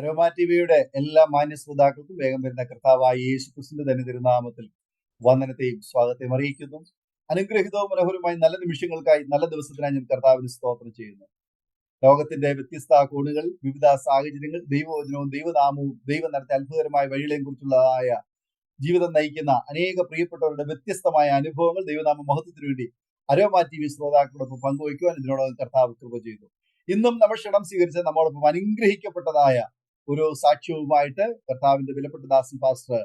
Aroma ടിവിയുടെ എല്ലാ മാന്യ ശ്രോതാക്കൾക്കും വേഗം വരുന്ന കർത്താവായ യേശു ക്രിസ്തുവിന്റെ തന്നെ തിരുനാമത്തിൽ വന്ദനത്തെയും സ്വാഗതത്തെയും അറിയിക്കുന്നു. അനുഗ്രഹിതവും മനോഹരമായി നല്ല നിമിഷങ്ങൾക്കായി നല്ല ദിവസത്തിനായി ഞാൻ കർത്താവിന് സ്തോത്രം ചെയ്യുന്നു. ലോകത്തിന്റെ വ്യത്യസ്ത കോണുകൾ, വിവിധ സാഹചര്യങ്ങൾ, ദൈവവചനവും ദൈവനാമവും ദൈവം നടത്തിയ അത്ഭുതകരമായ വഴികളെയും കുറിച്ചുള്ളതായ ജീവിതം നയിക്കുന്ന അനേക പ്രിയപ്പെട്ടവരുടെ വ്യത്യസ്തമായ അനുഭവങ്ങൾ ദൈവനാമ മഹത്വത്തിനു വേണ്ടി അരോമ ടിവി ശ്രോതാക്കളോടൊപ്പം പങ്കുവയ്ക്കുവാൻ ഇതിനോടകം കർത്താവ് കൃപ ചെയ്തു. ഇന്നും നമ്മൾ ക്ഷണം സ്വീകരിച്ച നമ്മോടൊപ്പം അനുഗ്രഹിക്കപ്പെട്ടതായ ഒരു സാക്ഷ്യവുമായിട്ട് കർത്താവിന്റെ വിലപ്പെട്ട ദാസൻ പാസ്റ്റർ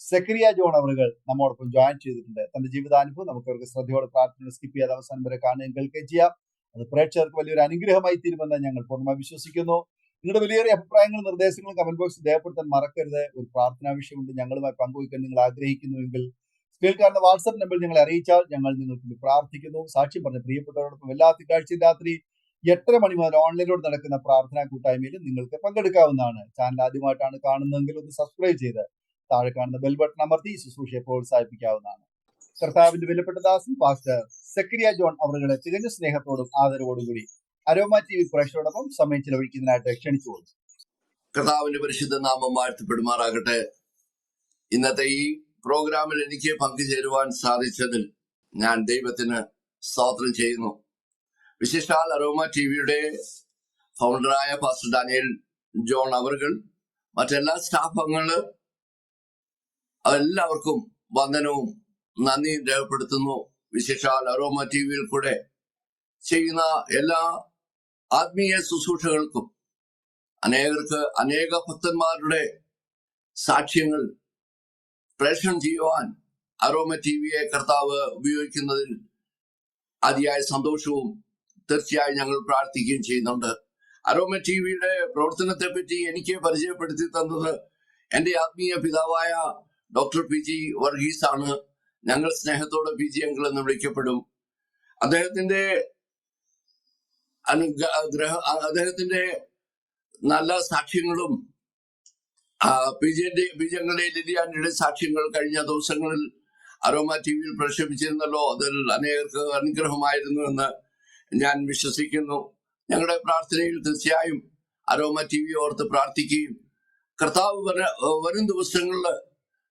സെക്രിയ ജോൺ അവറുകൾ നമ്മോടൊപ്പം ജോയിൻ ചെയ്തിട്ടുണ്ട്. തന്റെ ജീവിതാനുഭവം നമുക്ക് അവർക്ക് ശ്രദ്ധയോടെ പ്രാർത്ഥന സ്കിപ്പ് ചെയ്യാതെ അവസാനം വരെ കാണുകയും കേൾക്കുകയും ചെയ്യാം. അത് പ്രേക്ഷകർക്ക് വലിയൊരു അനുഗ്രഹമായി തീരുമെന്ന് ഞങ്ങൾ പൂർണ്ണമായി വിശ്വസിക്കുന്നു. നിങ്ങളുടെ വിലയേറിയ അഭിപ്രായങ്ങളും നിർദ്ദേശങ്ങളും കമന്റ് ബോക്സിൽ രേഖപ്പെടുത്താൻ മറക്കരുത്. ഒരു പ്രാർത്ഥനാ വിഷയമുണ്ട്, ഞങ്ങളുമായി പങ്കുവയ്ക്കാൻ നിങ്ങൾ ആഗ്രഹിക്കുന്നുവെങ്കിൽ സ്ക്രീനിൽ കാണുന്ന വാട്സ്ആപ്പ് നമ്പറിൽ ഞങ്ങളെ അറിയിച്ചാൽ ഞങ്ങൾ നിങ്ങൾക്ക് പ്രാർത്ഥിക്കുന്നു. സാക്ഷ്യം പറഞ്ഞ പ്രിയപ്പെട്ടവരോടൊപ്പം എല്ലാ തിങ്കളാഴ്ചയും രാത്രി 8:30 മണി മുതൽ ഓൺലൈനിലൂടെ നടക്കുന്ന പ്രാർത്ഥനാ കൂട്ടായ്മയിൽ നിങ്ങൾക്ക് പങ്കെടുക്കാവുന്നതാണ്. ചാനൽ ആദ്യമായിട്ടാണ് കാണുന്നതെങ്കിൽ ഒന്ന് സബ്സ്ക്രൈബ് ചെയ്ത് താഴെ കാണുന്ന ബെൽ ബട്ടൺ അമർത്തി ശുശ്രൂഷയെ പ്രോത്സാഹിപ്പിക്കാവുന്നതാണ്. കർത്താവിന്റെ വിലപ്പെട്ട ദാസൻ പാസ്റ്റർ സെക്രിയ ജോൺ അവരുടെ തികഞ്ഞ സ്നേഹത്തോടും ആദരവോടും കൂടി അരോമ ടിവി പ്രേക്ഷകരോടൊപ്പം സമയം ചിലവഴിക്കുന്നതിനായിട്ട് ക്ഷണിച്ചു. കർത്താവിന്റെ പരിശുദ്ധ നാമം വാഴ്ത്തപ്പെടുമാറാകട്ടെ. ഇന്നത്തെ ഈ പ്രോഗ്രാമിൽ എനിക്ക് പങ്കുചേരുവാൻ സാധിച്ചതിൽ ഞാൻ ദൈവത്തിന് സ്തോത്രം ചെയ്യുന്നു. വിശേഷാൽ അരോമ ടിവിയുടെ ഫൗണ്ടറായ പാസ്റ്റർ ഡാനിയൽ ജോൺ അവറുകൾ, മറ്റെല്ലാ സ്റ്റാഫ് അംഗങ്ങള് എല്ലാവർക്കും വന്ദനവും നന്ദിയും രേഖപ്പെടുത്തുന്നു. വിശേഷാൽ അരോമ ടിവിയിൽ കൂടെ ചെയ്യുന്ന എല്ലാ ആത്മീയ ശുശ്രൂഷകൾക്കും അനേകർക്ക് അനേക ഭക്തന്മാരുടെ സാക്ഷ്യങ്ങൾ പ്രേഷണം ചെയ്യുവാൻ അരോമ ടിവിയെ കർത്താവ് ഉപയോഗിക്കുന്നതിൽ അതിയായ സന്തോഷവും തീർച്ചയായും ഞങ്ങൾ പ്രാർത്ഥിക്കുകയും ചെയ്യുന്നുണ്ട്. അരോമ ടിവിയുടെ പ്രവർത്തനത്തെ പറ്റി എനിക്ക് പരിചയപ്പെടുത്തി തന്നത് എന്റെ ആത്മീയ പിതാവായ ഡോക്ടർ PG വർഗീസ് ആണ്. ഞങ്ങൾ സ്നേഹത്തോടെ PG അങ്കിൾ എന്ന് വിളിക്കപ്പെടും. അദ്ദേഹത്തിന്റെ നല്ല സാക്ഷ്യങ്ങളും PG അങ്കിളുടെ ലിലിയാന്റെ സാക്ഷ്യങ്ങൾ കഴിഞ്ഞ ദിവസങ്ങളിൽ അരോമ ടിവിയിൽ പ്രക്ഷേപിച്ചിരുന്നല്ലോ. അതിൽ അനേകർക്ക് അനുഗ്രഹമായിരുന്നു എന്ന് ഞാൻ വിശ്വസിക്കുന്നു. ഞങ്ങളുടെ പ്രാർത്ഥനയിൽ തീർച്ചയായും അരോമ ടിവി ഓർത്ത് പ്രാർത്ഥിക്കുകയും കർത്താവ് വരും ദിവസങ്ങളിൽ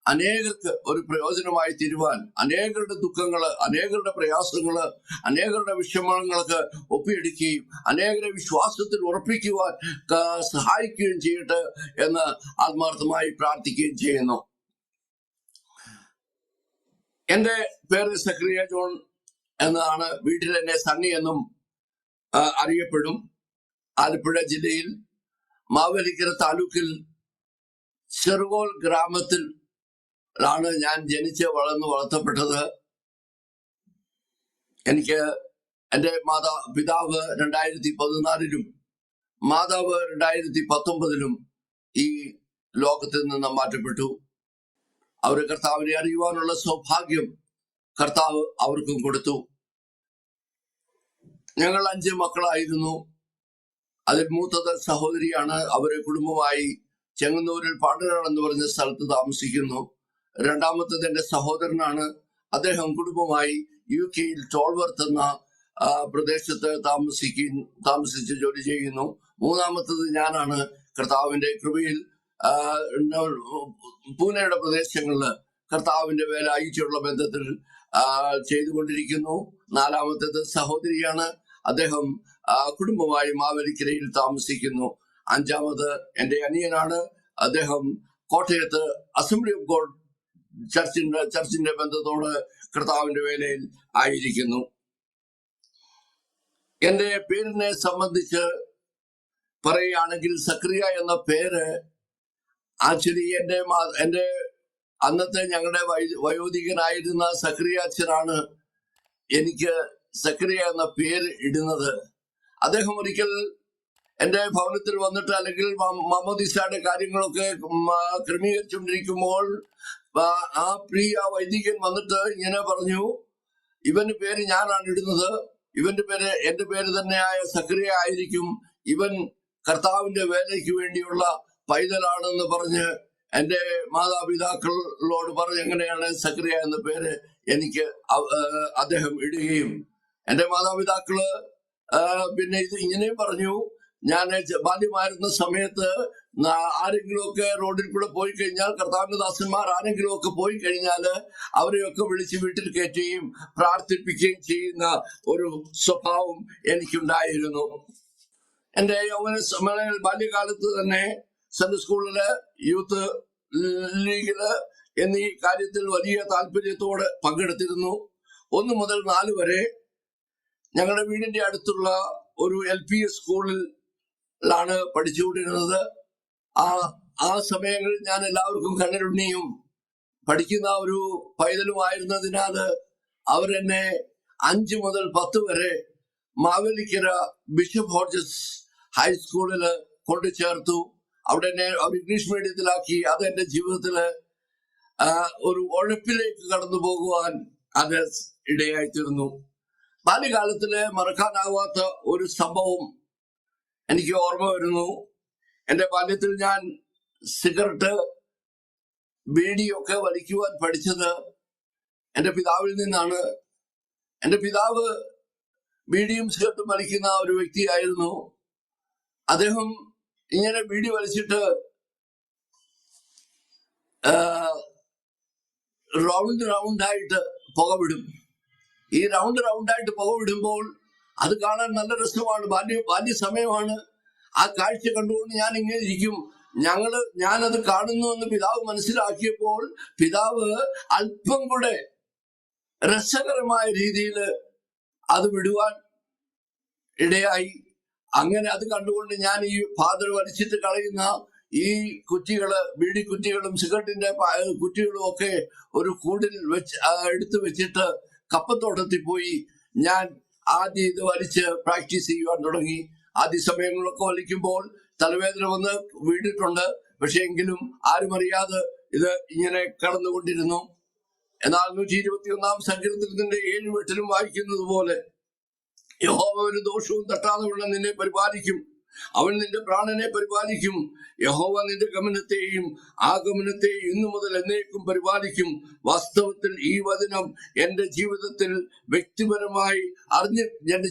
അനേകർക്ക് ഒരു പ്രയോജനമായി തീരുവാൻ, അനേകരുടെ ദുഃഖങ്ങള്, അനേകരുടെ പ്രയാസങ്ങള്, അനേകരുടെ വിഷമങ്ങൾക്ക് ഒപ്പിയെടുക്കുകയും അനേകരെ വിശ്വാസത്തിൽ ഉറപ്പിക്കുവാൻ സഹായിക്കുകയും ചെയ്യട്ടെ എന്ന് ആത്മാർത്ഥമായി പ്രാർത്ഥിക്കുകയും ചെയ്യുന്നു. എന്റെ പേര് സെക്രിയ ജോൺ എന്നതാണ്. വീട്ടിൽ എന്നെ സണ്ണി എന്നും അറിയപ്പെടും. ആലപ്പുഴ ജില്ലയിൽ മാവേലിക്കര താലൂക്കിൽ ചെറുകോൽ ഗ്രാമത്തിൽ ാണ് ഞാൻ ജനിച്ച് വളർത്തപ്പെട്ടത്. എനിക്ക് എന്റെ പിതാവ് 2014 മാതാവ് 2019 ഈ ലോകത്തിൽ നിന്ന് മാറ്റപ്പെട്ടു. അവർ കർത്താവിനെ അറിയുവാനുള്ള സൗഭാഗ്യം കർത്താവ് അവർക്കും കൊടുത്തു. ഞങ്ങൾ 5 മക്കളായിരുന്നു. അതിൽ മൂത്തത് സഹോദരിയാണ്. അവരെ കുടുംബമായി ചെങ്ങന്നൂരിൽ പാണ്ടനാട് എന്ന് പറഞ്ഞ സ്ഥലത്ത് താമസിക്കുന്നു. രണ്ടാമത്തത് എന്റെ സഹോദരനാണ്. അദ്ദേഹം കുടുംബമായി UK ടോൾവർത്ത് എന്ന പ്രദേശത്ത് താമസിച്ച് ജോലി ചെയ്യുന്നു. മൂന്നാമത്തത് ഞാനാണ്. കർത്താവിന്റെ കൃപയിൽ പൂനെയുടെ പ്രദേശങ്ങളിൽ കർത്താവിന്റെ വേല അയച്ചുള്ള ബന്ധത്തിൽ ചെയ്തുകൊണ്ടിരിക്കുന്നു. നാലാമത്തേത് സഹോദരിയാണ്. അദ്ദേഹം കുടുംബമായി മാവേലിക്കരയിൽ താമസിക്കുന്നു. അഞ്ചാമത് എന്റെ അനിയനാണ്. അദ്ദേഹം കോട്ടയത്ത് അസംബ്ലി ഓഫ് ഗോഡ് ചർച്ചിന്റെ ബന്ധത്തോട് കർത്താവിന്റെ വേലയിൽ ആയിരിക്കുന്നു. എന്റെ പേരിനെ സംബന്ധിച്ച് പറയുകയാണെങ്കിൽ സക്രിയ എന്ന പേര് ആക്ച്വലി എന്റെ അന്നത്തെ ഞങ്ങളുടെ വയോധികനായിരുന്ന സക്രിയ അച്ഛനാണ് എനിക്ക് സക്രിയ എന്ന പേര് ഇടുന്നത്. അദ്ദേഹം ഒരിക്കൽ എന്റെ ഭവനത്തിൽ വന്നിട്ട്, അല്ലെങ്കിൽ മാമോദീസയുടെ കാര്യങ്ങളൊക്കെ ക്രമീകരിച്ചുകൊണ്ടിരിക്കുമ്പോൾ ആ പ്രിയ വൈദികൻ വന്നിട്ട് ഇങ്ങനെ പറഞ്ഞു, ഇവന്റെ പേര് ഞാനാണ് ഇടുന്നത്, എന്റെ പേര് തന്നെയായ സക്രിയ ആയിരിക്കും, ഇവൻ കർത്താവിന്റെ വേലയ്ക്ക് വേണ്ടിയുള്ള പൈതലാണെന്ന് പറഞ്ഞ് എന്റെ മാതാപിതാക്കളോട് പറഞ്ഞ് എങ്ങനെയാണ് സക്രിയ എന്ന പേര് എനിക്ക് അദ്ദേഹം ഇടുകയും, എന്റെ മാതാപിതാക്കള് പിന്നെ ഇത് ഇങ്ങനെയും പറഞ്ഞു, ഞാൻ ബാല്യമായിരുന്ന സമയത്ത് ആരെങ്കിലുമൊക്കെ റോഡിൽ കൂടെ പോയി കഴിഞ്ഞാൽ, കർത്താവിന്റെ ദാസന്മാർ ആരെങ്കിലും ഒക്കെ പോയി കഴിഞ്ഞാൽ അവരെയൊക്കെ വിളിച്ച് വീട്ടിൽ കയറ്റുകയും പ്രാർത്ഥിപ്പിക്കുകയും ചെയ്യുന്ന ഒരു സ്വഭാവം എനിക്കുണ്ടായിരുന്നു. എന്റെ ബാല്യകാലത്ത് തന്നെ സൺഡേ സ്കൂളില്, യൂത്ത് ലീഗില് എന്നീ കാര്യത്തിൽ വലിയ താല്പര്യത്തോടെ പങ്കെടുത്തിരുന്നു. 1 മുതൽ 4 വരെ ഞങ്ങളുടെ വീടിന്റെ അടുത്തുള്ള ഒരു LPS സ്കൂളിലാണ് പഠിച്ചുകൊണ്ടിരുന്നത്. ആ സമയങ്ങളിൽ ഞാൻ എല്ലാവർക്കും കണ്ണിലുണ്ണിയും പഠിക്കുന്ന ഒരു പൈതലുമായിരുന്നതിനാൽ അവരെന്നെ 5 മുതൽ 10 വരെ മാവേലിക്കര ബിഷപ്പ് ഹോർജസ് ഹൈസ്കൂളിൽ കൊണ്ടു ചേർത്തു. അവിടെ എന്നെ അവർ ഇംഗ്ലീഷ് മീഡിയത്തിലാക്കി. അത് എന്റെ ജീവിതത്തില് ഒരു ഉഴപ്പിലേക്ക് കടന്നു പോകുവാൻ അത് ഇടയായിത്തീർന്നു. ബാല്യകാലത്തില് മറക്കാനാവാത്ത ഒരു സംഭവം എനിക്ക് ഓർമ്മ വരുന്നു. എന്റെ ബാല്യത്തിൽ ഞാൻ സിഗരറ്റ്, ബീഡിയൊക്കെ വലിക്കുവാൻ പഠിച്ചത് എന്റെ പിതാവിൽ നിന്നാണ്. എന്റെ പിതാവ് ബീഡിയും സിഗരറ്റും വലിക്കുന്ന ഒരു വ്യക്തിയായിരുന്നു. അദ്ദേഹം ഇങ്ങനെ ബീഡി വലിച്ചിട്ട് റൗണ്ടായിട്ട് പുകവിടും. ഈ റൗണ്ടായിട്ട് പുകവിടുമ്പോൾ അത് കാണാൻ നല്ല രസമാണ്. ബാല്യ സമയമാണ്. ആ കാഴ്ച കണ്ടുകൊണ്ട് ഞാൻ ഇങ്ങനെ ഇരിക്കും. ഞാനത് കാണുന്നു എന്ന് പിതാവ് മനസ്സിലാക്കിയപ്പോൾ പിതാവ് അല്പം കൂടെ രസകരമായ രീതിയിൽ അത് വിടുവാൻ ഇടയായി. അങ്ങനെ അത് കണ്ടുകൊണ്ട് ഞാൻ ഈ ഫാദർ വലിച്ചിട്ട് കളയുന്ന ഈ കുറ്റികള്, ബീഡി കുറ്റികളും സിഗരറ്റിന്റെ കുറ്റികളും ഒക്കെ ഒരു കൂടിൽ എടുത്തു വെച്ചിട്ട് കപ്പത്തോട്ടത്തിൽ പോയി ഞാൻ ആദ്യം ഇത് വലിച്ച് പ്രാക്ടീസ് ചെയ്യുവാൻ തുടങ്ങി. ആദ്യ സമയങ്ങളൊക്കെ വലിക്കുമ്പോൾ തലവേദന വന്ന് വീണിട്ടുണ്ട്. പക്ഷെ എങ്കിലും ആരും അറിയാതെ ഇത് ഇങ്ങനെ കടന്നുകൊണ്ടിരുന്നു. എന്നാൽ 121 സങ്കീർത്തനത്തിന്റെ 7 വായിക്കുന്നത് പോലെ, യഹോവ ഒരു ദോഷവും തട്ടാതെ നിന്നെ പരിപാലിക്കും, അവൻ നിന്റെ പ്രാണനെ പരിപാലിക്കും. യഹോവ നിന്റെ ഗമനത്തെയും ആഗമനത്തെയും ഇന്നു മുതൽ എന്നേക്കും പരിപാലിക്കും. വാസ്തവത്തിൽ ഈ വചനം എന്റെ ജീവിതത്തിൽ വ്യക്തിപരമായി എന്റെ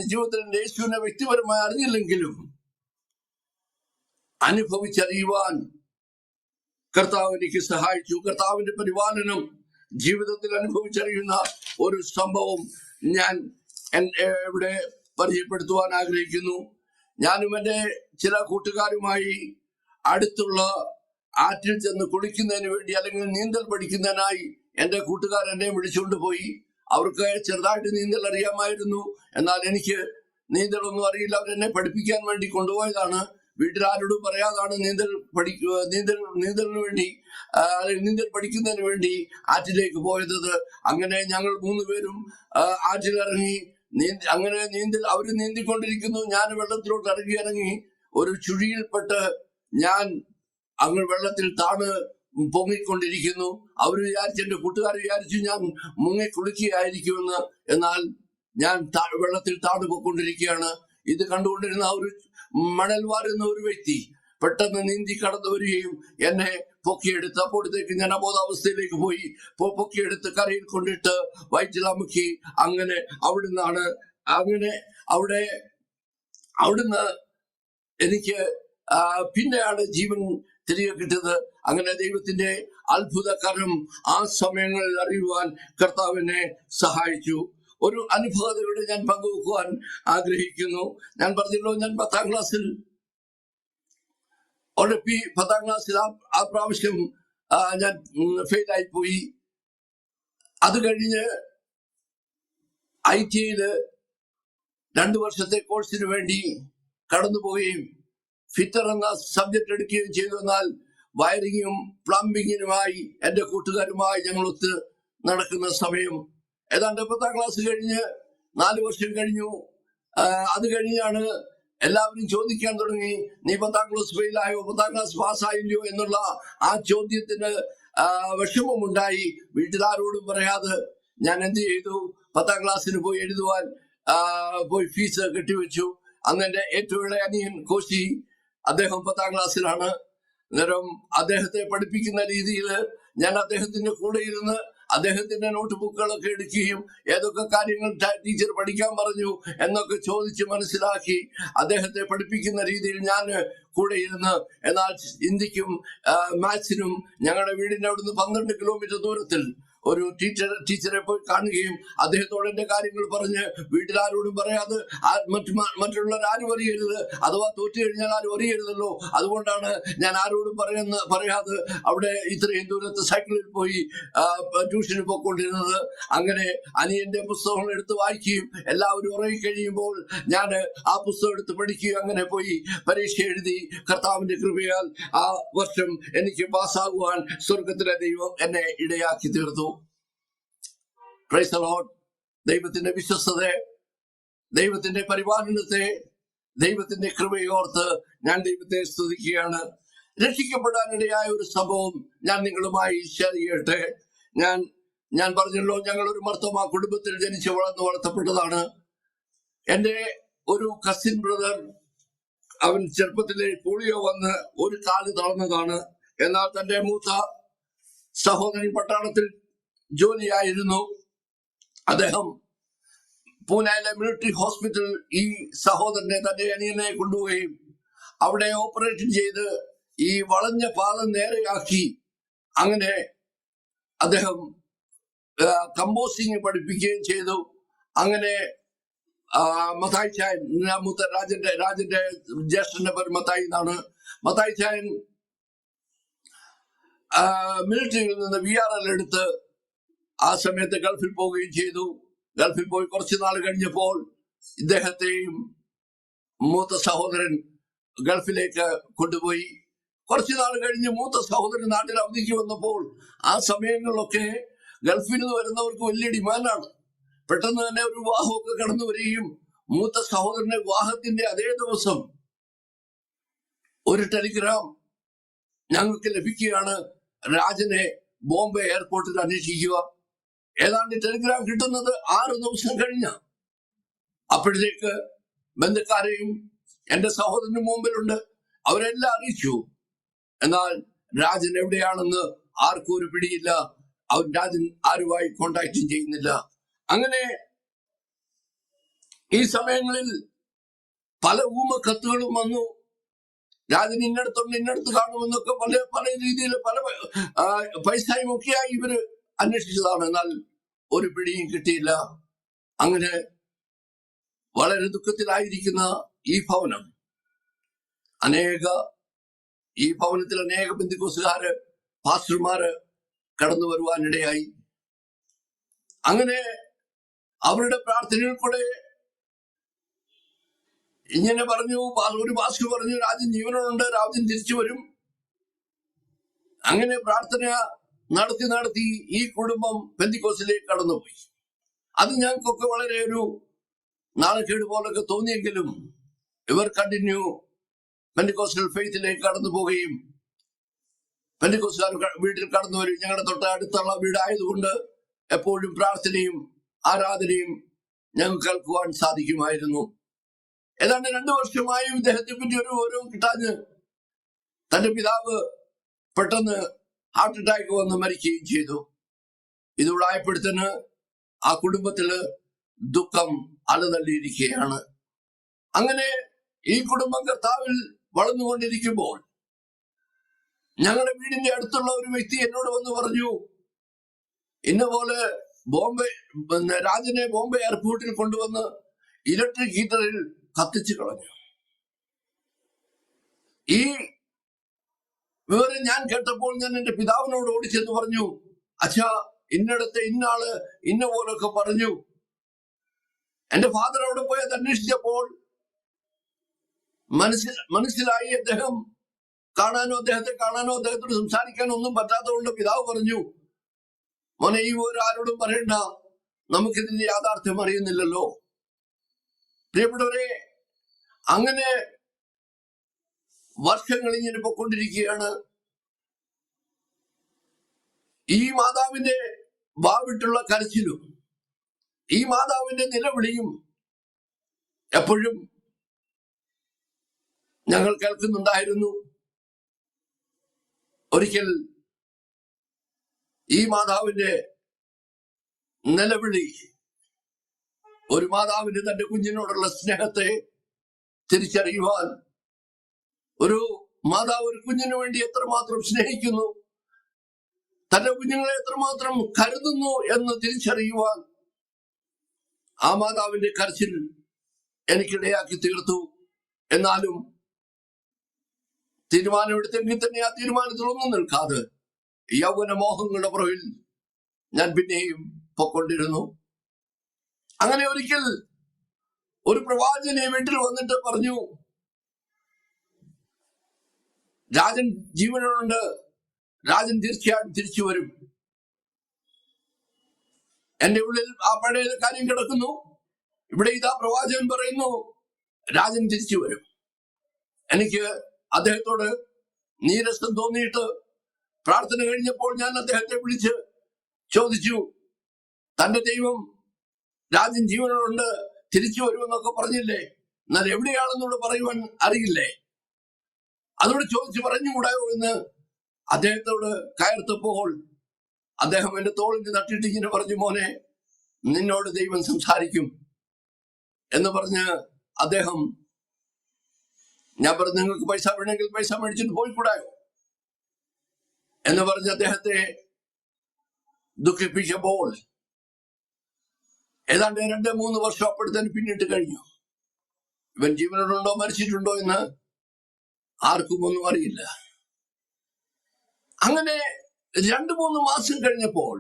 ജീവിതത്തിൽ യേശുവിനെ വ്യക്തിപരമായി അറിഞ്ഞില്ലെങ്കിലും അനുഭവിച്ചറിയുവാൻ കർത്താവ് എനിക്ക് സഹായിച്ചു. കർത്താവിന്റെ പരിപാലനം ജീവിതത്തിൽ അനുഭവിച്ചറിയുന്ന ഒരു സംഭവം ഞാൻ ഇവിടെ പരിചയപ്പെടുത്തുവാൻ ആഗ്രഹിക്കുന്നു. ഞാനും എന്റെ ചില കൂട്ടുകാരുമായി അടുത്തുള്ള ആറ്റിൽ ചെന്ന് കുളിക്കുന്നതിന് വേണ്ടി അല്ലെങ്കിൽ നീന്തൽ പഠിക്കുന്നതിനായി എന്റെ കൂട്ടുകാർ എന്നെ വിളിച്ചുകൊണ്ട് പോയി. അവർക്ക് ചെറുതായിട്ട് നീന്തൽ അറിയാമായിരുന്നു. എന്നാൽ എനിക്ക് നീന്തലൊന്നും അറിയില്ല. അവരെന്നെ പഠിപ്പിക്കാൻ വേണ്ടി കൊണ്ടുപോയതാണ്. വീട്ടിലാരോടും പറയാതാണ് നീന്തലിന് വേണ്ടി അല്ലെങ്കിൽ നീന്തൽ പഠിക്കുന്നതിന് വേണ്ടി ആറ്റിലേക്ക് പോയത്. അങ്ങനെ ഞങ്ങൾ 3 പേരും ആറ്റിലിറങ്ങി അങ്ങനെ അവര് നീന്തിക്കൊണ്ടിരിക്കുന്നു. ഞാൻ വെള്ളത്തിലോട്ട് ഇറങ്ങി ഒരു ചുഴിയിൽപ്പെട്ട് ഞാൻ അങ്ങ് വെള്ളത്തിൽ താണ് പൊങ്ങിക്കൊണ്ടിരിക്കുന്നു. അവർ വിചാരിച്ചു, എന്റെ കൂട്ടുകാർ വിചാരിച്ചു ഞാൻ മുങ്ങി കുളിക്കുകയായിരിക്കുമെന്ന്. എന്നാൽ ഞാൻ വെള്ളത്തിൽ താണു പോയിക്കൊണ്ടിരിക്കുകയാണ്. ഇത് കണ്ടുകൊണ്ടിരുന്ന ഒരു മണൽ വാരുന്ന ഒരു വ്യക്തി പെട്ടെന്ന് നീന്തി കടന്നു വരികയും എന്നെ പൊക്കിയെടുത്ത്, അപ്പോഴത്തേക്ക് ഞാൻ അബോധാവസ്ഥയിലേക്ക് പോയി. പൊക്കിയെടുത്ത് കരയിൽ കൊണ്ടിട്ട് വയറ്റിലമുക്കി. അങ്ങനെ അവിടുന്ന് എനിക്ക് പിന്നെയാണ് ജീവൻ തിരികെ കിട്ടിയത്. അങ്ങനെ ദൈവത്തിന്റെ അത്ഭുതകരം ആ സമയങ്ങളിൽ അറിയുവാൻ കർത്താവിനെ സഹായിച്ചു. ഒരു അനുഭവതയോടെ ഞാൻ പങ്കുവെക്കുവാൻ ആഗ്രഹിക്കുന്നു. ഞാൻ പറഞ്ഞല്ലോ, ഞാൻ 10ാം ക്ലാസ്സിൽ ഉഴപ്പി 10ാം ക്ലാസ്സിൽ ആ പ്രാവശ്യം ഞാൻ ഫെയിലായി പോയി. അത് കഴിഞ്ഞ് ITയില് 2 വർഷത്തെ കോഴ്സിന് വേണ്ടി കടന്നുപോവുകയും ഫിറ്റർ എന്ന സബ്ജക്ട് എടുക്കുകയും ചെയ്തു. എന്നാൽ വയറിങ്ങും പ്ലംബിങ്ങിനുമായി എന്റെ കൂട്ടുകാരുമായി ഞങ്ങൾ ഒത്ത് നടക്കുന്ന സമയം ഏതാണ്ട് 10ാം ക്ലാസ് കഴിഞ്ഞ് 4 വർഷം കഴിഞ്ഞു. അത് കഴിഞ്ഞാണ് എല്ലാവരും ചോദിക്കാൻ തുടങ്ങി, നീ 10ാം ക്ലാസ് ഫെയിലായോ, 10ാം ക്ലാസ് പാസ്സായില്ലയോ എന്നുള്ള ആ ചോദ്യത്തിന് വിഷമമുണ്ടായി. വീട്ടിലാരോടും പറയാതെ ഞാൻ എന്ത് ചെയ്തു, 10ാം ക്ലാസ്സിന് പോയി എഴുതുവാൻ പോയി ഫീസ് കെട്ടിവെച്ചു. അന്ന് എന്റെ ഏറ്റവും ഇളയ അനിയൻ കോശി, അദ്ദേഹം 10ാം ക്ലാസ്സിലാണ്. അന്നേരം അദ്ദേഹത്തെ പഠിപ്പിക്കുന്ന രീതിയിൽ ഞാൻ അദ്ദേഹത്തിന്റെ കൂടെ ഇരുന്ന് അദ്ദേഹത്തിന്റെ നോട്ട് ബുക്കുകളൊക്കെ എടുക്കുകയും ഏതൊക്കെ കാര്യങ്ങൾ ടീച്ചർ പഠിക്കാൻ പറഞ്ഞു എന്നൊക്കെ ചോദിച്ച് മനസ്സിലാക്കി അദ്ദേഹത്തെ പഠിപ്പിക്കുന്ന രീതിയിൽ ഞാൻ കൂടെ ഇരുന്ന്, എന്നാൽ ഹിന്ദിക്കും മാത്സിനും ഞങ്ങളുടെ വീടിന്റെ അവിടുന്ന് 12 കിലോമീറ്റർ ദൂരത്തിൽ ഒരു ടീച്ചറെ പോയി കാണുകയും അദ്ദേഹത്തോട് എന്റെ കാര്യങ്ങൾ പറഞ്ഞ് വീട്ടിലാരോടും പറയാതെ മറ്റുള്ളവർ ആരും അറിയരുത്, അഥവാ തോറ്റു കഴിഞ്ഞാൽ ആരും അറിയരുതല്ലോ, അതുകൊണ്ടാണ് ഞാൻ ആരോടും പറയാതെ അവിടെ ഇത്രയും ദൂരത്ത് സൈക്കിളിൽ പോയി ട്യൂഷന് പോയിക്കൊണ്ടിരുന്നത്. അങ്ങനെ അനിയന്റെ പുസ്തകങ്ങൾ എടുത്ത് വായിക്കുകയും എല്ലാവരും ഉറങ്ങിക്കഴിയുമ്പോൾ ഞാൻ ആ പുസ്തകം എടുത്ത് പഠിക്കുകയും അങ്ങനെ പോയി പരീക്ഷ എഴുതി. കർത്താവിന്റെ കൃപയാൽ ആ വർഷം എനിക്ക് പാസ്സാകുവാൻ സ്വർഗത്തിലെ ദൈവം എന്നെ ഇടയാക്കി തീർത്തു. Praise the Lord. ദൈവത്തിന്റെ വിശ്വസ്തതയെ, ദൈവത്തിന്റെ പരിപാലനത്തെ, ദൈവത്തിന്റെ കൃപയോർത്ത് ഞാൻ ദൈവത്തെ സ്തുതിക്കുകയാണ്. രക്ഷിക്കപ്പെടാനിടയായ ഒരു സംഭവം ഞാൻ നിങ്ങളുമായി ഷെയർ ചെയ്യട്ടെ. ഞാൻ പറഞ്ഞല്ലോ, ഞങ്ങൾ ഒരു മർത്തോമാ കുടുംബത്തിൽ ജനിച്ച് വളർത്തപ്പെട്ടതാണ്. എന്റെ ഒരു കസിൻ ബ്രദർ, അവൻ ചെറുപ്പത്തിലെ പോളിയോ വന്ന് ഒരു കാല് തളർന്നതാണ്. എന്നാൽ തന്റെ മൂത്ത സഹോദരൻ പട്ടാളത്തിൽ ജോലിയായിരുന്നു. അദ്ദേഹം പൂനെയിലെ മിലിറ്ററി ഹോസ്പിറ്റലിൽ ഈ സഹോദരനെ, തന്റെ അനിയനെ കൊണ്ടുപോവുകയും അവിടെ ഓപ്പറേഷൻ ചെയ്ത് ഈ വളഞ്ഞ പാദം നേരെയാക്കി. അങ്ങനെ അദ്ദേഹം കമ്പോസിങ് പഠിപ്പിക്കുകയും ചെയ്തു. അങ്ങനെ മത്തായി ചായൻ, രാജന്റെ ജ്യേഷ്ഠന്റെ പേര് മത്തായി എന്നാണ്. മത്തായി ചായൻ മിലിറ്ററിയിൽ നിന്ന് VRL എടുത്ത് ആ സമയത്ത് ഗൾഫിൽ പോവുകയും ചെയ്തു. ഗൾഫിൽ പോയി കുറച്ചു നാൾ കഴിഞ്ഞപ്പോൾ ഇദ്ദേഹത്തെയും മൂത്ത സഹോദരൻ ഗൾഫിലേക്ക് കൊണ്ടുപോയി. കുറച്ചു നാൾ കഴിഞ്ഞ് മൂത്ത സഹോദരൻ നാട്ടിൽ അവധിക്ക് വന്നപ്പോൾ ആ സമയങ്ങളിലൊക്കെ ഗൾഫിൽ നിന്ന് വരുന്നവർക്ക് വലിയ ഡിമാൻഡാണ്. പെട്ടെന്ന് തന്നെ ഒരു വിവാഹമൊക്കെ കടന്നു വരികയും മൂത്ത സഹോദരന്റെ വിവാഹത്തിന്റെ അതേ ദിവസം ഒരു ടെലിഗ്രാം ഞങ്ങൾക്ക് ലഭിക്കുകയാണ്, രാജനെ ബോംബെ എയർപോർട്ടിൽ അന്വേഷിക്കുക. ഏതാണ്ട് ടെലിഗ്രാം കിട്ടുന്നത് 6 ദിവസം കഴിഞ്ഞ. അപ്പോഴത്തേക്ക് ബന്ധുക്കാരെയും എന്റെ സഹോദരന് മുമ്പിലുണ്ട്, അവരെല്ലാം അറിയിച്ചു. എന്നാൽ രാജൻ എവിടെയാണെന്ന് ആർക്കും ഒരു പിടിയില്ല. രാജൻ ആരുമായി കോണ്ടാക്റ്റും ചെയ്യുന്നില്ല. അങ്ങനെ ഈ സമയങ്ങളിൽ പല കത്തുകളും വന്നു. രാജൻ ഇന്നടത്തുണ്ട്, ഇന്നടത്ത് കാണുമെന്നൊക്കെ പല രീതിയിൽ പല പൈസയും ഒക്കെയായി ഇവര് അന്വേഷിച്ചതാണ്. എന്നാൽ ഒരു പിടിയും കിട്ടിയില്ല. അങ്ങനെ വളരെ ദുഃഖത്തിലായിരിക്കുന്ന ഈ ഭവനം, ഈ ഭവനത്തിൽ അനേക പെന്തിക്കോസുകാര്, പാസ്റ്റർമാര് കടന്നു വരുവാനിടയായി. അങ്ങനെ അവരുടെ പ്രാർത്ഥനയിൽ കൂടെ ഇങ്ങനെ പറഞ്ഞു, ഒരു പാസ്റ്റർ പറഞ്ഞു, രാജൻ ജീവനോടുണ്ട്, രാജൻ തിരിച്ചു വരും. അങ്ങനെ പ്രാർത്ഥന നടത്തി ഈ കുടുംബം പെന്തിക്കോസിലേക്ക് കടന്നുപോയി. അത് ഞങ്ങൾക്കൊക്കെ വളരെ ഒരു നാണക്കേട് പോലൊക്കെ തോന്നിയെങ്കിലും ഇവർ കണ്ടിന്യൂ പെന്തിക്കോസ്റ്റൽ ഫെയ്ത്തിലേക്ക് കടന്നു പോവുകയും പെന്തിക്കോസ്റ്റുകാർ വീട്ടിൽ കടന്നു വരും. ഞങ്ങളുടെ തൊട്ട് അടുത്തുള്ള വീടായതുകൊണ്ട് എപ്പോഴും പ്രാർത്ഥനയും ആരാധനയും ഞങ്ങൾക്ക് കേൾക്കുവാൻ സാധിക്കുമായിരുന്നു. ഏതാണ്ട് 2 വർഷമായും ഇദ്ദേഹത്തെ പറ്റി ഒരു വിവരവും കിട്ടാഞ്ഞ് തന്റെ പിതാവ് പെട്ടെന്ന് ഹാർട്ട് അറ്റാക്ക് വന്ന് മരിക്കുകയും ചെയ്തു. ഇതുകൂടായപ്പോഴത്തേന് ആ കുടുംബത്തില് ദുഃഖം അലതള്ളിയിരിക്കുകയാണ്. അങ്ങനെ ഈ കുടുംബം കർത്താവിൽ വളർന്നുകൊണ്ടിരിക്കുമ്പോൾ ഞങ്ങളുടെ വീടിന്റെ അടുത്തുള്ള ഒരു വ്യക്തി എന്നോട് വന്ന് പറഞ്ഞു, ഇന്ന പോലെ രാജനെ ബോംബെ എയർപോർട്ടിൽ കൊണ്ടുവന്ന് ഇലക്ട്രിക് ഹീറ്ററിൽ കത്തിച്ചു കളഞ്ഞു. ഈ വിവരം ഞാൻ കേട്ടപ്പോൾ ഞാൻ എന്റെ പിതാവിനോട് ഓടിച്ചെന്ന് പറഞ്ഞു, അച്ഛാ, ഇന്നടത്തെ ഇന്നാള് ഇന്ന പോലൊക്കെ പറഞ്ഞു. എന്റെ ഫാദർ അവിടെ പോയി അത് അന്വേഷിച്ചപ്പോൾ മനസ്സിലായി അദ്ദേഹത്തെ കാണാനോ അദ്ദേഹത്തോട് സംസാരിക്കാനോ ഒന്നും പറ്റാത്തതുകൊണ്ട് പിതാവ് പറഞ്ഞു, മോനെ, ഈ വിവരം ആരോടും പറയണ്ട, നമുക്കിതിന്റെ യാഥാർത്ഥ്യം അറിയുന്നില്ലല്ലോ. പ്രിയപ്പെട്ടവരെ, അങ്ങനെ വർഷങ്ങൾ ഇങ്ങനെ പൊക്കൊണ്ടിരിക്കുകയാണ്. ഈ മാതാവിന്റെ വാവിട്ടുള്ള കരച്ചിലും ഈ മാതാവിന്റെ നിലവിളിയും എപ്പോഴും ഞങ്ങൾ കേൾക്കുന്നുണ്ടായിരുന്നു. ഒരിക്കൽ ഈ മാതാവിന്റെ നിലവിളി, ഒരു മാതാവിന് തന്റെ കുഞ്ഞിനോടുള്ള സ്നേഹത്തെ തിരിച്ചറിയുവാൻ, ഒരു മാതാവ് ഒരു കുഞ്ഞിനു വേണ്ടി എത്രമാത്രം സ്നേഹിക്കുന്നു, തന്റെ കുഞ്ഞുങ്ങളെ എത്രമാത്രം കരുതുന്നു എന്ന് തിരിച്ചറിയുവാൻ ആ മാതാവിന്റെ കരച്ചിൽ എനിക്കിടയാക്കി തീർത്തു. എന്നാലും തീരുമാനമെടുത്തെങ്കിൽ തന്നെ ആ തീരുമാനത്തിലൊന്നും നിൽക്കാതെ യൗവന മോഹങ്ങളുടെ പുറകിൽ ഞാൻ പിന്നെയും പൊക്കൊണ്ടിരുന്നു. അങ്ങനെ ഒരിക്കൽ ഒരു പ്രവാചകനെ വീട്ടിൽ വന്നിട്ട് പറഞ്ഞു, രാജൻ ജീവനോടുണ്ട്, രാജൻ തീർച്ചയായും തിരിച്ചു വരും. എന്റെ ഉള്ളിൽ ആ പഴയ കാര്യം കിടക്കുന്നു. ഇവിടെ ഇതാ പ്രവാചകൻ പറയുന്നു, രാജൻ തിരിച്ചു വരും. എനിക്ക് അദ്ദേഹത്തോട് നീരസം തോന്നിയിട്ട് പ്രാർത്ഥന കഴിഞ്ഞപ്പോൾ ഞാൻ അദ്ദേഹത്തെ വിളിച്ച് ചോദിച്ചു, തന്റെ ദൈവം രാജൻ ജീവനോടുണ്ട്, തിരിച്ചു വരുമെന്നൊക്കെ പറഞ്ഞില്ലേ, എന്നാൽ എവിടെയാണെന്നോട് പറയുവാൻ അറിയില്ലേ, അതോട് ചോദിച്ചു പറഞ്ഞുകൂടായോ എന്ന് അദ്ദേഹത്തോട് കയർത്തപ്പോൾ അദ്ദേഹം എന്റെ തോളിന് തട്ടിയിട്ട് ഇങ്ങനെ പറഞ്ഞു, മോനെ, നിന്നോട് ദൈവം സംസാരിക്കും എന്ന് പറഞ്ഞ് അദ്ദേഹം, ഞാൻ പറഞ്ഞു, നിങ്ങൾക്ക് പൈസ വേണമെങ്കിൽ പൈസ മേടിച്ചിട്ട് പോയിക്കൂടായോ എന്ന് പറഞ്ഞ് അദ്ദേഹത്തെ ദുഃഖിപ്പിച്ചപ്പോൾ ഏതാണ്ട് 2-3 വർഷം അപ്പോഴത്തേന് പിന്നിട്ട് കഴിഞ്ഞു. ഇവൻ ജീവനോടുണ്ടോ മരിച്ചിട്ടുണ്ടോ എന്ന് ആർക്കും ഒന്നും അറിയില്ല. അങ്ങനെ 2-3 മാസം കഴിഞ്ഞപ്പോൾ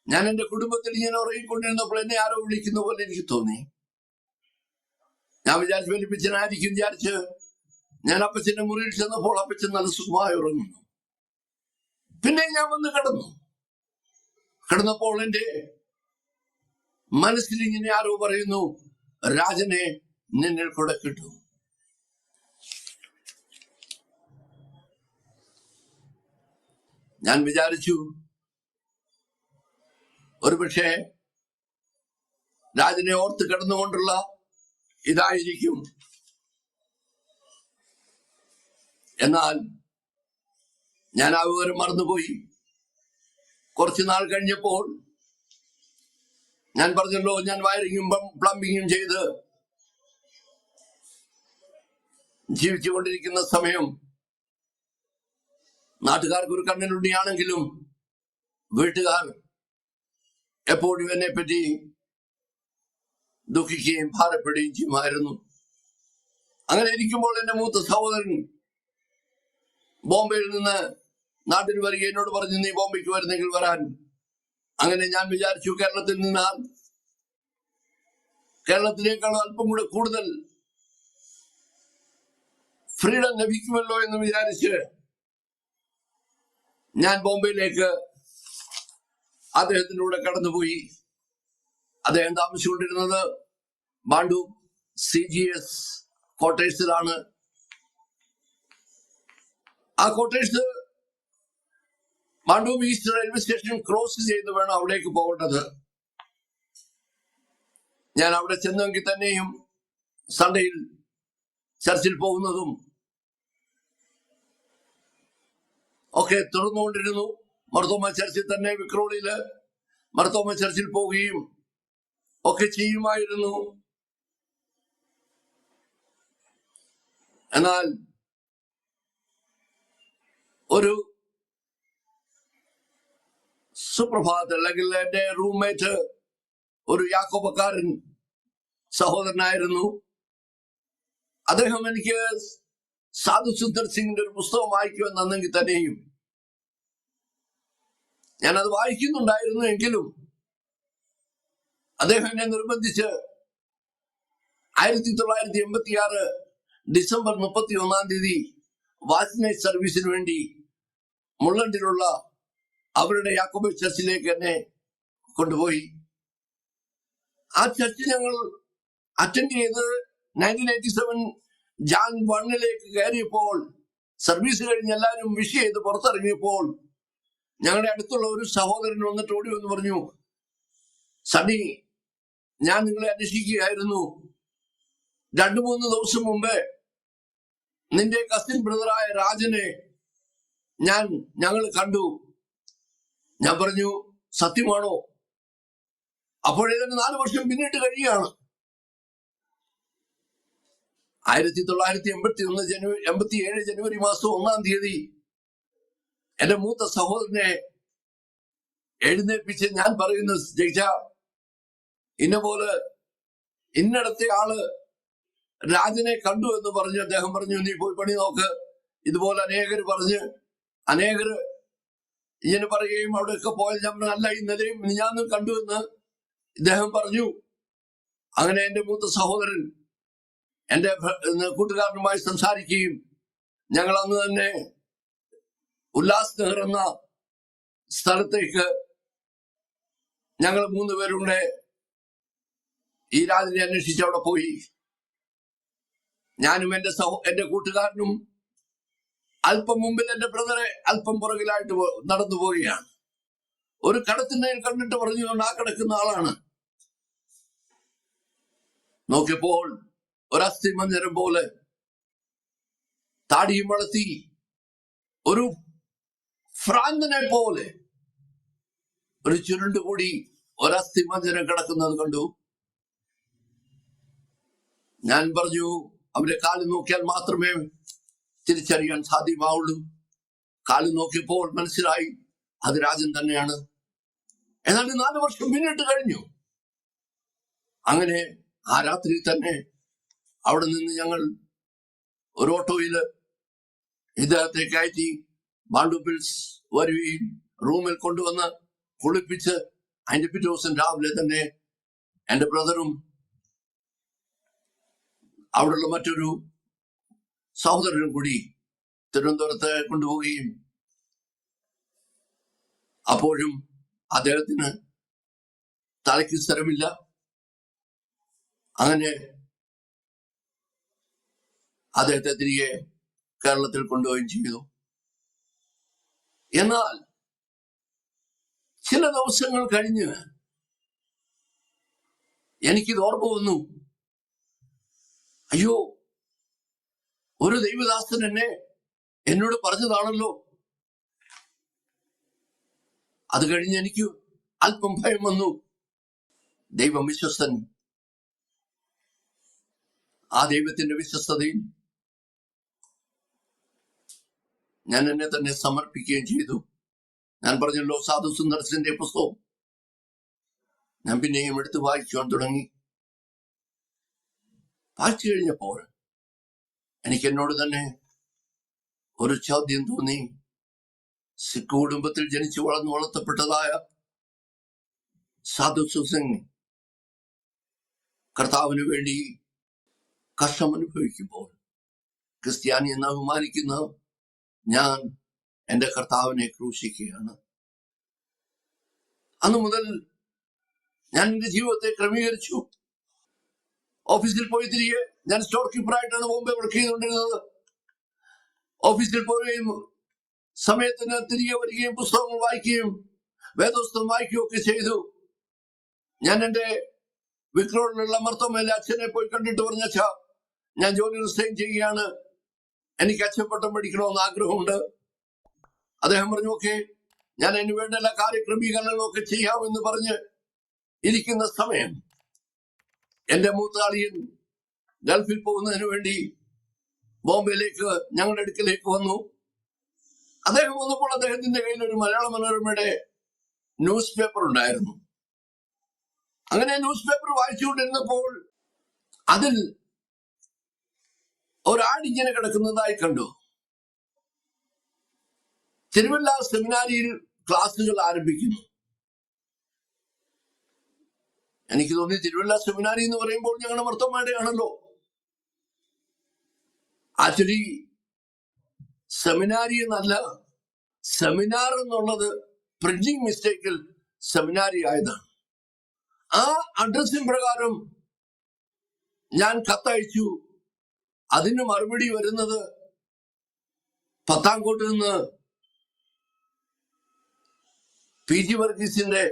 ഞാൻ എന്റെ കുടുംബത്തിൽ ഇങ്ങനെ ഉറങ്ങിക്കൊണ്ടിരുന്നപ്പോൾ എന്നെ ആരോ വിളിക്കുന്ന പോലെ എനിക്ക് തോന്നി. ഞാൻ വിചാരിച്ചു വലിപ്പിച്ചനായിരിക്കും വിചാരിച്ച് ഞാൻ അപ്പച്ചന്റെ മുറിയിൽ ചെന്നപ്പോൾ അപ്പച്ചൻ നല്ല സുഖമായി ഉറങ്ങുന്നു. പിന്നെ ഞാൻ വന്ന് കിടന്നപ്പോൾ എന്റെ മനസ്സിൽ ഇങ്ങനെ ആരോ പറയുന്നു, രാജനെ നിന്നിൽ കൂടെ കിട്ടും. ഞാൻ വിചാരിച്ചു ഒരുപക്ഷെ രാജനെ ഓർത്ത് കിടന്നുകൊണ്ടുള്ള ഇതായിരിക്കും. എന്നാൽ ഞാൻ ആ വിവരം മറന്നുപോയി. കുറച്ചു നാൾ കഴിഞ്ഞപ്പോൾ ഞാൻ പറഞ്ഞല്ലോ, ഞാൻ വയറിങ്ങും പ്ലംബിങ്ങും ചെയ്ത് ജീവിച്ചുകൊണ്ടിരിക്കുന്ന സമയം നാട്ടുകാർക്ക് ഒരു കണ്ണിലുണ്ണിയാണെങ്കിലും വീട്ടുകാർ എപ്പോഴും എന്നെ പറ്റി ദുഃഖിക്കുകയും ഭാരപ്പെടുകയും ചെയ്യുമായിരുന്നു. അങ്ങനെ ഇരിക്കുമ്പോൾ എന്റെ മൂത്ത സഹോദരൻ ബോംബെയിൽ നിന്ന് നാട്ടിൽ വരിക എന്നോട് പറഞ്ഞു, നീ ബോംബെക്ക് വരുന്നെങ്കിൽ വരാൻ. അങ്ങനെ ഞാൻ വിചാരിച്ചു, കേരളത്തിൽ നിന്നാൽ കേരളത്തിനേക്കാളും അല്പം കൂടെ കൂടുതൽ ഫ്രീഡം ലഭിക്കുമല്ലോ എന്ന് വിചാരിച്ച് ഞാൻ ബോംബെയിലേക്ക് അദ്ദേഹത്തിന്റെ കൂടെ കടന്നുപോയി. അദ്ദേഹം താമസിച്ചുകൊണ്ടിരുന്നത് ബാണ്ടു CGS ക്വാർട്ടേഴ്സിലാണ്. ആ quarters Bandu east railway station cross ചെയ്ത് വേണം അവിടേക്ക് പോകേണ്ടത്. ഞാൻ അവിടെ ചെന്നെങ്കിൽ തന്നെയും സൺഡേയിൽ ചർച്ചിൽ പോകുന്നതും ഒക്കെ തുടർന്നുകൊണ്ടിരുന്നു. മർത്തോമ ചർച്ചിൽ തന്നെ വിക്രോളിയില് മർത്തോമ ചർച്ചിൽ പോവുകയും ഒക്കെ ചെയ്യുമായിരുന്നു. എന്നാൽ ഒരു സുപ്രഭാതത്തിൽ, അല്ലെങ്കിൽ എന്റെ റൂംമേറ്റ് ഒരു യാക്കോബക്കാരൻ സഹോദരനായിരുന്നു. അദ്ദേഹം എനിക്ക് സാധു സുന്ദർ സിംഗിന്റെ ഒരു പുസ്തകം വായിക്കുവാൻ തന്നെങ്കിൽ തന്നെയും ഞാനത് വായിക്കുന്നുണ്ടായിരുന്നു. എങ്കിലും അദ്ദേഹം എന്നെ നിർബന്ധിച്ച് 1986 ഡിസംബർ 31 വാച്ച് നൈറ്റ് സർവീസിന് വേണ്ടി മുള്ളണ്ടിലുള്ള അവരുടെ യാക്കോബ ചർച്ചിലേക്ക് എന്നെ കൊണ്ടുപോയി. ആ ചർച്ച് ഞങ്ങൾ അറ്റൻഡ് ചെയ്ത് 1987 ജാൻ 1 കയറിയപ്പോൾ, സർവീസ് കഴിഞ്ഞ് എല്ലാവരും വിഷ് ചെയ്ത് പുറത്തിറങ്ങിയപ്പോൾ ഞങ്ങളുടെ അടുത്തുള്ള ഒരു സഹോദരൻ വന്നിട്ട് ഓടി വന്ന് പറഞ്ഞു, സണ്ണി, ഞാൻ നിങ്ങളെ അന്വേഷിക്കുകയായിരുന്നു. 2-3 ദിവസം മുമ്പ് നിന്റെ കസിൻ ബ്രദറായ രാജനെ ഞങ്ങൾ കണ്ടു. ഞാൻ പറഞ്ഞു, സത്യമാണോ? അപ്പോഴേതന്നെ 4 വർഷം പിന്നിട്ട് കഴിയുകയാണ്. 1987 ജനുവരി മാസം 1-ാം തീയതി എന്റെ മൂത്ത സഹോദരനെ എഴുന്നേൽപ്പിച്ച് ഞാൻ പറയുന്നു, ജയിച്ച ഇന്ന പോലെ ഇന്നടത്തെ ആള് രാജനെ കണ്ടു എന്ന് പറഞ്ഞ് അദ്ദേഹം പറഞ്ഞു, നീ പോയി പണി നോക്ക്. ഇതുപോലെ അനേകര് ഇങ്ങനെ പറയുകയും അവിടെയൊക്കെ പോയാൽ ഞാൻ അല്ല ഇന്നലെയും ഞാനും കണ്ടു എന്ന് ഇദ്ദേഹം പറഞ്ഞു. അങ്ങനെ എന്റെ മൂത്ത സഹോദരൻ എന്റെ കൂട്ടുകാരനുമായി സംസാരിക്കുകയും ഞങ്ങൾ അന്ന് തന്നെ ഉല്ലാസ് നഗർ എന്ന സ്ഥലത്തേക്ക് ഞങ്ങൾ 3 പേരുടെ ഈ രാജനെ അന്വേഷിച്ച് അവിടെ പോയി. ഞാനും എന്റെ കൂട്ടുകാരനും അല്പം മുമ്പിൽ എന്റെ ബ്രദറെ അല്പം പുറകിലായിട്ട് നടന്നു പോവുകയാണ്. ഒരു കടത്തിനെ കണ്ടിട്ട് പറഞ്ഞുകൊണ്ട് ആ കിടക്കുന്ന ആളാണ്. നോക്കിയപ്പോൾ ഒരസ്ഥി മന്ദിരം പോലെ താടിയും വളർത്തി ഒരു ഭ്രാന്തനെ പോലെ ഒരു ചുരുണ്ടുകൂടി ഒരസ്ഥി മന്ദിരം കിടക്കുന്നത് കണ്ടു. ഞാൻ പറഞ്ഞു, അവന്റെ കാല് നോക്കിയാൽ മാത്രമേ തിരിച്ചറിയാൻ സാധ്യമാവുള്ളൂ. കാല് നോക്കിയപ്പോൾ മനസ്സിലായി അത് രാജൻ തന്നെയാണ്. ഏതാണ്ട് 4 വർഷം പിന്നിട്ട് കഴിഞ്ഞു. അങ്ങനെ ആ രാത്രി തന്നെ അവിടെ നിന്ന് ഞങ്ങൾ ഒരു ഓട്ടോയില് ഇദ്ദേഹത്തെ കയറ്റി മാണ്ഡുപിൽസ് വരുകയും റൂമിൽ കൊണ്ടുവന്ന് കുളിപ്പിച്ച് അതിന്റെ പിറ്റേ ദിവസം രാവിലെ തന്നെ എന്റെ ബ്രദറും അവിടെയുള്ള മറ്റൊരു സഹോദരനും കൂടി തിരുവനന്തപുരത്ത് കൊണ്ടുപോവുകയും അപ്പോഴും അദ്ദേഹത്തിന് തലയ്ക്ക് സ്ഥലമില്ല. അങ്ങനെ അദ്ദേഹത്തെ തിരികെ കേരളത്തിൽ കൊണ്ടുപോവുകയും ചെയ്തു. എന്നാൽ ചില ദിവസങ്ങൾ കഴിഞ്ഞ് എനിക്കിത് ഓർമ്മ വന്നു. അയ്യോ, ഒരു ദൈവദാസൻ എന്നോട് പറഞ്ഞതാണല്ലോ. അത് കഴിഞ്ഞ് എനിക്ക് അല്പം ഭയം വന്നു. ദൈവം വിശ്വസ്തൻ. ആ ദൈവത്തിന്റെ വിശ്വസ്തതയിൽ ഞാൻ എന്നെ തന്നെ സമർപ്പിക്കുകയും ചെയ്തു. ഞാൻ പറഞ്ഞല്ലോ, സാധു സുന്ദർസിന്റെ പുസ്തകം ഞാൻ പിന്നെയും എടുത്ത് വായിക്കുവാൻ തുടങ്ങി. വായിച്ചു കഴിഞ്ഞപ്പോൾ എനിക്ക് എന്നോട് തന്നെ ഒരു ചോദ്യം തോന്നി. സിഖ് കുടുംബത്തിൽ ജനിച്ചു വളർത്തപ്പെട്ടതായ സാധു സിംഗ് കർത്താവിന് വേണ്ടി കഷ്ടം അനുഭവിക്കുമ്പോൾ ക്രിസ്ത്യാനി എന്ന് അഭിമാനിക്കുന്ന ഞാൻ എന്റെ കർത്താവിനെ ക്രൂശിക്കുകയാണ്. അന്നു മുതൽ ഞാൻ എന്റെ ജീവിതത്തെ ക്രമീകരിച്ചു. ഓഫീസിൽ പോയി തിരികെ ഞാൻ സ്റ്റോർ കീപ്പറായിട്ടാണ് മുമ്പേ വർക്ക് ചെയ്തുകൊണ്ടിരുന്നത്. ഓഫീസിൽ പോവുകയും സമയത്തിന് തിരികെ വരികയും പുസ്തകങ്ങൾ വായിക്കുകയും വേദോസ്തം വായിക്കുകയും ഒക്കെ ചെയ്തു. ഞാൻ എന്റെ വിക്രോഡിലുള്ള മർത്തോമേലെ അച്ഛനെ പോയി കണ്ടിട്ട് പറഞ്ഞാ, ഞാൻ ജോലി റിസൈൻ ചെയ്യുകയാണ്, എനിക്ക് അച്ഛപ്പട്ടം പഠിക്കണമെന്ന് ആഗ്രഹമുണ്ട്. അദ്ദേഹം പറഞ്ഞു, ഓക്കെ, ഞാൻ അതിന് വേണ്ട എല്ലാ കാര്യക്രമീകരണങ്ങളൊക്കെ ചെയ്യാമെന്ന് പറഞ്ഞ് ഇരിക്കുന്ന സമയം എന്റെ മൂത്താളിയൻ ഗൾഫിൽ പോകുന്നതിന് വേണ്ടി ബോംബെയിലേക്ക് ഞങ്ങളുടെ അടുക്കലേക്ക് വന്നു. അദ്ദേഹം വന്നപ്പോൾ അദ്ദേഹത്തിന്റെ കയ്യിൽ ഒരു മലയാള മനോരമയുടെ ന്യൂസ് പേപ്പർ ഉണ്ടായിരുന്നു. അങ്ങനെ ന്യൂസ് പേപ്പർ വായിച്ചുകൊണ്ടിരുന്നപ്പോൾ അതിൽ ഒരാടിങ്ങനെ കിടക്കുന്നതായി കണ്ടു. തിരുവല്ല സെമിനാരിയിൽ ക്ലാസുകൾ ആരംഭിക്കുന്നു. എനിക്ക് തോന്നി തിരുവല്ല സെമിനാരി എന്ന് പറയുമ്പോൾ ഞങ്ങളുടെ മർത്തോമാരുടെയാണല്ലോ. ആക്ച്വലി സെമിനാരി എന്നല്ല, സെമിനാർ എന്നുള്ളത് പ്രിന്റിംഗ് മിസ്റ്റേക്കിൽ സെമിനാരി ആയതാണ്. ആ അഡ്രസ്സിൻ പ്രകാരം ഞാൻ കത്തയച്ചു. അതിന് മറുപടി വരുന്നത് പത്താംകോട്ട് നിന്ന് PG വർഗീസിന്റെ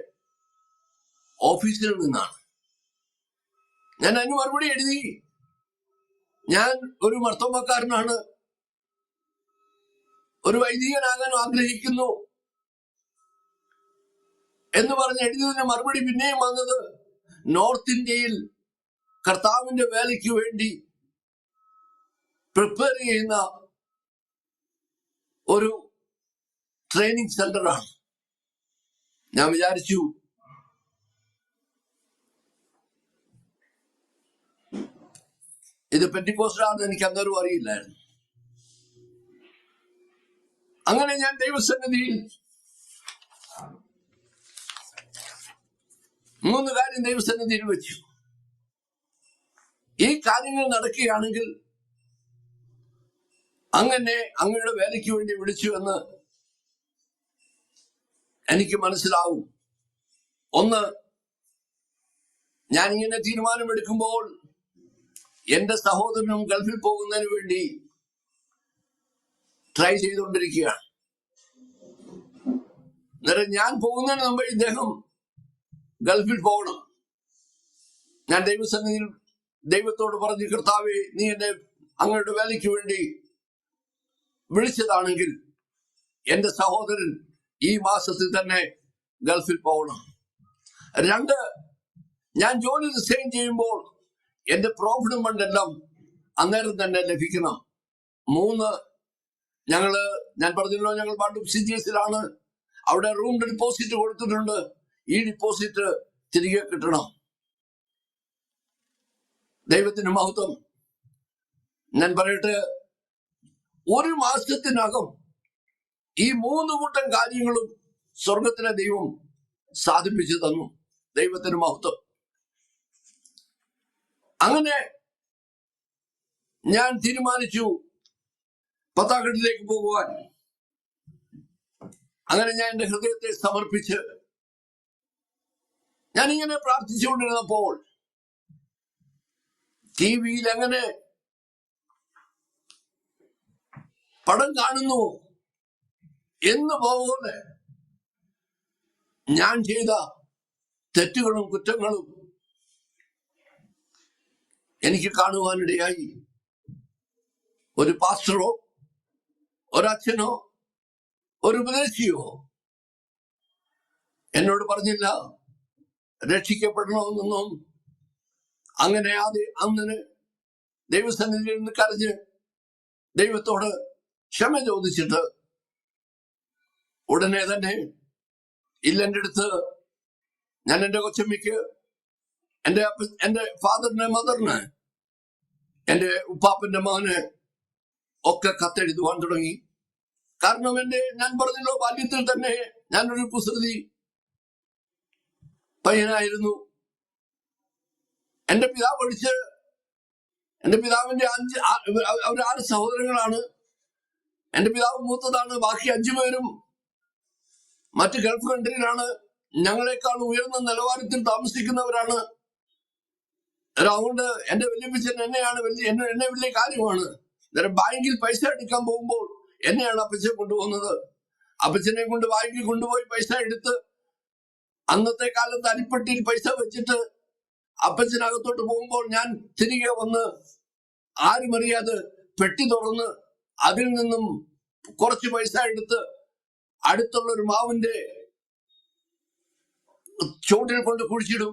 ഓഫീസിൽ നിന്നാണ്. ഞാൻ അതിന് മറുപടി എഴുതി, ഞാൻ ഒരു മർത്തോമക്കാരനാണ്, ഒരു വൈദികനാകാൻ ആഗ്രഹിക്കുന്നു എന്ന് പറഞ്ഞ് എഴുതിയതിന് മറുപടി പിന്നെയും വന്നത് നോർത്ത് ഇന്ത്യയിൽ കർത്താവിന്റെ വേലയ്ക്ക് വേണ്ടി പ്രിപ്പയർ ചെയ്യുന്ന ഒരു ട്രെയിനിങ് സെന്ററാണ്. ഞാൻ വിചാരിച്ചു ഇത് പെന്റിക്കോസ്റ്റാണെന്ന് എനിക്ക് അന്നേരം അറിയില്ലായിരുന്നു. അങ്ങനെ ഞാൻ ദൈവസന്നിധിയിൽ 3 കാര്യം ദൈവസന്നിധിയിൽ വെച്ചു. ഈ കാര്യങ്ങൾ നടക്കുകയാണെങ്കിൽ അങ്ങനെ അങ്ങയുടെ വേലയ്ക്ക് വേണ്ടി വിളിച്ചു എന്ന് എനിക്ക് മനസ്സിലാവും. ഒന്ന്, ഞാനിങ്ങനെ തീരുമാനമെടുക്കുമ്പോൾ എന്റെ സഹോദരനും ഗൾഫിൽ പോകുന്നതിന് വേണ്ടി ട്രൈ ചെയ്തുകൊണ്ടിരിക്കുകയാണ്. അന്നേരം ഞാൻ പോകുന്നതിന് മുമ്പ് ഇദ്ദേഹം ഗൾഫിൽ പോകണം. ഞാൻ ദൈവസന്നിധിയിൽ ദൈവത്തോട് പറഞ്ഞു, കർത്താവേ, നീ എന്നെ അങ്ങയുടെ വേലയ്ക്ക് വേണ്ടി വിളിച്ചതാണെങ്കിൽ എന്റെ സഹോദരൻ ഈ മാസത്തിൽ തന്നെ ഗൾഫിൽ പോകണം. 2, ഞാൻ ജോലി റിസൈൻ ചെയ്യുമ്പോൾ എന്റെ പ്രോഫിറ്റ് ഫണ്ടെല്ലാം അന്നേരം തന്നെ ലഭിക്കണം. 3, ഞാൻ പറഞ്ഞല്ലോ, ഞങ്ങൾ പണ്ടും CGS-ലാണ്. അവിടെ റൂം ഡിപ്പോസിറ്റ് കൊടുത്തിട്ടുണ്ട്. ഈ ഡിപ്പോസിറ്റ് തിരികെ കിട്ടണം. ദൈവത്തിന് മഹത്വം. ഞാൻ പറയട്ടെ, 1 മാസത്തിനകം ഈ 3 കൂട്ടം കാര്യങ്ങളും സ്വർഗത്തിലെ ദൈവം സാധിപ്പിച്ചു തന്നു. ദൈവത്തിന് മഹത്വം. അങ്ങനെ ഞാൻ തീരുമാനിച്ചു പത്താക്കട്ടിലേക്ക് പോകുവാൻ. അങ്ങനെ ഞാൻ എന്റെ ഹൃദയത്തെ സമർപ്പിച്ച് ഞാനിങ്ങനെ പ്രാർത്ഥിച്ചുകൊണ്ടിരുന്നപ്പോൾ TV-യിൽ അങ്ങനെ പടം കാണുന്നു എന്ന് പോലെ ഞാൻ ചെയ്ത തെറ്റുകളും കുറ്റങ്ങളും എനിക്ക് കാണുവാനിടയായി. ഒരു പാസ്റ്ററോ ഒരച്ഛനോ ഒരു ഉപദേശിയോ എന്നോട് പറഞ്ഞില്ല രക്ഷിക്കപ്പെടണമെന്നൊന്നും. അങ്ങനെ അന്നിന് ദൈവസന്നിധിയിൽ നിന്ന് കരഞ്ഞ് ദൈവത്തോട് ക്ഷമ ചോദിച്ചിട്ട് ഉടനെ തന്നെ ഇല്ലെന്റെ അടുത്ത് ഞാൻ എന്റെ കൊച്ചമ്മയ്ക്ക്, എന്റെ ഫാദറിന്, മദറിന്, എന്റെ ഉപ്പാപ്പന്റെ മകന് ഒക്കെ കത്തെഴുതുവാൻ തുടങ്ങി. കാരണം ഞാൻ പറഞ്ഞല്ലോ, ബാല്യത്തിൽ തന്നെ ഞാനൊരു കുസൃതി പയ്യനായിരുന്നു. എന്റെ പിതാവ് പഠിച്ച്, എന്റെ പിതാവിന്റെ 6 സഹോദരങ്ങളാണ്. എന്റെ പിതാവ് മൂത്തതാണ്. ബാക്കി 5 പേരും മറ്റ് ഗൾഫ് കൺട്രിയിലാണ്. ഞങ്ങളെക്കാൾ ഉയർന്ന നിലവാരത്തിൽ താമസിക്കുന്നവരാണ്. അതുകൊണ്ട് എന്റെ വല്യപ്പച്ചൻ എന്നെ വലിയ കാര്യമാണ്. ബാങ്കിൽ പൈസ എടുക്കാൻ പോകുമ്പോൾ എന്നെയാണ് അപ്പച്ചൻ കൊണ്ടുപോകുന്നത്. അപ്പച്ചനെ കൊണ്ട് ബാങ്കിൽ കൊണ്ടുപോയി പൈസ എടുത്ത് അന്നത്തെ കാലത്ത് അരിപ്പെട്ടിയിൽ പൈസ വെച്ചിട്ട് അപ്പച്ചനകത്തോട്ട് പോകുമ്പോൾ ഞാൻ തിരികെ വന്ന് ആരും അറിയാതെ പെട്ടി തുറന്ന് അതിൽ നിന്നും കുറച്ച് പൈസ എടുത്ത് അടുത്തുള്ള ഒരു മാവിന്റെ ചോട്ടിൽ കൊണ്ട് കുഴിച്ചിടും.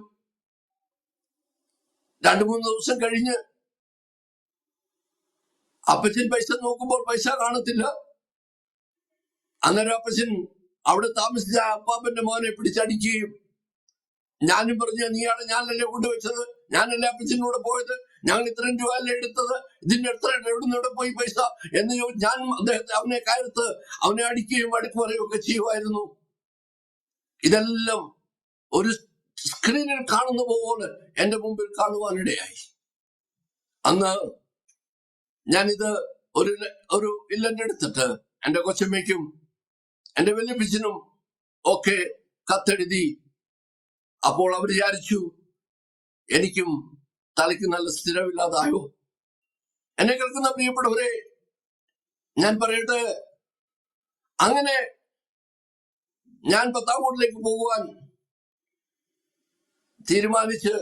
2-3 ദിവസം കഴിഞ്ഞ് അപ്പച്ചൻ പൈസ നോക്കുമ്പോൾ പൈസ കാണത്തില്ല. അന്നേരം അപ്പച്ചൻ അവിടെ താമസിച്ച അപ്പാപ്പന്റെ മോനെ പിടിച്ചടിക്കുകയും ഞാനും പറഞ്ഞു, നീയാണ്, ഞാനല്ലേ കൊണ്ടുവച്ചത്, ഞാനല്ലേ അപ്പച്ചനൂടെ പോയത്, ഞങ്ങൾ ഇത്രയും രൂപയല്ലേ എടുത്തത്, ഇതിന്റെ എവിടുന്ന് പോയി പൈസ എന്ന് ഞാൻ അവനെ കയർത്ത് അവനെ അടിക്കുകയും അടുക്ക് പറയുകയും ഒക്കെ ചെയ്യുമായിരുന്നു. ഇതെല്ലാം ഒരു സ്ക്രീനിൽ കാണുന്ന പോലെ എന്റെ മുമ്പിൽ കാണുവാനിടയായി. അന്ന് ഞാനിത് ഒരു ഇല്ലന്റെ എടുത്തിട്ട് എന്റെ കൊച്ചമ്മയ്ക്കും എന്റെ വല്യപ്പച്ചനും ഒക്കെ കത്തെഴുതി. അപ്പോൾ അവർ വിചാരിച്ചു എനിക്കും തലയ്ക്ക് നല്ല സ്ഥിരമില്ലാതായോ. എന്നെ കേൾക്കുന്ന പ്രിയപ്പെട്ടവരെ, ഞാൻ പറയട്ടെ, അങ്ങനെ ഞാൻ പത്താംകോട്ടിലേക്ക് പോകുവാൻ തീരുമാനിച്ച്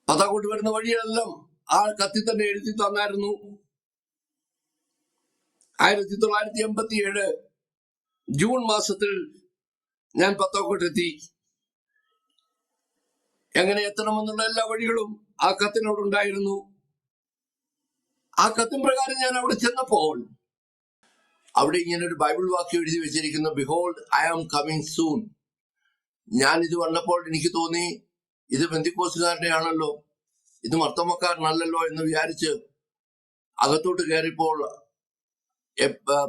പത്താംകോട്ട് വരുന്ന വഴിയെല്ലാം ആ കത്തി തന്നെ എഴുതി തന്നായിരുന്നു. 1987 ജൂൺ മാസത്തിൽ ഞാൻ പത്താംകോട്ടെത്തി. എങ്ങനെ എത്തണമെന്നുള്ള എല്ലാ വഴികളും ആ കത്തിനോടുണ്ടായിരുന്നു. ആ കത്തിൻ പ്രകാരം ഞാൻ അവിടെ ചെന്നപ്പോൾ അവിടെ ഇങ്ങനെ ഒരു ബൈബിൾ വാക്യം എഴുതി വെച്ചിരിക്കുന്നു, behold I am coming soon. ഞാൻ ഇത് വന്നപ്പോൾ എനിക്ക് തോന്നി, ഇത് പെന്തിക്കോസുകാരുടെ ആണല്ലോ, ഇത് മർത്തോമക്കാരനല്ലല്ലോ എന്ന് വിചാരിച്ച് അകത്തോട്ട് കയറിയപ്പോൾ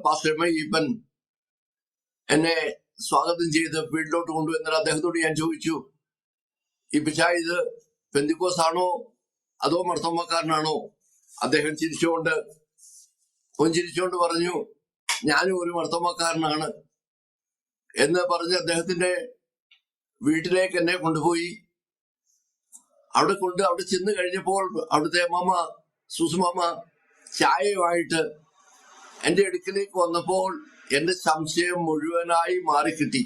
പാസ്റ്റർ ഈപ്പൻ എന്നെ സ്വാഗതം ചെയ്ത് വീട്ടിലോട്ട് കൊണ്ടുവന്നാൽ അദ്ദേഹത്തോട് ഞാൻ ചോദിച്ചു, ഈ പിച്ചാ ഇത് പെന്തിക്കോസ് ആണോ അതോ മർത്തോമക്കാരനാണോ? അദ്ദേഹം പുഞ്ചിരിച്ചുകൊണ്ട് പറഞ്ഞു, ഞാനും ഒരു മർത്തോമക്കാരനാണ് എന്ന് പറഞ്ഞ് അദ്ദേഹത്തിന്റെ വീട്ടിലേക്ക് എന്നെ കൊണ്ടുപോയി. അവിടെ ചെന്ന് കഴിഞ്ഞപ്പോൾ അവിടുത്തെ മാമ സുസുമാമ ചായയുമായിട്ട് എന്റെ അടുക്കിലേക്ക് വന്നപ്പോൾ എന്റെ സംശയം മുഴുവനായി മാറിക്കിട്ടി.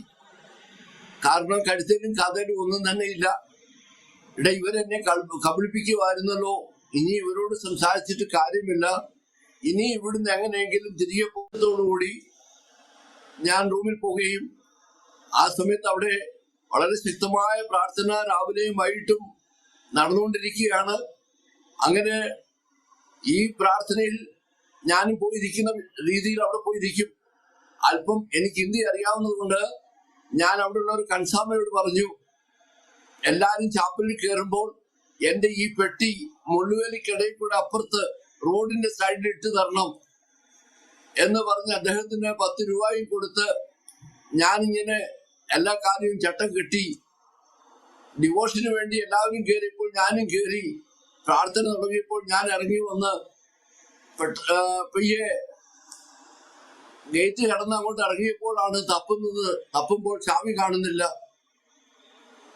കാരണം കഴുത്തേലും കഥയിലും ഒന്നും തന്നെ ഇല്ല. ഇവരെന്നെ കബളിപ്പിക്കുമായിരുന്നല്ലോ, ഇനി ഇവരോട് സംസാരിച്ചിട്ട് കാര്യമില്ല, ഇനി ഇവിടുന്ന് എങ്ങനെയെങ്കിലും തിരികെ പോകുന്നതോടുകൂടി ഞാൻ റൂമിൽ പോവുകയും ആ സമയത്ത് അവിടെ വളരെ ശക്തമായ പ്രാർത്ഥന രാവിലെയും വൈകിട്ടും നടന്നുകൊണ്ടിരിക്കുകയാണ്. അങ്ങനെ ഈ പ്രാർത്ഥനയിൽ ഞാനും പോയിരിക്കുന്ന രീതിയിൽ അവിടെ പോയിരിക്കും. അല്പം എനിക്ക് ഹിന്ദി അറിയാവുന്നത് കൊണ്ട് ഞാൻ അവിടെയുള്ള ഒരു കൻസാമയോട് പറഞ്ഞു, എല്ലാരും ചാപ്പലിൽ കയറുമ്പോൾ എന്റെ ഈ പെട്ടി മുള്ളുവേലിക്കിടയിൽ കൂടെ അപ്പുറത്ത് റോഡിന്റെ സൈഡിൽ ഇട്ട് തരണം എന്ന് പറഞ്ഞ് അദ്ദേഹത്തിന് 10 രൂപയും കൊടുത്ത് ഞാനിങ്ങനെ എല്ലാ കാര്യവും ചട്ടം കെട്ടി ഡിവോഷന് വേണ്ടി എല്ലാവരും കയറിയപ്പോൾ ഞാനും കയറി. പ്രാർത്ഥന തുടങ്ങിയപ്പോൾ ഞാൻ ഇറങ്ങി വന്ന് പയ്യെ ഗേറ്റ് കടന്ന് അങ്ങോട്ട് ഇറങ്ങിയപ്പോഴാണ് തപ്പുമ്പോൾ ചാവി കാണുന്നില്ല.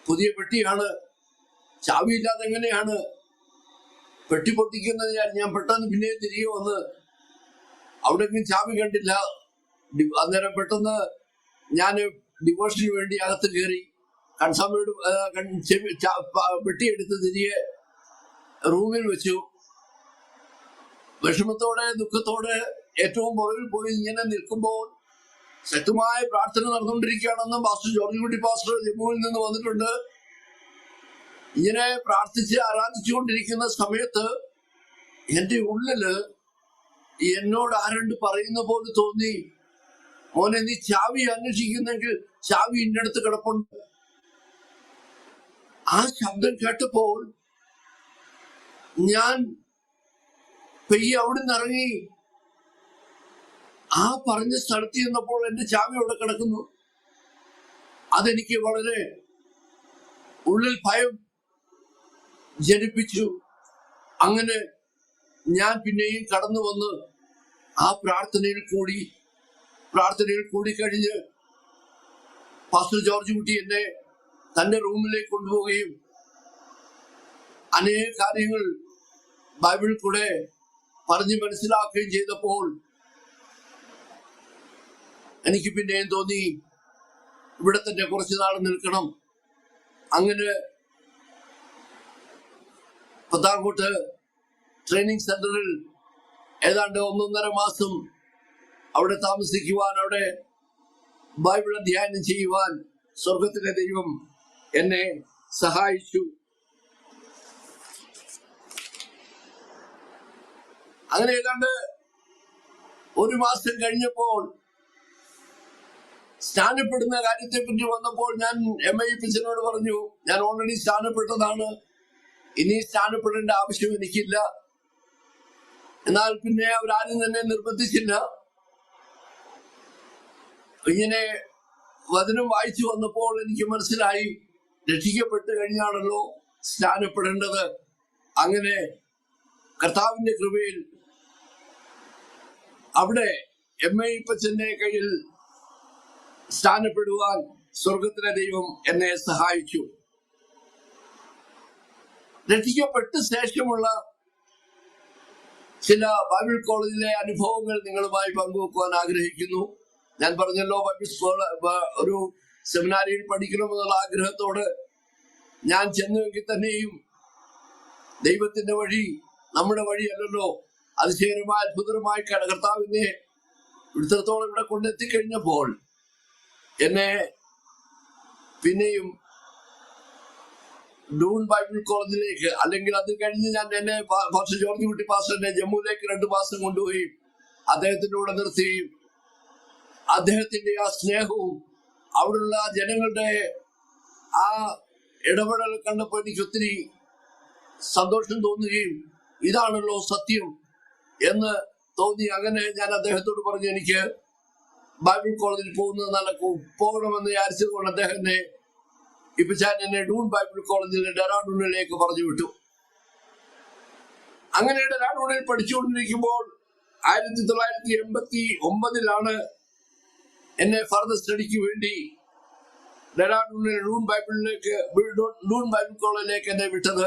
പുതിയ പെട്ടിയാണ്, ചാവി ഇല്ലാതെ എങ്ങനെയാണ് പെട്ടി പൊട്ടിക്കുന്നത്? ഞാൻ പെട്ടെന്ന് പിന്നെ തിരികെ വന്ന് അവിടെയൊന്നും ചാവി കണ്ടില്ല. അന്നേരം പെട്ടെന്ന് ഞാൻ ഡിവോഷന് വേണ്ടി അകത്ത് കയറി കൺസാമയോട് പെട്ടിയെടുത്ത് തിരികെ റൂമിൽ വെച്ചു. വിഷമത്തോടെ ദുഃഖത്തോടെ ഏറ്റവും പുറകിൽ പോയി ഇങ്ങനെ നിൽക്കുമ്പോൾ ശക്തമായ പ്രാർത്ഥന നടന്നുകൊണ്ടിരിക്കുകയാണെന്ന് പാസ്റ്റർ ജോർജ് കുട്ടി പാസ്റ്റർ ജമ്മുവിൽ നിന്ന് വന്നിട്ടുണ്ട്. ഇങ്ങനെ പ്രാർത്ഥിച്ച് ആരാധിച്ചുകൊണ്ടിരിക്കുന്ന സമയത്ത് എന്റെ ഉള്ളില് എന്നോട് ആരണ്ട് പറയുന്ന പോലെ തോന്നി, മോനെ നീ ചാവി അന്വേഷിക്കുന്നെങ്കിൽ ചാവി ഇന്റെ അടുത്ത് കിടപ്പുണ്ട്. ആ ശബ്ദം കേട്ടപ്പോൾ ഞാൻ പെയ്യെ അവിടുന്ന് ഇറങ്ങി ആ പറഞ്ഞ സ്ഥലത്ത് ചെന്നപ്പോൾ എന്റെ ചാവി അവിടെ കിടക്കുന്നു. അതെനിക്ക് വളരെ ഉള്ളിൽ ഭയം ജനിപ്പിച്ചു. അങ്ങനെ ഞാൻ പിന്നെയും കടന്നു വന്ന് ആ പ്രാർത്ഥനയിൽ കൂടി കഴിഞ്ഞ് പാസ്റ്റർ ജോർജ് കുട്ടി എന്നെ തന്റെ റൂമിലേക്ക് കൊണ്ടുപോവുകയും അനേക കാര്യങ്ങൾ ബൈബിളിൽ കൂടെ പറഞ്ഞ് മനസ്സിലാക്കുകയും ചെയ്തപ്പോൾ എനിക്ക് പിന്നെയും തോന്നി ഇവിടെ തന്നെ കുറച്ചു നാൾ നിൽക്കണം. അങ്ങനെ പത്താംകോട്ട് ട്രെയിനിങ് സെന്ററിൽ ഏതാണ്ട് 1.5 മാസം അവിടെ താമസിക്കുവാൻ, അവിടെ ബൈബിൾ അധ്യയനം ചെയ്യുവാൻ സ്വർഗത്തിലെ ദൈവം എന്നെ സഹായിച്ചു. അങ്ങനെ ഏതാണ്ട് 1 മാസം കഴിഞ്ഞപ്പോൾ സ്നാനപ്പെടുന്ന കാര്യത്തെ പറ്റി വന്നപ്പോൾ ഞാൻ MI പിച്ചനോട് പറഞ്ഞു, ഞാൻ ഓൾറെഡി സ്നാനപ്പെട്ടതാണ്, ഇനി സ്നാനപ്പെടേണ്ട ആവശ്യം എനിക്കില്ല. എന്നാൽ പിന്നെ അവരാരും തന്നെ നിർബന്ധിച്ചില്ല. ഇങ്ങനെ വചനം വായിച്ചു വന്നപ്പോൾ എനിക്ക് മനസ്സിലായി, രക്ഷിക്കപ്പെട്ട് കഴിഞ്ഞാണല്ലോ സ്നാനപ്പെടേണ്ടത്. അങ്ങനെ കർത്താവിന്റെ കൃപയിൽ അവിടെ MI പച്ചന്റെ കയ്യിൽ സ്നാനപ്പെടുവാൻ സ്വർഗത്തിലെ ദൈവം എന്നെ സഹായിച്ചു. രക്ഷിക്കപ്പെട്ട ശേഷമുള്ള ചില ബൈബിൾ കോളേജിലെ അനുഭവങ്ങൾ നിങ്ങളുമായി പങ്കുവെക്കുവാൻ ആഗ്രഹിക്കുന്നു. ഞാൻ പറഞ്ഞല്ലോ, ബൈബിൾ സ്കൂൾ ഒരു സെമിനാരിയിൽ പഠിക്കണമെന്നുള്ള ആഗ്രഹത്തോട് ഞാൻ ചെന്നുവെങ്കിൽ തന്നെയും ദൈവത്തിന്റെ വഴി നമ്മുടെ വഴിയല്ലല്ലോ. അതിശയകരമായ അത്ഭുതമായ കർത്താവിനെ ഇത്രത്തോളം ഇവിടെ കൊണ്ടെത്തിക്കഴിഞ്ഞപ്പോൾ എന്നെ പിന്നെയും ഡൂൺ ബൈബിൾ കോളേജിലേക്ക്, അല്ലെങ്കിൽ അത് കഴിഞ്ഞ് ഞാൻ എന്നെ പാസ്റ്റർ ജോർജ് കുട്ടി പാസ്റ്ററിനെ ജമ്മുവിലേക്ക് 2 മാസം കൊണ്ടുപോയി അദ്ദേഹത്തിന്റെ കൂടെ നിർത്തുകയും അദ്ദേഹത്തിന്റെ ആ സ്നേഹവും അവിടെയുള്ള ജനങ്ങളുടെ ആ ഇടപെടൽ കണ്ടപ്പോൾ എനിക്ക് ഒത്തിരി സന്തോഷം തോന്നുകയും ഇതാണല്ലോ സത്യം എന്ന് തോന്നി. അങ്ങനെ ഞാൻ അദ്ദേഹത്തോട് പറഞ്ഞു, എനിക്ക് ബൈബിൾ കോളേജിൽ പോകുന്നത് പോകണമെന്ന് വിചാരിച്ചതുകൊണ്ട് അദ്ദേഹം എന്നെ ഡൂൺ ബൈബിൾ കോളേജിലെ ഡെറാഡൂണിലേക്ക് പറഞ്ഞു വിട്ടു. അങ്ങനെ ഡെറാഡൂണിൽ പഠിച്ചുകൊണ്ടിരിക്കുമ്പോൾ 1989 എന്നെ ഫർദർ സ്റ്റഡിക്ക് വേണ്ടി ഡെറാഡൂണിലെ ഡൂൺ ബൈബിൾ കോളേജിലേക്ക് എന്നെ വിട്ടത്.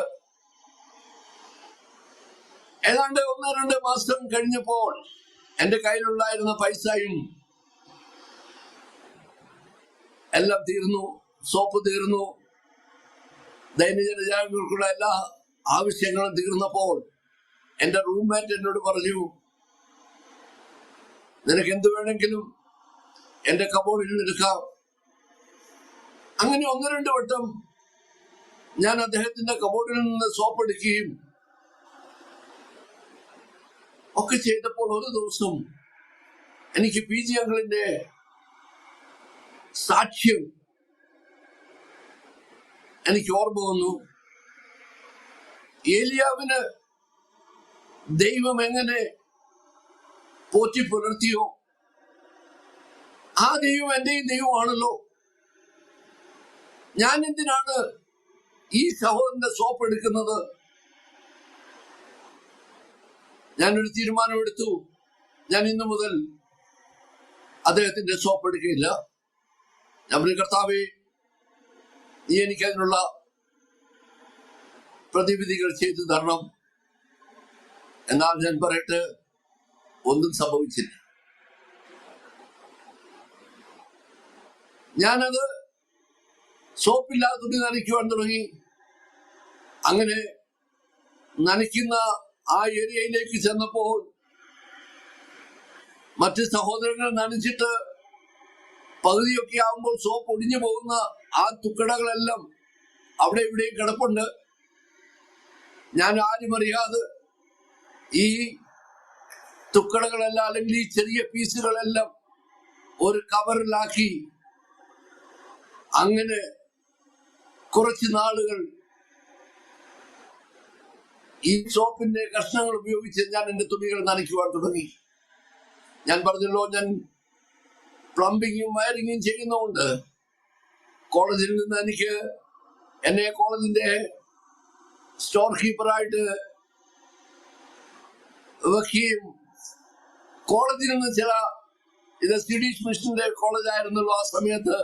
ഏതാണ്ട് 1-2 മാസം കഴിഞ്ഞപ്പോൾ എന്റെ കയ്യിലുണ്ടായിരുന്ന പൈസയും എല്ലാം തീർന്നു, സോപ്പ് തീർന്നു, ദൈനംദിന ജനങ്ങൾക്കുള്ള എല്ലാ ആവശ്യങ്ങളും തീർന്നപ്പോൾ എന്റെ റൂംമേറ്റ് എന്നോട് പറഞ്ഞു, നിനക്ക് എന്ത് വേണമെങ്കിലും എന്റെ കബോർഡിൽ നിന്ന് എടുക്കാം. അങ്ങനെ 1-2 വട്ടം ഞാൻ അദ്ദേഹത്തിന്റെ കബോർഡിൽ നിന്ന് സോപ്പ് എടുക്കുകയും ഒക്കെ ചെയ്തപ്പോൾ ഒരു ദിവസം എനിക്ക് PG അങ്കിളിന്റെ സാക്ഷ്യം എനിക്ക് ഓർമ്മ വന്നു. ഏലിയാവിന് ദൈവം എങ്ങനെ പോറ്റി പുലർത്തിയോ ആ ദൈവം എന്റെയും ദൈവമാണല്ലോ. ഞാൻ എന്തിനാണ് ഈ സഹോദരന്റെ സോപ്പ് എടുക്കുന്നത്? ഞാനൊരു തീരുമാനമെടുത്തു, ഞാൻ ഇന്നു മുതൽ അദ്ദേഹത്തിന്റെ സോപ്പ് എടുക്കുകയില്ല. ഞാൻ പറഞ്ഞു, കർത്താവേ, നീ എനിക്ക് അതിനുള്ള പ്രതിവിധികൾ ചെയ്തു തരണം. എന്നാൽ ഞാൻ പറയട്ടെ, ഒന്നും സംഭവിച്ചില്ല. ഞാനത് സോപ്പില്ലാതെ തുണി നനയ്ക്കുവാൻ തുടങ്ങി. അങ്ങനെ നനയ്ക്കുന്ന ആ ഏരിയയിലേക്ക് ചെന്നപ്പോൾ മറ്റ് സഹോദരങ്ങൾ നനച്ചിട്ട് പകുതിയൊക്കെ ആകുമ്പോൾ സോപ്പ് ഒടിഞ്ഞു പോകുന്ന ആ തുക്കടകളെല്ലാം അവിടെ ഇവിടെയും കിടപ്പുണ്ട്. ഞാൻ ആരും അറിയാതെ ഈ തുക്കടകളെല്ലാം, അല്ലെങ്കിൽ ഈ ചെറിയ പീസുകളെല്ലാം ഒരു കവറിലാക്കി അങ്ങനെ കുറച്ച് നാളുകൾ ഈ സോപ്പിന്റെ കഷ്ണങ്ങൾ ഉപയോഗിച്ച് ഞാൻ എന്റെ തുണികൾ നനയ്ക്കുവാൻ തുടങ്ങി. ഞാൻ പറഞ്ഞല്ലോ, ഞാൻ പ്ലംബിങ്ങും വയറിങ്ങും ചെയ്യുന്നതുകൊണ്ട് കോളേജിൽ നിന്ന് എന്നെ കോളേജിന്റെ സ്റ്റോർ കീപ്പറായിട്ട് വെക്കുകയും കോളേജിൽ നിന്ന് ഇത് സ്വീഡിഷ് മിഷന്റെ കോളേജ് ആയിരുന്നല്ലോ ആ സമയത്ത്,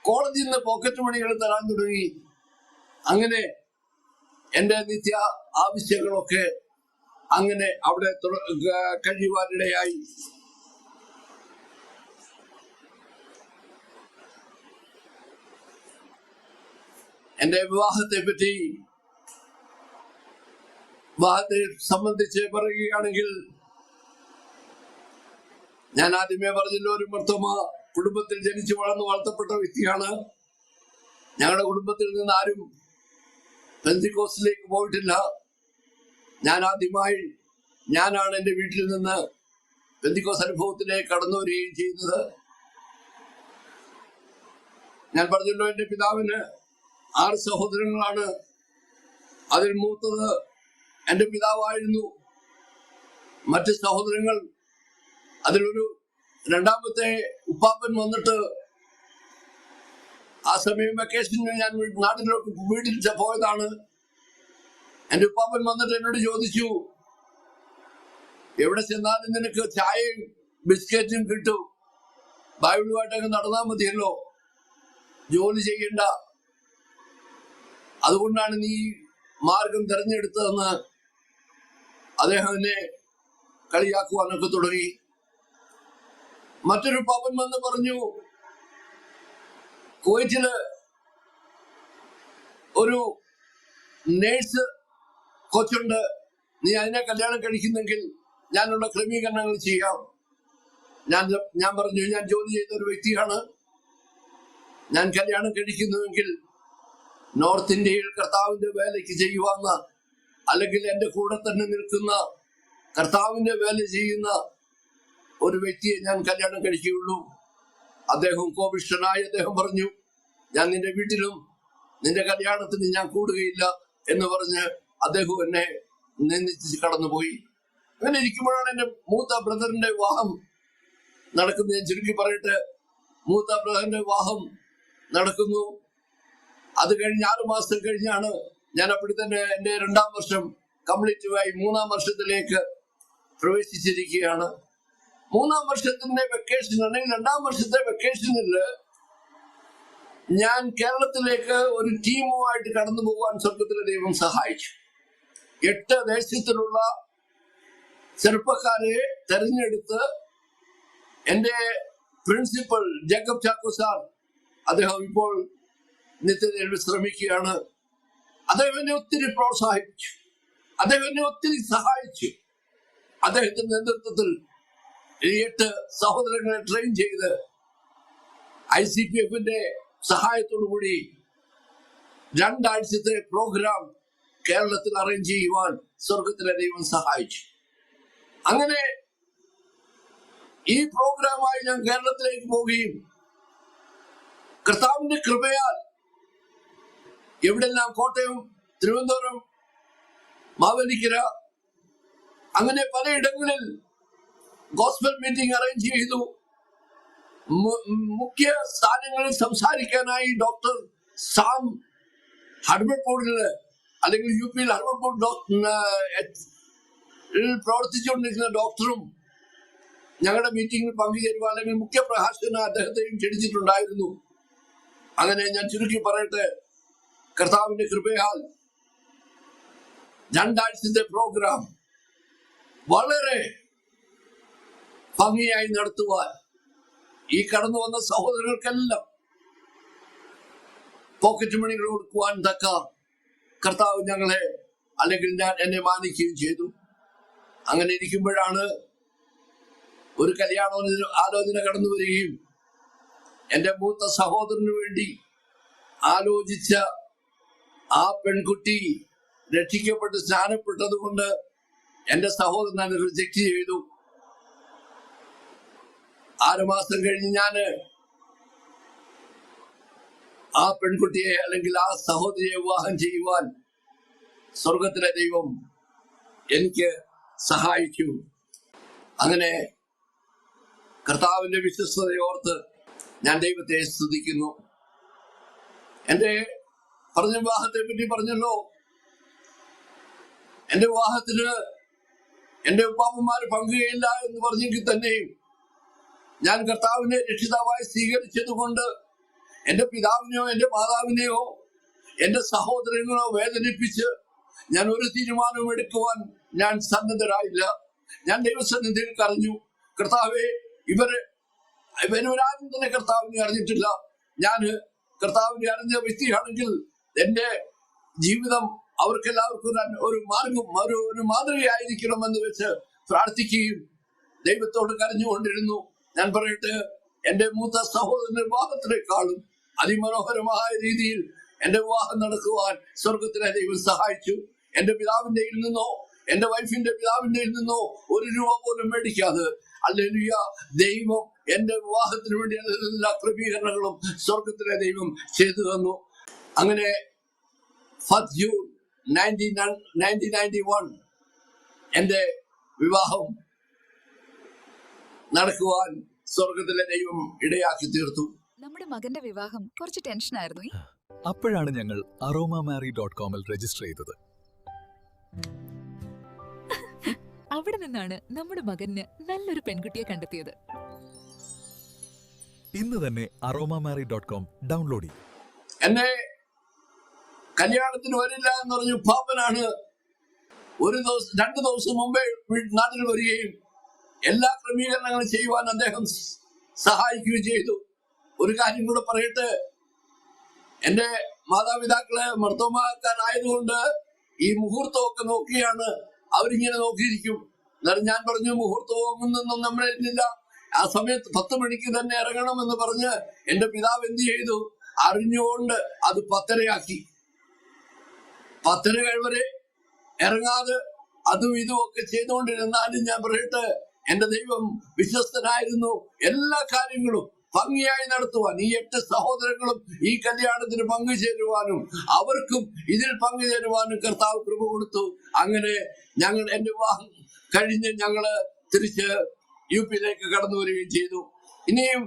കോളേജിൽ നിന്ന് പോക്കറ്റ് മണികൾ തരാൻ തുടങ്ങി. അങ്ങനെ എന്റെ നിത്യ ആവശ്യങ്ങളൊക്കെ അങ്ങനെ അവിടെ കഴിയുവാനിടയായി. എന്റെ വിവാഹത്തെ സംബന്ധിച്ച് പറയുകയാണെങ്കിൽ, ഞാൻ ആദ്യമേ പറഞ്ഞല്ലോ, ഒരു മർത്തോമ കുടുംബത്തിൽ ജനിച്ചു വളർന്നു വളർത്തപ്പെട്ട വ്യക്തിയാണ്. ഞങ്ങളുടെ കുടുംബത്തിൽ നിന്ന് ആരും പെന്തിക്കോസ്തിലേക്ക് പോയിട്ടില്ല. ഞാനാണ് എൻ്റെ വീട്ടിൽ നിന്ന് പെന്തിക്കോസ് അനുഭവത്തിലേക്ക് കടന്നു വരികയും ചെയ്യുന്നത്. ഞാൻ പറഞ്ഞല്ലോ, എൻ്റെ പിതാവിന് 6 സഹോദരങ്ങളാണ്. അതിൽ മൂത്തത് എൻ്റെ പിതാവായിരുന്നു. മറ്റ് സഹോദരങ്ങൾ, അതിലൊരു 2ാമത്തെ ഉപ്പാപ്പൻ വന്നിട്ട് ആ സമയം വെക്കേഷന് ഞാൻ വീട്ടിൽ പോയതാണ്. എന്റെ ഉപ്പാപ്പൻ വന്നിട്ട് എന്നോട് ചോദിച്ചു, എവിടെ ചെന്നാലും നിനക്ക് ചായയും ബിസ്ക്കറ്റും കിട്ടും, ബൈബിളുമായിട്ടൊക്കെ നടന്നാൽ മതിയല്ലോ, ജോലി ചെയ്യണ്ട, അതുകൊണ്ടാണ് നീ മാർഗം തെരഞ്ഞെടുത്തതെന്ന് അദ്ദേഹം എന്നെ കളിയാക്കുവാനൊക്കെ തുടങ്ങി. മറ്റൊരു പാപ്പൻ വന്ന് പറഞ്ഞു, കുവൈറ്റില് ഒരു നേഴ്സ് കൊച്ചുണ്ട്, നീ അതിനെ കല്യാണം കഴിക്കുന്നെങ്കിൽ ഞാനുള്ള ക്രമീകരണങ്ങൾ ചെയ്യാം. ഞാൻ പറഞ്ഞു, ഞാൻ ജോലി ചെയ്ത ഒരു വ്യക്തിയാണ്, ഞാൻ കല്യാണം കഴിക്കുന്നുവെങ്കിൽ നോർത്ത് ഇന്ത്യയിൽ കർത്താവിന്റെ വേലയ്ക്ക് ചെയ്യുവാന്ന, അല്ലെങ്കിൽ എന്റെ കൂടെ തന്നെ നിൽക്കുന്ന കർത്താവിന്റെ വേല ചെയ്യുന്ന ഒരു വ്യക്തിയെ ഞാൻ കല്യാണം കഴിക്കുകയുള്ളൂ. അദ്ദേഹം കോപിഷ്ഠനായി അദ്ദേഹം പറഞ്ഞു, ഞാൻ നിന്റെ വീട്ടിലും നിന്റെ കല്യാണത്തിന് ഞാൻ കൂടുകയില്ല എന്ന് പറഞ്ഞ് അദ്ദേഹം എന്നെ നിന്ദിച്ച് കടന്നുപോയി. അങ്ങനെ ഇരിക്കുമ്പോഴാണ് എന്റെ മൂത്ത ബ്രദറിന്റെ വിവാഹം നടക്കുന്നത്. ഞാൻ ചുരുക്കി പറയട്ടെ, മൂത്ത ബ്രദറിന്റെ വിവാഹം നടക്കുന്നു. അത് കഴിഞ്ഞ് 6 മാസം കഴിഞ്ഞാണ് ഞാൻ അപ്പോൾ തന്നെ എന്റെ 2ാം വർഷം കംപ്ലീറ്റ് ആയി 3ാം വർഷത്തിലേക്ക് പ്രവേശിച്ചിരിക്കുകയാണ്. 3ാം വർഷത്തിന്റെ വെക്കേഷൻ അല്ലെങ്കിൽ 2ാം വർഷത്തെ വെക്കേഷനിൽ ഞാൻ കേരളത്തിലേക്ക് ഒരു ടീമുമായിട്ട് കടന്നു പോകാൻ സ്വർഗത്തിലെ ദൈവം സഹായിച്ചു. 8 ദേശത്തിലുള്ള ചെറുപ്പക്കാരെ തെരഞ്ഞെടുത്ത് എന്റെ പ്രിൻസിപ്പൽ ജേക്കബ് ചാക്കോ സാർ, അദ്ദേഹം ഇപ്പോൾ നിത്യതയിൽ വിശ്രമിക്കുകയാണ്. അദ്ദേഹം എന്നെ ഒത്തിരി പ്രോത്സാഹിപ്പിച്ചു, അദ്ദേഹം എന്നെ ഒത്തിരി സഹായിച്ചു. അദ്ദേഹത്തിന്റെ നേതൃത്വത്തിൽ ഈ 8 സഹോദരങ്ങളെ ട്രെയിൻ ചെയ്ത് ICPF-ന്റെ സഹായത്തോടു കൂടി 2 ആഴ്ചത്തെ പ്രോഗ്രാം കേരളത്തിൽ അറേഞ്ച് ചെയ്യുവാൻ സ്വർഗത്തിലെ ദൈവം സഹായിച്ചു. അങ്ങനെ ഈ പ്രോഗ്രാമായി ഞാൻ കേരളത്തിലേക്ക് പോവുകയും കർത്താവിന്റെ കൃപയാൽ എവിടെല്ലാം കോട്ടയം, തിരുവനന്തപുരം, മാവേലിക്കര അങ്ങനെ പലയിടങ്ങളിൽ ഗോസ്പൽ മീറ്റിംഗ് അറേഞ്ച് ചെയ്തു. മുഖ്യ സ്ഥാനങ്ങളിൽ സംസാരിക്കാനായി ഡോക്ടർ സാം ഹർബർട്ട്ഫോർഡില് അല്ലെങ്കിൽ UP ഹർബർട്ട്ഫോർഡ് പ്രവർത്തിച്ചുകൊണ്ടിരിക്കുന്ന ഡോക്ടറും ഞങ്ങളുടെ മീറ്റിംഗിൽ പങ്കുചേരുക അല്ലെങ്കിൽ മുഖ്യ പ്രഭാഷകന് അദ്ദേഹത്തെയും ക്ഷണിച്ചിട്ടുണ്ടായിരുന്നു. അങ്ങനെ ഞാൻ ചുരുക്കി പറയട്ടെ, കർത്താവിന്റെ കൃപയാൽ 2 ആഴ്ചത്തെ പ്രോഗ്രാം വളരെ ഭംഗിയായി നടത്തുവാൻ ഈ കടന്നു വന്ന സഹോദരങ്ങൾക്കെല്ലാം പോക്കറ്റ് മണികൾ കൊടുക്കുവാൻ തക്ക കർത്താവ് ഞങ്ങളെ അല്ലെങ്കിൽ എന്നെ മാനിക്കുകയും ചെയ്തു. അങ്ങനെ ഇരിക്കുമ്പോഴാണ് ഒരു കല്യാണ ആലോചന കടന്നു വരികയും എന്റെ മൂത്ത സഹോദരന് വേണ്ടി ആലോചിച്ച ആ പെൺകുട്ടി രക്ഷിക്കപ്പെട്ട് സ്നാനപ്പെട്ടത് കൊണ്ട് എന്റെ സഹോദരൻ അതിനെ റിജക്ട് ചെയ്തു. 6 മാസം കഴിഞ്ഞ് ഞാന് ആ പെൺകുട്ടിയെ അല്ലെങ്കിൽ ആ സഹോദരിയെ വിവാഹം ചെയ്യുവാൻ സ്വർഗത്തിലെ ദൈവം എനിക്ക് സഹായിച്ചു. അങ്ങനെ കർത്താവിന്റെ വിശ്വസ്തതയോർത്ത് ഞാൻ ദൈവത്തെ സ്തുതിക്കുന്നു. എന്റെ പറഞ്ഞ വിവാഹത്തെ പറ്റി പറഞ്ഞല്ലോ. എന്റെ വിവാഹത്തിന് എന്റെ ഉപ്പാപ്പന്മാര് പങ്കുകയില്ല എന്ന് പറഞ്ഞെങ്കിൽ തന്നെയും ഞാൻ കർത്താവിനെ രക്ഷിതാവായി സ്വീകരിച്ചത് കൊണ്ട് എന്റെ പിതാവിനെയോ എന്റെ മാതാവിനെയോ എന്റെ സഹോദരങ്ങളോ വേദനിപ്പിച്ച് ഞാൻ ഒരു തീരുമാനവും എടുക്കുവാൻ ഞാൻ സന്നദ്ധരായില്ല. ഞാൻ ദൈവസന്നിധിയിൽ കരഞ്ഞു, കർത്താവേ, ഇവരാരും തന്നെ കർത്താവിനെ അറിഞ്ഞിട്ടില്ല. ഞാൻ കർത്താവിനെ അറിഞ്ഞ വ്യക്തിയാണെങ്കിൽ എന്റെ ജീവിതം അവർക്കെല്ലാവർക്കും ഒരു മാർഗം ഒരു മാതൃകയായിരിക്കണമെന്ന് വെച്ച് പ്രാർത്ഥിക്കുകയും ദൈവത്തോട് കരഞ്ഞുകൊണ്ടിരുന്നു. ഞാൻ പറയട്ടെ, എന്റെ മൂത്ത സഹോദരന്റെ വിവാഹത്തിനേക്കാളും അതിമനോഹരമായ രീതിയിൽ എന്റെ വിവാഹം നടക്കുവാൻ സ്വർഗത്തിലെ ദൈവം സഹായിച്ചു. എന്റെ പിതാവിന്റെ നിന്നോ എന്റെ വൈഫിന്റെ പിതാവിന്റെ നിന്നോ 1 രൂപ പോലും മേടിക്കാതെ ഹല്ലേലൂയ ദൈവം എന്റെ വിവാഹത്തിന് വേണ്ടി എല്ലാ ക്രമീകരണങ്ങളും സ്വർഗത്തിലെ ദൈവം ചെയ്തു തന്നു. അങ്ങനെ 1 ജൂൺ 1991 എന്റെ വിവാഹം നടക്കുവാൻ സ്വർഗത്തിലെ ദൈവം ഇടയാക്കി തീർത്തു. നമ്മുടെ മകന്റെ വിവാഹം കുറച്ച് ടെൻഷനായിരുന്നു. അപ്പോഴാണ് ഞങ്ങൾ aromamary.com രജിസ്റ്റർ ചെയ്തത്. അവിടെ നിന്നാണ് നമ്മുടെ മകന് നല്ലൊരു പെൺകുട്ടിയെ കണ്ടെത്തിയത്. ഇന്ന് തന്നെ aromamary.com ഡൗൺലോഡ് ചെയ്യും. എന്നെ കല്യാണത്തിന് വരില്ല എന്ന് പറഞ്ഞു പാപ്പനാണ് 2 ദിവസം മുമ്പേ നാട്ടിൽ വരികയും എല്ലാ ക്രമീകരണങ്ങളും ചെയ്യുവാൻ അദ്ദേഹം സഹായിക്കുകയും ചെയ്തു. ഒരു കാര്യം കൂടെ പറയട്ടെ, എന്റെ മാതാപിതാക്കളെ മർത്തോമാക്കാരായതുകൊണ്ട് ഈ മുഹൂർത്തമൊക്കെ നോക്കിയാണ് അവരിങ്ങനെ നോക്കിയിരിക്കും. എന്നാലും ഞാൻ പറഞ്ഞു, മുഹൂർത്തമൊന്നും നമ്മളെ ഇല്ല, ആ സമയത്ത് 10 മണിക്ക് തന്നെ ഇറങ്ങണമെന്ന് പറഞ്ഞ് എന്റെ പിതാവ് എന്ത് ചെയ്തു, അറിഞ്ഞുകൊണ്ട് അത് 10:30 ആക്കി. 10:30 വരെ ഇറങ്ങാതെ അതും ഇതും ഒക്കെ ചെയ്തുകൊണ്ടിരുന്നാലും ഞാൻ പറയട്ടെ, എന്റെ ദൈവം വിശ്വസ്തനായിരുന്നു. എല്ലാ കാര്യങ്ങളും ഭംഗിയായി നടത്തുവാൻ ഈ 8 സഹോദരങ്ങളും ഈ കല്യാണത്തിന് പങ്കുചേരുവാനും അവർക്കും ഇതിൽ പങ്കുചേരുവാനും കർത്താവ് കൃപ കൊടുത്തു. അങ്ങനെ എന്റെ വിവാഹം കഴിഞ്ഞ് ഞങ്ങള് തിരിച്ച് UP കടന്നു വരികയും ചെയ്തു. ഇനിയും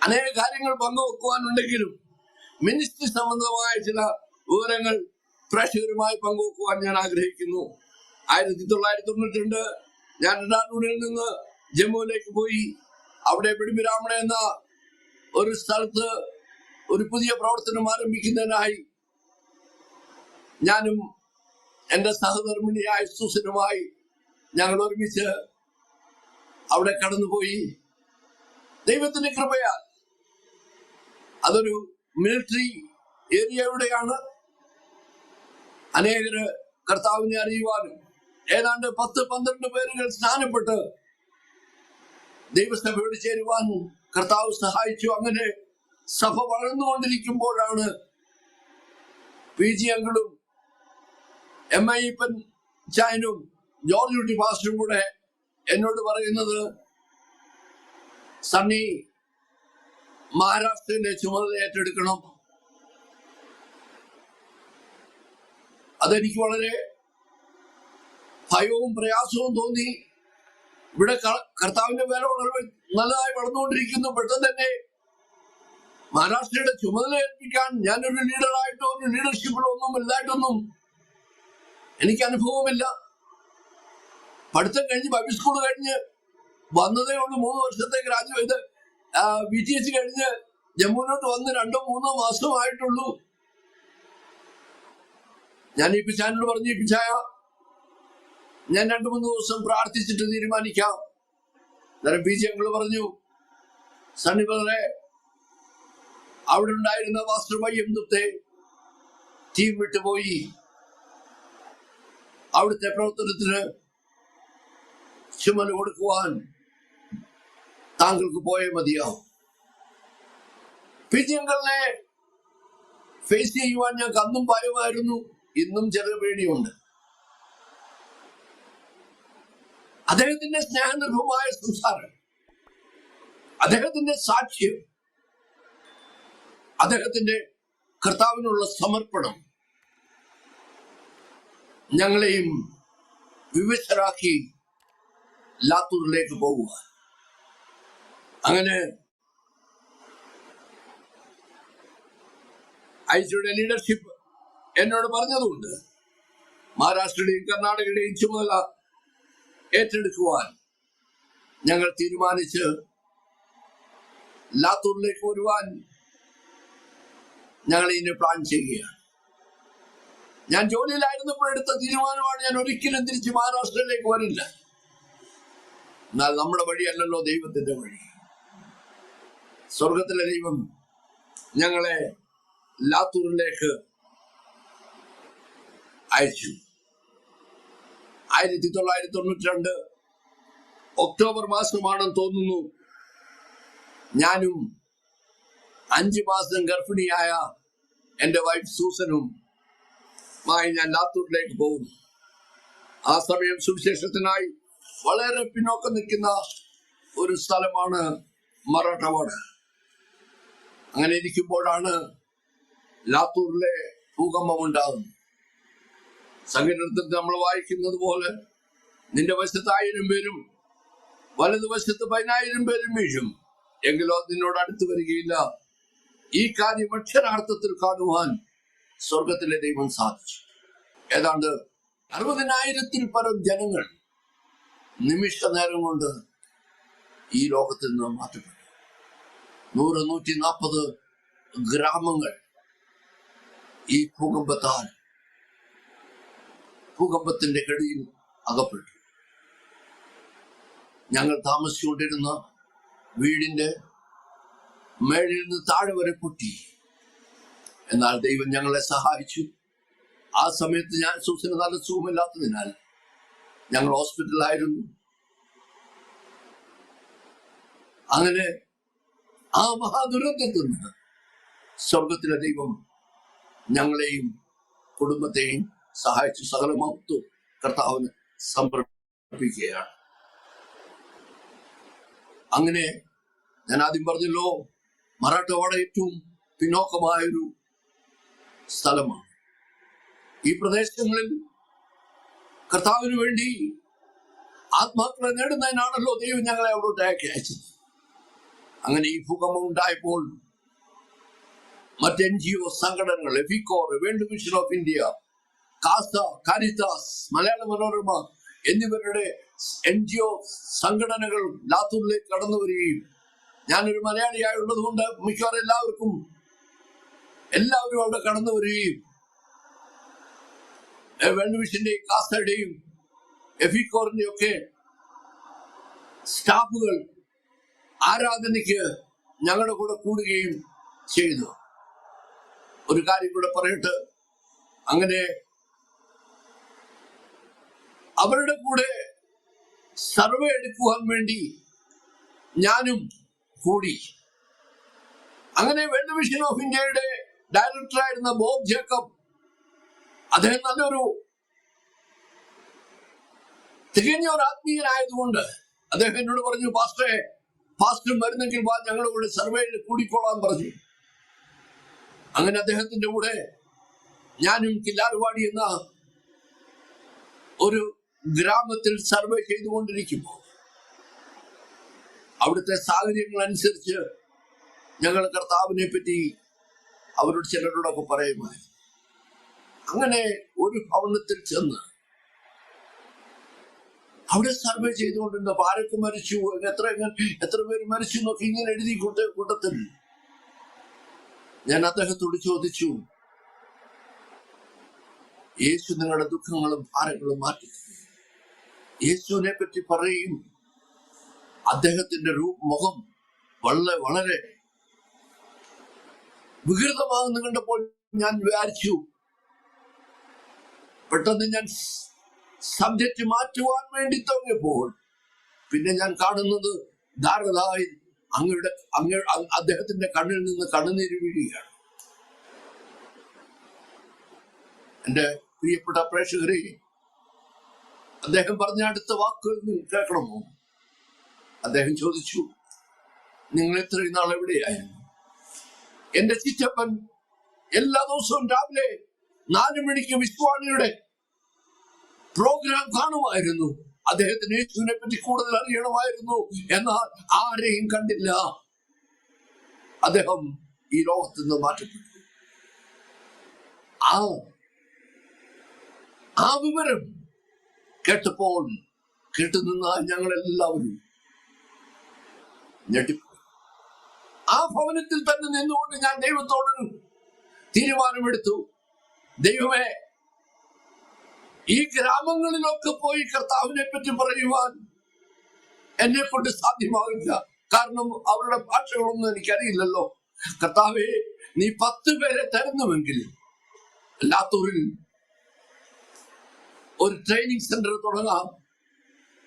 അനേക കാര്യങ്ങൾ പങ്കുവെക്കുവാനുണ്ടെങ്കിലും മിനിസ്ട്രി സംബന്ധമായ ചില വിവരങ്ങൾ പ്രേക്ഷകരുമായി പങ്കുവെക്കുവാൻ ഞാൻ ആഗ്രഹിക്കുന്നു. 1992 ഞാൻ ഡാനൂരിൽ നിന്ന് ജമ്മുവിലേക്ക് പോയി. അവിടെ ബിഡിമിരാമണ എന്ന ഒരു സ്ഥലത്ത് ഒരു പുതിയ പ്രവർത്തനം ആരംഭിക്കുന്നതിനായി ഞാനും എന്റെ സഹധർമ്മിണിയായ സൂസനുമായി ഞങ്ങൾ ഒരുമിച്ച് അവിടെ കടന്നുപോയി. ദൈവത്തിന്റെ കൃപയാൽ അതൊരു മിലിറ്ററി ഏരിയയുടെയാണ്. അനേകര് കർത്താവിനെ അറിയുവാനും ഏതാണ്ട് 10-12 പേരുകൾ സ്നാനപ്പെട്ട് ദൈവസഭയോട് ചേരുവാൻ കർത്താവ് സഹായിച്ചു. അങ്ങനെ സഭ വളർന്നുകൊണ്ടിരിക്കുമ്പോഴാണ് PG അങ്കിളും MI ചായനും ജോർജ് കുട്ടി പാസ്റ്ററും കൂടെ എന്നോട് പറയുന്നത്, സണ്ണി മഹാരാഷ്ട്രയിലെ ചുമതല ഏറ്റെടുക്കണം. അതെനിക്ക് വളരെ ഭയവും പ്രയാസവും തോന്നി. ഇവിടെ കർത്താവിന്റെ വേല വളരെ നല്ലതായി വളർന്നുകൊണ്ടിരിക്കുന്നു. പെട്ടെന്ന് തന്നെ മഹാരാഷ്ട്രയുടെ ചുമതല ഏൽപ്പിക്കാൻ ഞാനൊരു ലീഡറായിട്ടോ ഒരു ലീഡർഷിപ്പിലോ ഒന്നും വലുതായിട്ടൊന്നും എനിക്ക് അനുഭവമില്ല. പഠിത്തം കഴിഞ്ഞ് ബൈബിൾ സ്കൂൾ കഴിഞ്ഞ് വന്നതേ ഉള്ളൂ. 3 വർഷത്തെ ഗ്രാജുവേറ്റ് BTS കഴിഞ്ഞ് ജമ്മുവിലോട്ട് വന്ന് 2-3 മാസമായിട്ടുള്ളൂ. ഞാൻ ഈ പിച്ചാനോട് പറഞ്ഞു, ഈ പിച്ചായ ഞാൻ 2-3 ദിവസം പ്രാർത്ഥിച്ചിട്ട് തീരുമാനിക്കാം. അന്നേരം PG അങ്കിൾ പറഞ്ഞു, സണ്ണി ബ്രദറെ, അവിടെ ഉണ്ടായിരുന്ന പാസ്റ്റർ വയ്യമ്പത്തെ ടീം വിട്ടുപോയി. അവിടുത്തെ പ്രവർത്തനത്തിന് ചുമല് കൊടുക്കുവാൻ താങ്കൾക്ക് പോയേ മതിയാവും. PG അങ്കിളിനെ ഫേസ് ചെയ്യുവാൻ ഞങ്ങൾക്ക് അന്നും ഭയമായിരുന്നു, ഇന്നും ചെറിയ പേടിയുണ്ട്. അദ്ദേഹത്തിന്റെ സ്നേഹനിർഭമായ സംസാരം, അദ്ദേഹത്തിന്റെ സാക്ഷ്യം, അദ്ദേഹത്തിന്റെ കർത്താവിനുള്ള സമർപ്പണം ഞങ്ങളെയും വിവശരാക്കി ലാത്തൂരിലേക്ക് പോകുക. അങ്ങനെ ഐസിയുടെ ലീഡർഷിപ്പ് എന്നോട് പറഞ്ഞതുകൊണ്ട് മഹാരാഷ്ട്രയുടെയും കർണാടകയുടെയും ചുമതല ഏറ്റെടുക്കുവാൻ ഞങ്ങൾ തീരുമാനിച്ച് ലാത്തൂരിലേക്ക് വരുവാൻ ഞങ്ങൾ ഇതിനെ പ്ലാൻ ചെയ്യുകയാണ്. ഞാൻ ജോലിയിലായിരുന്നപ്പോൾ എടുത്ത തീരുമാനമാണ്. ഞാൻ ഒരിക്കലും തിരിച്ച് മഹാരാഷ്ട്രയിലേക്ക് വരില്ല. എന്നാൽ നമ്മുടെ വഴിയല്ലല്ലോ ദൈവത്തിന്റെ വഴി. സ്വർഗത്തിലെ ദൈവം ഞങ്ങളെ ലാത്തൂരിലേക്ക് അയച്ചു. 1992 ഒക്ടോബർ മാസമാണെന്ന് തോന്നുന്നു. ഞാനും 5 മാസം ഗർഭിണിയായ എന്റെ വൈഫ് സൂസനും ഞാൻ ലാത്തൂരിലേക്ക് പോകുന്നു. ആ സമയം സുവിശേഷത്തിനായി വളരെ പിന്നോക്കം നിൽക്കുന്ന ഒരു സ്ഥലമാണ് മറാഠവാഡ. അങ്ങനെ ഇരിക്കുമ്പോഴാണ് ലാത്തൂരിലെ ഭൂകമ്പം ഉണ്ടാകുന്നത്. സങ്കീർത്തനത്തിൽ നമ്മൾ വായിക്കുന്നത് പോലെ, നിന്റെ വശത്ത് 1000 പേരും വലതുവശത്ത് 10,000 പേരും വീഴും, എങ്കിലോ നിന്നോട് അടുത്ത് വരികയില്ല. ഈ കാര്യം അക്ഷരാർത്ഥത്തിൽ കാണുവാൻ സ്വർഗത്തിലെ ദൈവം സാധിച്ചു. ഏതാണ്ട് 60,000-ൽ പരം ജനങ്ങൾ നിമിഷ നേരം കൊണ്ട് ഈ ലോകത്തിൽ നിന്ന് മാറ്റപ്പെട്ടു. 100-140 ഗ്രാമങ്ങൾ ഈ ഭൂകമ്പത്തിന്റെ കെടിയിൽ അകപ്പെട്ടു. ഞങ്ങൾ താമസിച്ചുകൊണ്ടിരുന്ന വീടിന്റെ മേളിൽ നിന്ന് താഴെ വരെ പൊട്ടി. എന്നാൽ ദൈവം ഞങ്ങളെ സഹായിച്ചു. ആ സമയത്ത് ഞാൻ സൂസന് നല്ല സുഖമില്ലാത്തതിനാൽ ഞങ്ങൾ ഹോസ്പിറ്റലായിരുന്നു. അങ്ങനെ ആ മഹാദുരന്തത്തിൽ നിന്ന് സ്വർഗത്തിലെ ദൈവം ഞങ്ങളെയും കുടുംബത്തെയും സഹായിച്ചു സകല മഹത്വം കർത്താവിന് സമർപ്പിക്കുകയാണ്. അങ്ങനെ ഞാൻ ആദ്യം പറഞ്ഞല്ലോ, മറാഠവാഡ ഏറ്റവും പിന്നോക്കമായൊരു സ്ഥലമാണ്. ഈ പ്രദേശങ്ങളിൽ കർത്താവിന് വേണ്ടി ആത്മാക്കളെ നേടുന്നതിനാണല്ലോ ദൈവം ഞങ്ങളെ അവിടോട്ടേക്ക് അയച്ചത്. അങ്ങനെ ഈ ഭൂകമ്പം ഉണ്ടായപ്പോൾ മറ്റ് NGO സംഘടനകൾ, EFICOR, World Vision of India, CASA, Caritas, Malayala Manorama എന്നിവരുടെ NGO സംഘടനകൾ ലാത്തൂരിലേക്ക് കടന്നു വരികയും, ഞാനൊരു മലയാളിയായുള്ളത് കൊണ്ട് മിക്കവാറും എല്ലാവരും അവിടെ കടന്നു വരികയും വേൾഡ് വിഷന്റെയും കാസയുടെയും എഫിക്കോറിന്റെയും ഒക്കെ സ്റ്റാഫുകൾ ആരാധനയ്ക്ക് ഞങ്ങളുടെ കൂടെ കൂടുകയും ചെയ്തു. ഒരു കാര്യം കൂടെ പറയട്ടെ, അങ്ങനെ അവരുടെ കൂടെ സർവേ എടുക്കുവാൻ വേണ്ടി ഞാനും കൂടി. അങ്ങനെ വേൾഡ് വിഷൻ ഓഫ് ഇന്ത്യയുടെ ഡയറക്ടറായിരുന്ന ബോബ് ജേക്കബ്, അദ്ദേഹം നല്ലൊരു തികഞ്ഞ ഒരു ആത്മീയനായതുകൊണ്ട് അദ്ദേഹം എന്നോട് പറഞ്ഞു, പാസ്റ്റർ വരുന്നെങ്കിൽ വാ, ഞങ്ങളുടെ കൂടെ സർവേയിൽ കൂടിക്കോളാൻ പറഞ്ഞു. അങ്ങനെ അദ്ദേഹത്തിന്റെ കൂടെ ഞാനും കില്ലാർവാടി എന്ന ഒരു ഗ്രാമത്തിൽ സർവേ ചെയ്തുകൊണ്ടിരിക്കുമ്പോൾ അവിടുത്തെ സാഹചര്യങ്ങൾ അനുസരിച്ച് ഞങ്ങൾ കർത്താവിനെ പറ്റി അവരോട് ചിലരോടൊക്കെ പറയുമായിരുന്നു. അങ്ങനെ ഒരു ഭവനത്തിൽ ചെന്ന് അവിടെ സർവേ ചെയ്തുകൊണ്ടിരുന്നപ്പോൾ ആരൊക്കെ മരിച്ചു, എത്ര പേര് മരിച്ചു എന്നൊക്കെ ഇങ്ങനെ എഴുതി കൂട്ടത്തിൽ ഞാൻ അദ്ദേഹത്തോട് ചോദിച്ചു, യേശു നിങ്ങളുടെ ദുഃഖങ്ങളും ഭാരങ്ങളും മാറ്റി. യേശുവിനെ പറ്റി പറയും. അദ്ദേഹത്തിന്റെ മുഖം വളരെ വികൃതമാകുന്നു കണ്ടപ്പോൾ ഞാൻ വിചാരിച്ചു, പെട്ടെന്ന് ഞാൻ സബ്ജക്റ്റ് മാറ്റുവാൻ വേണ്ടി തുടങ്ങിയപ്പോൾ പിന്നെ ഞാൻ കാണുന്നത് ധാരാളമായി അദ്ദേഹത്തിന്റെ കണ്ണിൽ നിന്ന് കണ്ണുനീര് വീഴുകയാണ്. എന്റെ പ്രിയപ്പെട്ട പ്രേക്ഷകരെ, അദ്ദേഹം പറഞ്ഞ അടുത്ത വാക്കുകൾ നിങ്ങൾ കേൾക്കണമോ? അദ്ദേഹം ചോദിച്ചു, നിങ്ങൾ ഇത്രയും നാൾ എവിടെയായിരുന്നു? എന്റെ ചിറ്റപ്പൻ എല്ലാ ദിവസവും രാവിലെ 4 മണിക്ക് വിശ്വാണിയുടെ പ്രോഗ്രാം കാണുമായിരുന്നു. അദ്ദേഹത്തിന് യേശുവിനെ പറ്റി കൂടുതൽ അറിയണമായിരുന്നു. എന്നാൽ ആരെയും കണ്ടില്ല. അദ്ദേഹം ഈ ലോകത്ത് നിന്ന് മാറ്റപ്പെട്ടു. ആ വിവരം കേട്ടപ്പോൾ കേട്ടുനിന്ന ഞങ്ങളെല്ലാവരും ഞെട്ടിപ്പോയി. ആ ഭവനത്തിൽ തന്നെ നിന്നുകൊണ്ട് ഞാൻ ദൈവത്തോടൊരു തീരുമാനമെടുത്തു. ദൈവമേ, ഈ ഗ്രാമങ്ങളിലൊക്കെ പോയി കർത്താവിനെ പറ്റി പറയുവാൻ എന്നെ കൊണ്ട് സാധ്യമാകില്ല. കാരണം അവരുടെ ഭാഷകളൊന്നും എനിക്കറിയില്ലല്ലോ. കർത്താവേ, നീ 10 പേരെ തരുന്നുവെങ്കിൽ ലാത്തൂരിൽ ഒരു ട്രെയിനിങ് സെന്റർ തുടങ്ങാം.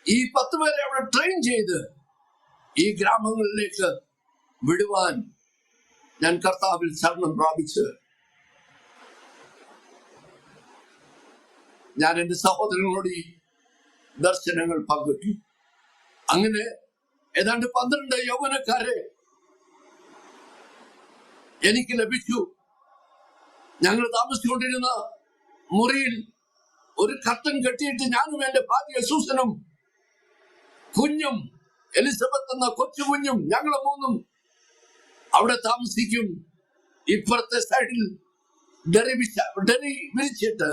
ഈ 10 പേരെ അവിടെ ട്രെയിൻ ചെയ്ത് ഈ ഗ്രാമങ്ങളിലേക്ക് വിടുവാൻ ഞാൻ കർത്താവിൽ ശരണം പ്രാപിച്ച് ഞാൻ എന്റെ സഹോദരങ്ങളോട് ഈ ദർശനങ്ങൾ പങ്കിട്ടു. അങ്ങനെ ഏതാണ്ട് 12 യൗവനക്കാരെ എനിക്ക് ലഭിച്ചു. ഞങ്ങൾ താമസിച്ചുകൊണ്ടിരുന്ന മുറിയിൽ ഒരു കർട്ടൻ കെട്ടിയിട്ട് ഞാനും എന്റെ ഭാര്യ സൂസനും കുഞ്ഞും എലിസബത്ത് എന്ന കൊച്ചു കുഞ്ഞും ഞങ്ങളെ 3 അവിടെ താമസിക്കും. ഇപ്പുറത്തെ സൈഡിൽ ഡെറി വിരിച്ചിട്ട്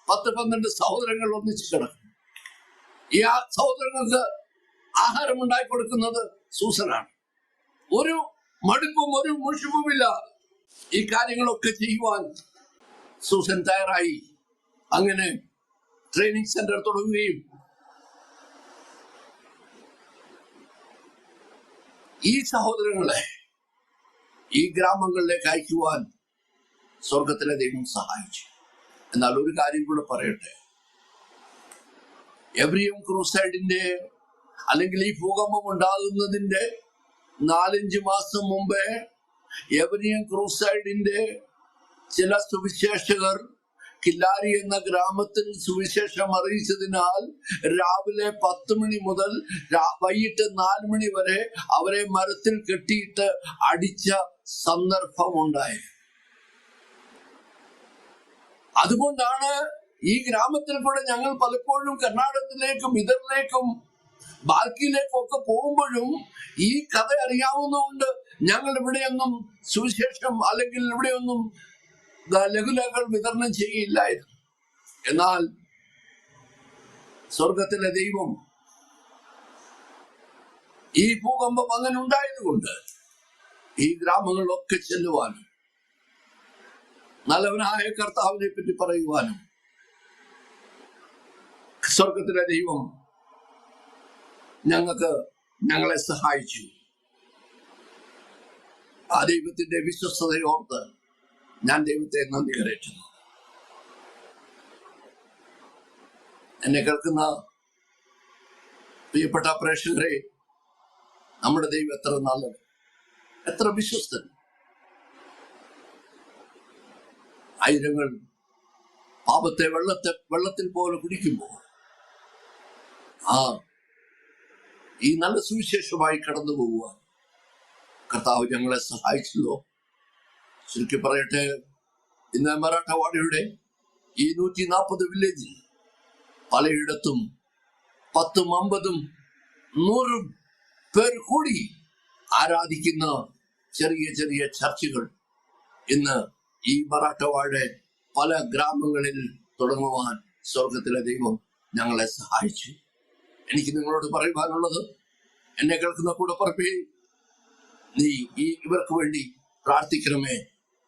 10-12 സഹോദരങ്ങൾ ഒന്നിച്ച് കിടക്കും. ഈ സഹോദരങ്ങൾക്ക് ആഹാരം ഉണ്ടാക്കി കൊടുക്കുന്നത് സൂസനാണ്. ഒരു മടുപ്പും ഒരു മുഷിപ്പുമില്ല. ഈ കാര്യങ്ങളൊക്കെ ചെയ്യുവാൻ സൂസൻ തയ്യാറായി. അങ്ങനെ ട്രെയിനിങ് സെന്റർ തുടങ്ങുകയും ഈ സഹോദരങ്ങളെ ഈ ഗ്രാമങ്ങളിലേക്ക് അയക്കുവാൻ സ്വർഗത്തിലെ ദൈവം സഹായിച്ചു. എന്നാൽ ഒരു കാര്യം കൂടെ പറയട്ടെ, എബ്രിയം ക്രൂസൈഡിന്റെ അല്ലെങ്കിൽ ഈ ഭൂകമ്പം ഉണ്ടാകുന്നതിന്റെ 4-5 മാസം മുമ്പേ എബ്രിയം ക്രൂസൈഡിന്റെ ചില സുവിശേഷകർ കില്ലാരി എന്ന ഗ്രാമത്തിൽ സുവിശേഷം അറിയിച്ചതിനാൽ രാവിലെ 10 മണി മുതൽ വൈകിട്ട് 4 മണി വരെ അവരെ മരത്തിൽ കെട്ടിയിട്ട് അടിച്ച സന്ദർഭമുണ്ടായി. അതുകൊണ്ടാണ് ഈ ഗ്രാമത്തിൽ കൂടെ ഞങ്ങൾ പലപ്പോഴും കർണാടകത്തിലേക്കും ഇതറിലേക്കും ബാൽക്കിയിലേക്കും ഒക്കെ പോകുമ്പോഴും ഈ കഥ അറിയാവുന്നതുകൊണ്ട് ഞങ്ങൾ ഇവിടെയൊന്നും സുവിശേഷം അല്ലെങ്കിൽ ഇവിടെയൊന്നും ലഘുലേഖകൾ വിതരണം ചെയ്യില്ലായിരുന്നു. എന്നാൽ സ്വർഗത്തിലെ ദൈവം ഈ ഭൂകമ്പം അങ്ങനെ ഉണ്ടായതുകൊണ്ട് ഈ ഗ്രാമങ്ങളിലൊക്കെ ചെല്ലുവാനും നല്ലവനായ കർത്താവിനെ പറ്റി പറയുവാനും സ്വർഗത്തിലെ ദൈവം ഞങ്ങളെ സഹായിച്ചു. ആ ദൈവത്തിന്റെ വിശ്വസ്തതയോർത്ത് ഞാൻ ദൈവത്തെ നന്ദി കരയറ്റുന്നു. എന്നെ കേൾക്കുന്ന പ്രിയപ്പെട്ട പ്രേക്ഷകരെ, നമ്മുടെ ദൈവം എത്ര നല്ലത്, എത്ര വിശ്വസ്തൻ. ആയിരങ്ങൾ പാപത്തെ വെള്ളത്തിൽ പോലെ കുടിക്കുമ്പോൾ ഈ നല്ല സുവിശേഷമായി കടന്നു പോകുവാൻ കർത്താവ് ഞങ്ങളെ സഹായിച്ചല്ലോ. ചുരുക്കി പറയട്ടെ, ഇന്ന് മറാഠവാഡയുടെ ഈ 140 വില്ലേജിൽ പലയിടത്തും 10, 50, 100 പേർ കൂടി ആരാധിക്കുന്ന ചെറിയ ചെറിയ ചർച്ചുകൾ ഇന്ന് ഈ മറാഠവാഡ പല ഗ്രാമങ്ങളിൽ തുടങ്ങുവാൻ സ്വർഗത്തിലെ ദൈവം ഞങ്ങളെ സഹായിച്ചു. എനിക്ക് നിങ്ങളോട് പറയുവാനുള്ളത്, എന്നെ കേൾക്കുന്ന കൂടപ്പറപ്പേ, നീ ഇവർക്ക് വേണ്ടി പ്രാർത്ഥിക്കണമേ.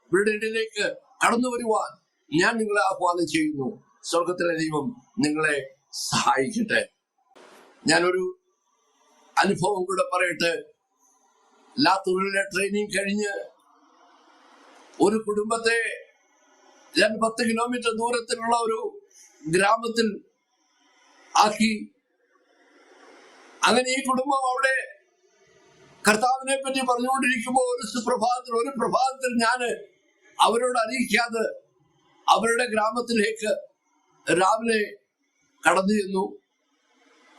ഇവരുടെ ഇടയിലേക്ക് കടന്നു വരുവാൻ ഞാൻ നിങ്ങളെ ആഹ്വാനം ചെയ്യുന്നു. സ്വർഗത്തിലെ ദൈവം നിങ്ങളെ സഹായിക്കട്ടെ. ഞാനൊരു അനുഭവം കൂടെ പറയട്ടെ. ലാത്തൂരിലെ ട്രെയിനിങ് കഴിഞ്ഞ് ഒരു കുടുംബത്തെ 10 കിലോമീറ്റർ ദൂരത്തിലുള്ള ഒരു ഗ്രാമത്തിൽ ആക്കി. അങ്ങനെ ഈ കുടുംബം അവിടെ കർത്താവിനെ പറ്റി പറഞ്ഞുകൊണ്ടിരിക്കുമ്പോൾ ഒരു പ്രഭാതത്തിൽ ഞാൻ അവരോട് അറിയിക്കാതെ അവരുടെ ഗ്രാമത്തിലേക്ക് രാവിലെ കടന്നു ചെന്നു.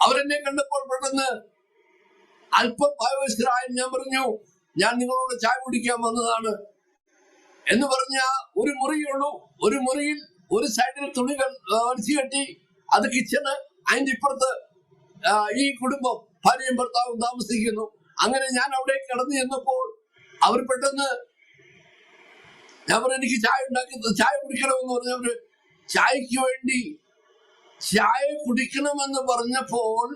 അവരെന്നെ കണ്ടപ്പോൾ പെട്ടെന്ന് അല്പം ഭയവശരായ ഞാൻ പറഞ്ഞു, ഞാൻ നിങ്ങളോട് ചായ കുടിക്കാൻ വന്നതാണ് എന്ന് പറഞ്ഞ ഒരു മുറിയുള്ളൂ. ഒരു മുറിയിൽ ഒരു സൈഡിൽ തുണികൾ വലിച്ചു കെട്ടി, അത് കിച്ചണ്, അതിന്റെ ഇപ്പുറത്ത് ഈ കുടുംബം ഭാര്യയും ഭർത്താവും താമസിക്കുന്നു. അങ്ങനെ ഞാൻ അവിടെ കടന്നു ചെന്നപ്പോൾ അവർ പെട്ടെന്ന് ഞാൻ പറഞ്ഞു, എനിക്ക് ചായ കുടിക്കണമെന്ന് പറഞ്ഞവര് ചായക്ക് വേണ്ടി ചായ കുടിക്കണമെന്ന് പറഞ്ഞപ്പോൾ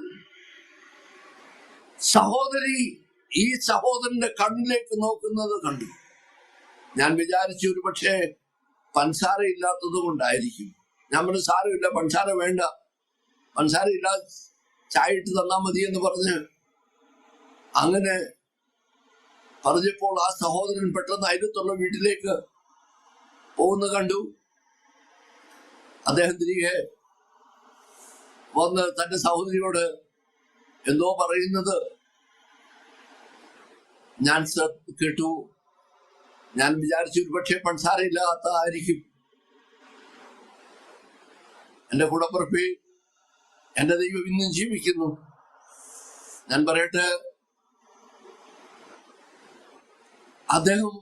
സഹോദരി ഈ സഹോദരന്റെ കണ്ണിലേക്ക് നോക്കുന്നത് കണ്ടു. ഞാൻ വിചാരിച്ചു ഒരു പക്ഷേ പഞ്ചസാര ഇല്ലാത്തത് കൊണ്ടായിരിക്കും. ഞാൻ പറഞ്ഞു, സാരമില്ല, പഞ്ചസാര വേണ്ട, പഞ്ചസാര ഇല്ല, ചായ ഇട്ട് തന്നാ മതി എന്ന് പറഞ്ഞ് അങ്ങനെ പറഞ്ഞപ്പോൾ ആ സഹോദരൻ പെട്ടെന്ന് അയലത്തുള്ള വീട്ടിലേക്ക് പോകുന്ന കണ്ടു. അദ്ദേഹം തിരികെ വന്ന് തന്റെ സഹോദരിയോട് എന്തോ പറയുന്നത് ഞാൻ കേട്ടു. ഞാൻ വിചാരിച്ചു ഒരു പക്ഷേ പഞ്ചസാര ഇല്ലാത്തതായിരിക്കും. എന്റെ കൂടപ്പുറപ്പേ, എന്റെ ദൈവം ഇന്നും ജീവിക്കുന്നു. ഞാൻ പറയട്ടെ, അദ്ദേഹം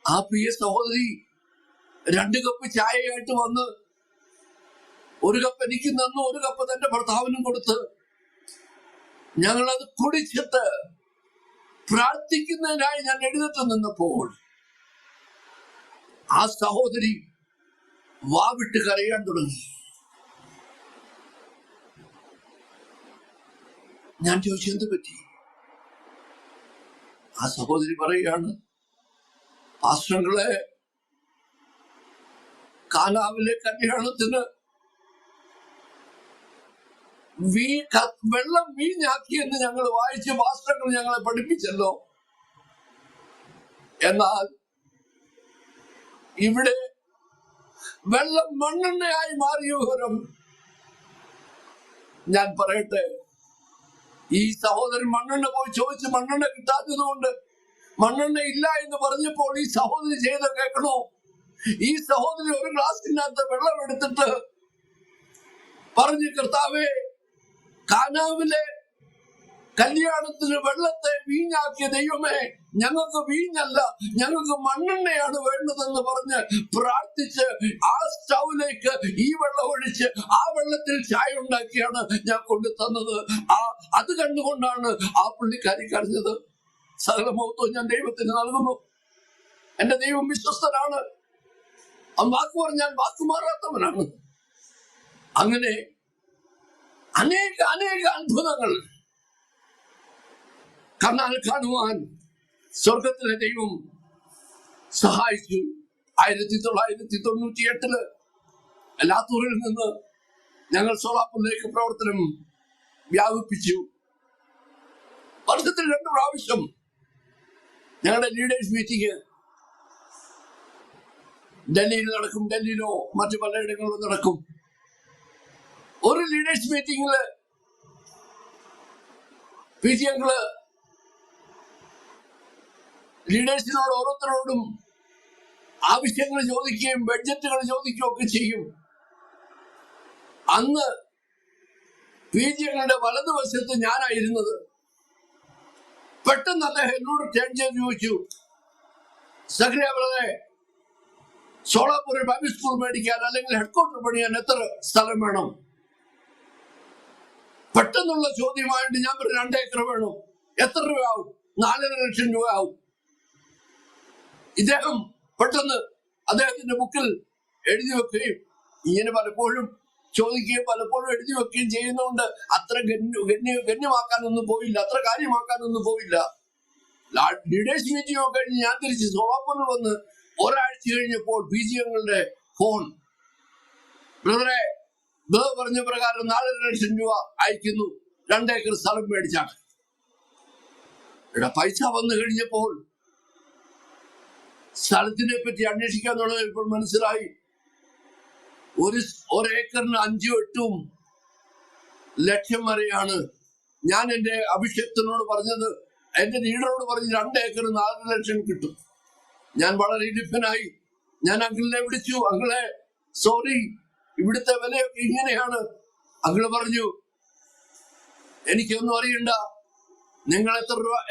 ആ പ്രിയ സഹോദരി 2 കപ്പ് ചായയായിട്ട് വന്ന് 1 കപ്പ് എനിക്ക് തന്നു, 1 കപ്പ് തന്റെ ഭർത്താവിനും കൊടുത്ത് ഞങ്ങളത് കുടിച്ചിട്ട് പ്രാർത്ഥിക്കുന്നതിനായി ഞാൻ എഴുന്നേറ്റ് നിന്നപ്പോൾ ആ സഹോദരി വാവിട്ട് കരയാൻ തുടങ്ങി. ഞാൻ ചോദിച്ചു, എന്ത് പറ്റി? ആ സഹോദരി പറയുകയാണ്, പാസ്റ്റങ്ങളെ, കാനാവിലെ കല്യാണത്തിന് വെള്ളം വീഞ്ഞാക്കിയെന്ന് ഞങ്ങൾ വായിച്ച് പാസ്റ്റങ്ങൾ ഞങ്ങളെ പഠിപ്പിച്ചല്ലോ. എന്നാൽ ഇവിടെ വെള്ളം മണ്ണെണ്ണയായി മാറിയ വിവരം ഞാൻ പറയട്ടെ. ഈ സഹോദരൻ മണ്ണെണ്ണ പോയി ചോദിച്ച് മണ്ണെണ്ണ കിട്ടാത്തത് കൊണ്ട് മണ്ണെണ്ണ ഇല്ല എന്ന് പറഞ്ഞപ്പോൾ ഈ സഹോദരി ചെയ്ത് കേൾക്കണോ, ഈ സഹോദരി ഒരു ഗ്ലാസിനകത്ത് വെള്ളം എടുത്തിട്ട് പറഞ്ഞു, കർത്താവേ, കാനാവിലെ കല്യാണത്തിന് വെള്ളത്തെ വീഞ്ഞാക്കിയ ദൈവമേ, ഞങ്ങൾക്ക് വീഞ്ഞല്ല, ഞങ്ങൾക്ക് മണ്ണെണ്ണയാണ് വേണ്ടതെന്ന് പറഞ്ഞ് പ്രാർത്ഥിച്ച് ആ സ്റ്റൗവിലേക്ക് ഈ വെള്ളം ഒഴിച്ച് ആ വെള്ളത്തിൽ ചായ ഉണ്ടാക്കിയാണ് ഞാൻ കൊണ്ടു തന്നത്. അത് കണ്ടുകൊണ്ടാണ് ആ പുള്ളിക്കാരി കരഞ്ഞത്. സകല മഹത്വം ഞാൻ ദൈവത്തിന് നൽകുന്നു. എന്റെ ദൈവം വിശ്വസ്തനാണ്. വാക്ക് പറഞ്ഞാൽ വാക്കുമാറാത്തവനാണ്. അങ്ങനെ അനേക അനേക അത്ഭുതങ്ങൾ കണ്ണാൽ കാണുവാൻ സ്വർഗത്തിലെ ദൈവം സഹായിച്ചു. 1998 ലാത്തൂരിൽ നിന്ന് ഞങ്ങൾ സോളാപ്പൂരിലേക്ക് പ്രവർത്തനം വ്യാപിപ്പിച്ചു. വർഷത്തിൽ 2 പ്രാവശ്യം ഞങ്ങളുടെ ലീഡേഴ്സ് മീറ്റിംഗ് ഡൽഹിയിൽ നടക്കും. ഡൽഹിയിലോ മറ്റു പലയിടങ്ങളിലോ നടക്കും. ഒരു ലീഡേഴ്സ് മീറ്റിംഗില് ഞങ്ങള് ലീഡേഴ്സിനോട് ഓരോരുത്തരോടും ആവശ്യങ്ങൾ ചോദിക്കുകയും ബഡ്ജറ്റുകൾ ചോദിക്കുകയും ഒക്കെ ചെയ്യും. അന്ന് ഞങ്ങളുടെ വലതുവശത്ത് ഞാനായിരുന്നത്. പെട്ടെന്ന് അദ്ദേഹം എന്നോട് ടേൺ ചെയ്ത് ചോദിച്ചു, സഖറിയ ബ്രദറെ, സോളാപൂരിൽ ബൈബിൾ സ്കൂൾ മേടിക്കാൻ അല്ലെങ്കിൽ ഹെഡ്ക്വാർട്ടർ പണിയാൻ എത്ര സ്ഥലം വേണം? പെട്ടെന്നുള്ള ചോദ്യമായിട്ട് ഞാൻ പറഞ്ഞു, 2 ഏക്കർ വേണം. എത്ര രൂപയാവും? 4.5 ലക്ഷം രൂപ ആവും. ഇദ്ദേഹം പെട്ടെന്ന് അദ്ദേഹത്തിന്റെ ബുക്കിൽ എഴുതി വെക്കുകയും ഇങ്ങനെ പലപ്പോഴും ചോദിക്കുകയും പലപ്പോഴും എഴുതി വെക്കുകയും ചെയ്യുന്നതുകൊണ്ട് അത്ര ഗണ്യമാക്കാനൊന്നും പോയില്ല, അത്ര കാര്യമാക്കാനൊന്നും പോയില്ല. ലീഡേഴ്സ് മീറ്റിംഗ് ഒക്കെ കഴിഞ്ഞ് ഞാൻ തിരിച്ച് സോളാപ്പൂരിൽ വന്ന് ഒരാഴ്ച കഴിഞ്ഞപ്പോൾ ഞങ്ങളുടെ ഫോൺ, ബ്രദറെ, പറഞ്ഞ പ്രകാരം 4.5 ലക്ഷം രൂപ അയക്കുന്നു, 2 ഏക്കർ സ്ഥലം മേടിച്ചാണ്. പൈസ വന്നു കഴിഞ്ഞപ്പോൾ സ്ഥലത്തിനെ പറ്റി അന്വേഷിക്കാൻ തുടങ്ങിയപ്പോൾ മനസ്സിലായി, ഒരു ഏക്കറിന് 5-8 ലക്ഷം വരെയാണ്. ഞാൻ എന്റെ അഭിഷേകത്തിനോട് പറഞ്ഞത്, എന്റെ ലീഡറോട് പറഞ്ഞ് 2 ഏക്കർ 4 ലക്ഷം കിട്ടും. ഞാൻ വളരെ ഇരിപ്പനായി. ഞാൻ അങ്കിളിനെ വിളിച്ചു, അങ്കിളെ, സോറി, ഇവിടുത്തെ വിലയൊക്കെ ഇങ്ങനെയാണ്. അങ്കിള് പറഞ്ഞു, എനിക്കൊന്നും അറിയണ്ട, നിങ്ങൾ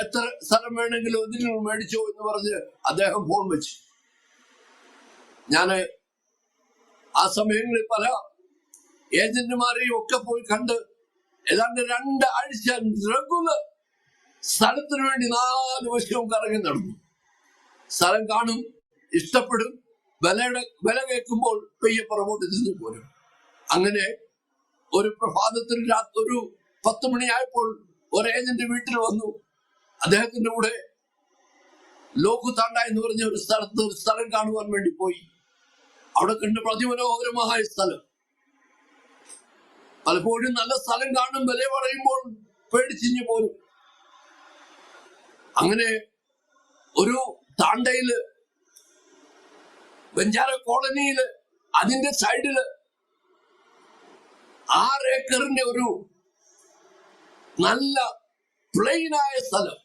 എത്ര സ്ഥലം വേണമെങ്കിലും ഇതിൽ മേടിച്ചോ എന്ന് പറഞ്ഞ് അദ്ദേഹം ഫോൺ വെച്ചു. ഞാന് ആ സമയങ്ങളിൽ പല ഏജന്റുമാരെയും ഒക്കെ പോയി കണ്ട് ഏതാണ്ട് 2 ആഴ്ച റെഗുലർ സ്ഥലത്തിന് വേണ്ടി 4 വർഷവും കറങ്ങി നടന്നു. സ്ഥലം കാണും, ഇഷ്ടപ്പെടും, വില കേൾക്കുമ്പോൾ പെയ്യെ പുറകോട്ട് തിരിഞ്ഞു പോരും. അങ്ങനെ ഒരു പ്രഭാതത്തിൽ ഒരു 10 മണിയായപ്പോൾ ഒരു ഏജന്റ് വീട്ടിൽ വന്നു. അദ്ദേഹത്തിന്റെ കൂടെ ലോകുതാണ്ട എന്ന് പറഞ്ഞ ഒരു സ്ഥലം കാണുവാൻ വേണ്ടി പോയി. അവിടെ കണ്ട് അതിമനോഹരമായ സ്ഥലം. പലപ്പോഴും നല്ല സ്ഥലം കാണും, വില പറയുമ്പോൾ പേടിച്ചിഞ്ഞു പോരും. അങ്ങനെ ഒരു താണ്ടയില് ബഞ്ചാര കോളനിയില് അതിന്റെ സൈഡില് 6 ഏക്കറിന്റെ ഒരു നല്ല പ്ലെയിനായ സ്ഥലം.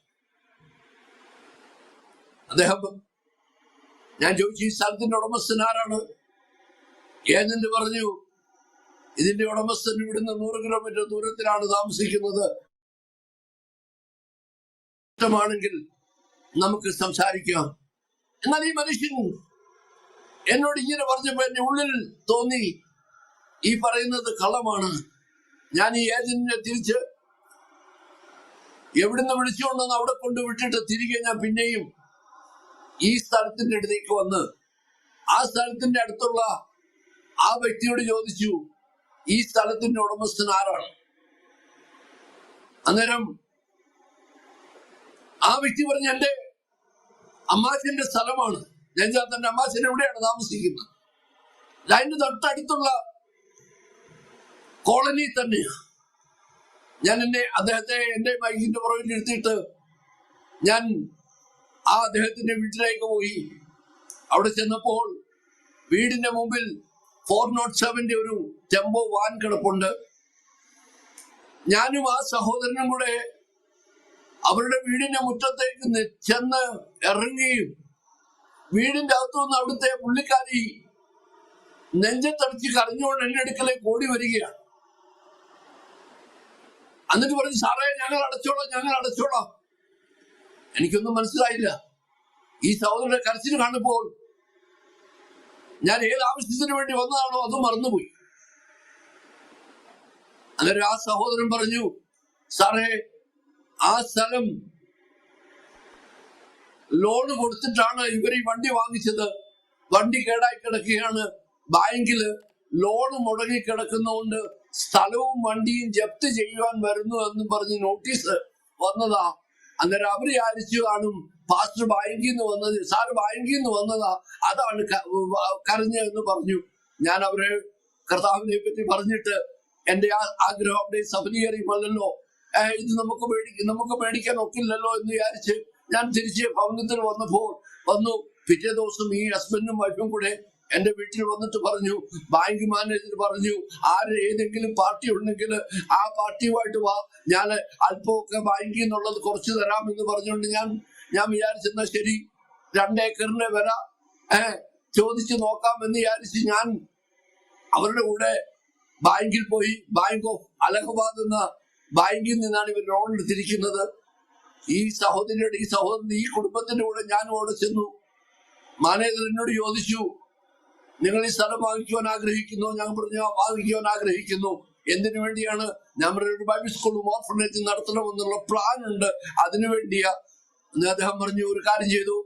അദ്ദേഹം, ഞാൻ ചോദിച്ചു, ഈ സ്ഥലത്തിന്റെ ഉടമസ്ഥൻ ആരാണ്? ഏജന്റ് പറഞ്ഞു, ഇതിന്റെ ഉടമസ്ഥൻ ഇവിടുന്ന് 100 കിലോമീറ്റർ ദൂരത്തിലാണ് താമസിക്കുന്നത്. ഇഷ്ടമാണെങ്കിൽ നമുക്ക് സംസാരിക്കാം. എന്നാൽ ഈ മനുഷ്യൻ എന്നോട് ഇങ്ങനെ പറഞ്ഞപ്പോ എന്റെ ഉള്ളിൽ തോന്നി, ഈ പറയുന്നത് കള്ളമാണ്. ഞാൻ ഈ ഏജന്റിനെ തിരിച്ച് എവിടുന്ന് വിളിച്ചുകൊണ്ടെന്ന് അവിടെ കൊണ്ട് വിട്ടിട്ട് തിരികെ ഞാൻ പിന്നെയും ഈ സ്ഥലത്തിന്റെ അടുത്തേക്ക് വന്ന് ആ സ്ഥലത്തിന്റെ അടുത്തുള്ള ആ വ്യക്തിയോട് ചോദിച്ചു, ഈ സ്ഥലത്തിന്റെ ഉടമസ്ഥൻ ആരാണ്? അന്നേരം ആ വ്യക്തി പറഞ്ഞു, എന്റെ അമ്മാച്ചന്റെ സ്ഥലമാണ്. ഞാൻ തന്റെ അമ്മാച്ചൻ എവിടെയാണ് താമസിക്കുന്നത്? അതിന്റെ തൊട്ടടുത്തുള്ള കോളനി തന്നെയാണ്. ഞാൻ അദ്ദേഹത്തെ എന്റെ ബൈക്കിന്റെ പുറകിൽ ഇരുത്തിയിട്ട് ഞാൻ ആ അദ്ദേഹത്തിന്റെ വീട്ടിലേക്ക് പോയി. അവിടെ ചെന്നപ്പോൾ വീടിന്റെ മുമ്പിൽ 407 ഒരു ടെമ്പോ വാൻ കിടപ്പുണ്ട്. ഞാനും ആ സഹോദരനും കൂടെ അവരുടെ വീടിന്റെ മുറ്റത്തേക്ക് ചെന്ന് ഇറങ്ങുകയും വീടിന്റെ അകത്തുനിന്ന് അവിടുത്തെ പുള്ളിക്കാരി നെഞ്ചത്തടിച്ച് കരഞ്ഞുകൊണ്ട് എന്റെ അടുക്കലേക്ക് ഓടി വരികയാണ്. എന്നിട്ട് പറഞ്ഞു, സാറേ ഞങ്ങൾ അടച്ചോളാം. എനിക്കൊന്നും മനസ്സിലായില്ല. ഈ സഹോദരന്റെ കരച്ചിൽ കാണുമ്പോൾ ഞാൻ ഏത് ആവശ്യത്തിന് വേണ്ടി വന്നതാണോ അത് മറന്നുപോയി. അന്നേരം ആ സഹോദരൻ പറഞ്ഞു, സാറേ ആ സ്ഥലം ലോൺ കൊടുത്തിട്ടാണ് ഇവർ ഈ വണ്ടി വാങ്ങിച്ചത്. വണ്ടി കേടായി കിടക്കുകയാണ്. ബാങ്കില് ലോൺ മുടങ്ങി കിടക്കുന്നതുകൊണ്ട് സ്ഥലവും വണ്ടിയും ജപ്തി ചെയ്യുവാൻ വരുന്നു എന്ന് പറഞ്ഞ് നോട്ടീസ് വന്നതാ. അന്നേരം അവര് വിചാരിച്ചു കാണും പാസ്റ്റർ ബാങ്കിൽ നിന്ന് വന്നത്, സാറ് ബാങ്കിൽ നിന്ന് വന്നതാ, അതാണ് കരഞ്ഞെന്ന് പറഞ്ഞു. ഞാൻ അവരെ കർത്താവിനെ പറ്റി പറഞ്ഞിട്ട് എന്റെ ആഗ്രഹം അവിടെ സഫലീകരിക്കുമല്ലോ, ഇത് നമുക്ക് മേടിക്കാൻ ഒക്കില്ലല്ലോ എന്ന് വിചാരിച്ച് ഞാൻ തിരിച്ച് ഭവനത്തിൽ വന്നു. പിറ്റേ ദിവസം ഈ ഹസ്ബൻഡും വൈഫും കൂടെ എന്റെ വീട്ടിൽ വന്നിട്ട് പറഞ്ഞു, ബാങ്ക് മാനേജർ പറഞ്ഞു, ഏതെങ്കിലും പാർട്ടി ഉണ്ടെങ്കിൽ ആ പാർട്ടിയുമായിട്ട് വാ, ഞാൻ അല്പമൊക്കെ ബാങ്കിൽ നിന്നുള്ളത് കുറച്ച് തരാമെന്ന് പറഞ്ഞുകൊണ്ട് ഞാൻ വിചാരിച്ചെന്നാ ശരി, 2 ഏക്കറിന്റെ വില ചോദിച്ചു നോക്കാമെന്ന് വിചാരിച്ച് ഞാൻ അവരുടെ കൂടെ ബാങ്കിൽ പോയി. ബാങ്ക് ഓഫ് അലഹബാദ് എന്ന ബാങ്കിൽ നിന്നാണ് ഇവർ ലോൺ എടുത്തിരിക്കുന്നത്. ഈ സഹോദരൻ ഈ കുടുംബത്തിന്റെ കൂടെ ഞാൻ അവിടെ ചെന്നു. മാനേജർ എന്നോട് ചോദിച്ചു, നിങ്ങൾ ഈ സ്ഥലം വാങ്ങിക്കുവാൻ ആഗ്രഹിക്കുന്നു? ഞാൻ പറഞ്ഞു, വാങ്ങിക്കുവാൻ ആഗ്രഹിക്കുന്നു. എന്തിനു വേണ്ടിയാണ്? ഞാൻ ഒരു ബൈബിൾ സ്കൂളും ഓർഫനേജും നടത്തണമെന്നുള്ള പ്ലാൻ ഉണ്ട്, അതിനു വേണ്ടിയാ. അദ്ദേഹം പറഞ്ഞു, ഒരു കാര്യം ചെയ്തു,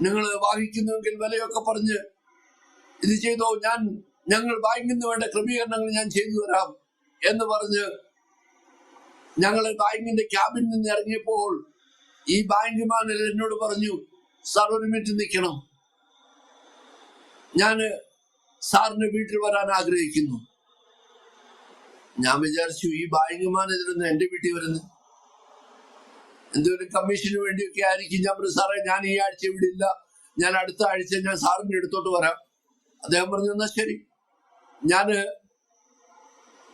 നിങ്ങൾ വാങ്ങിക്കുന്നുവെങ്കിൽ വിലയൊക്കെ പറഞ്ഞ് ഇത് ചെയ്തോ, ഞങ്ങൾ ബാങ്കിൽ നിന്ന് വേണ്ട ക്രമീകരണങ്ങൾ ഞാൻ ചെയ്തു തരാം എന്ന് പറഞ്ഞ് ഞങ്ങൾ ബാങ്കിന്റെ ക്യാബിനിൽ നിന്ന് ഇറങ്ങിയപ്പോൾ ഈ ബാങ്ക് മാനേജർ എന്നോട് പറഞ്ഞു, സാർ ഒരു മിനിറ്റ് നിൽക്കണം, ഞാൻ സാറിന്റെ വീട്ടിൽ വരാൻ ആഗ്രഹിക്കുന്നു. ഞാൻ വിചാരിച്ചു, ഈ ബാങ്ക് മാനേജർ എന്റെ വീട്ടിൽ വരുന്നു, എന്തെങ്കിലും കമ്മീഷന് വേണ്ടിയൊക്കെ ആയിരിക്കും. ഞാൻ പറഞ്ഞു, സാറേ ഞാൻ ഈ ആഴ്ച ഇവിടെ ഇല്ല, ഞാൻ അടുത്ത ആഴ്ച ഞാൻ സാറിന്റെ അടുത്തോട്ട് വരാം. അദ്ദേഹം പറഞ്ഞു, എന്നാ ശരി.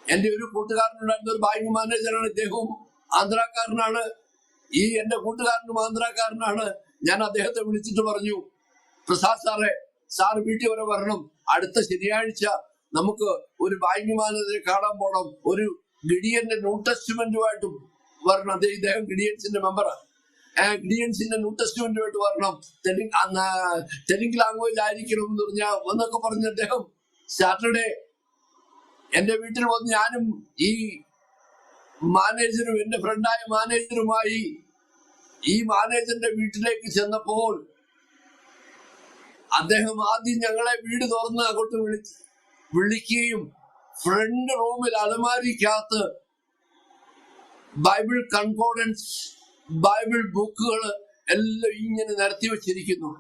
എന്റെ ഒരു കൂട്ടുകാരനുണ്ടായിരുന്ന ഒരു ബാങ്ക് മാനേജറാണ്, ഇദ്ദേഹവും ആന്ധ്രാക്കാരനാണ്. ഈ എന്റെ കൂട്ടുകാരനും ആന്ധ്രാക്കാരനാണ്. ഞാൻ അദ്ദേഹത്തെ വിളിച്ചിട്ട് പറഞ്ഞു, പ്രസാദ് സാറ് വീട്ടിൽ വരെ വരണം, അടുത്ത ശനിയാഴ്ച നമുക്ക് ഒരു ബാങ്ക് മാനേജറെ കാണാൻ പോണം, ഒരു ഗിഡിയന്റെ ന്യൂ ടെസ്റ്റ്മെന്റുമായിട്ട് വരണം. ഇദ്ദേഹം ഗിഡിയൻസിന്റെ മെമ്പറാണ്. ഗിഡിയൻസിന്റെ ന്യൂ ടെസ്റ്റ്മെന്റുമായിട്ട് വരണം, തെലുങ്ക് ലാംഗ്വേജ് ആയിരിക്കണം എന്ന് എന്നൊക്കെ പറഞ്ഞ അദ്ദേഹം സാറ്റർഡേ എന്റെ വീട്ടിൽ വന്ന് ഞാനും ഈ മാനേജറും എന്റെ ഫ്രണ്ടായ മാനേജറുമായി ഈ മാനേജറിന്റെ വീട്ടിലേക്ക് ചെന്നപ്പോൾ അദ്ദേഹം ആദ്യം ഞങ്ങളെ വീട് തുറന്ന് അങ്ങോട്ട് വിളിക്കുകയും ഫ്രണ്ട് റൂമിൽ അലമാരിക്കകത്ത് ബൈബിൾ കൺകോർഡൻസ്, ബൈബിൾ ബുക്കുകൾ എല്ലാം ഇങ്ങനെ നിരത്തി വെച്ചിരിക്കുന്നു.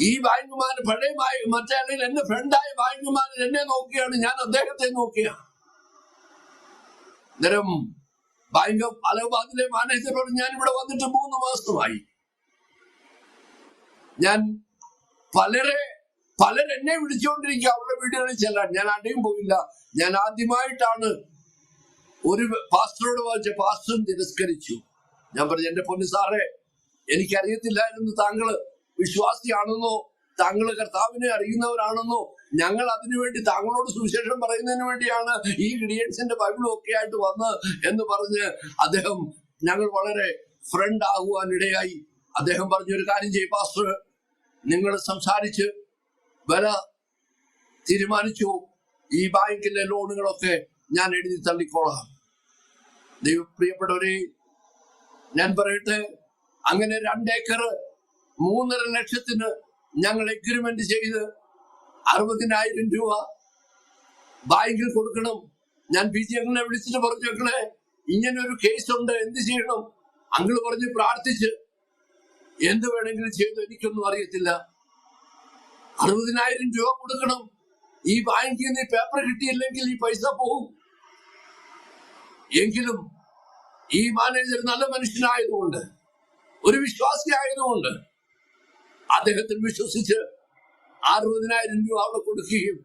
ഈ ബാങ്കുമാർ പഴയ മറ്റേ അല്ലെങ്കിൽ എന്റെ ഫ്രണ്ടായ ബാങ്കുമാർ എന്നെ നോക്കിയാണ്, ഞാൻ അദ്ദേഹത്തെ നോക്കിയാണ്. അന്നേരം ബാങ്ക് ഓഫ് അലഹബാദിലെ മാനേജറോട് ഞാൻ ഇവിടെ വന്നിട്ട് 3 മാസമായി. ഞാൻ പലരെന്നെ വിളിച്ചുകൊണ്ടിരിക്കുക അവരുടെ വീടുകളിൽ ചെല്ലാൻ. ഞാൻ അടയും പോയില്ല. ഞാൻ ആദ്യമായിട്ടാണ് ഒരു പാസ്റ്ററോട് വായിച്ച, പാസ്റ്ററും തിരസ്കരിച്ചു. ഞാൻ പറഞ്ഞു, എന്റെ പൊന്നു സാറേ, എനിക്കറിയത്തില്ലായിരുന്നു താങ്കള് വിശ്വാസിയാണെന്നോ താങ്കൾ കർത്താവിനെ അറിയുന്നവരാണെന്നോ. ഞങ്ങൾ അതിനുവേണ്ടി താങ്കളോട് സുവിശേഷം പറയുന്നതിന് വേണ്ടിയാണ് ഈ ഗിഡിയൻസിന്റെ ബൈബിളും ഒക്കെ ആയിട്ട് വന്ന് എന്ന് പറഞ്ഞ് അദ്ദേഹം ഞങ്ങൾ വളരെ ഫ്രണ്ട് ആകുവാനിടയായി. അദ്ദേഹം പറഞ്ഞൊരു കാര്യം ചെയ്യും പാസ്റ്റർ, നിങ്ങൾ സംസാരിച്ച് വില തീരുമാനിച്ചു, ഈ ബാങ്കിലെ ലോണുകളൊക്കെ ഞാൻ എഴുതി തള്ളിക്കോളാം. പ്രിയപ്പെട്ടവരെ, ഞാൻ പറയട്ടെ, അങ്ങനെ 2 ഏക്കർ 3.5 ലക്ഷത്തിന് ഞങ്ങൾ എഗ്രിമെന്റ് ചെയ്ത് 60,000 രൂപ ബാങ്കിൽ കൊടുക്കണം. ഞാൻ PG അങ്കിളിനെ വിളിച്ചിട്ട് പറഞ്ഞു, അങ്കിളെ ഇങ്ങനെ ഒരു കേസ് ഉണ്ട്, എന്ത് ചെയ്യണം? അങ്കിള് പറഞ്ഞ്, പ്രാർത്ഥിച്ച് എന്ത് വേണമെങ്കിലും ചെയ്തു, എനിക്കൊന്നും അറിയത്തില്ല. 60,000 രൂപ കൊടുക്കണം. ഈ ബാങ്കിൽ നിന്ന് പേപ്പർ കിട്ടിയില്ലെങ്കിൽ ഈ പൈസ പോകും. എങ്കിലും ഈ മാനേജർ നല്ല മനുഷ്യനായതുകൊണ്ട്, ഒരു വിശ്വാസി ആയതുകൊണ്ട് അദ്ദേഹത്തിൽ വിശ്വസിച്ച് 60,000 രൂപ അവിടെ കൊടുക്കുകയും,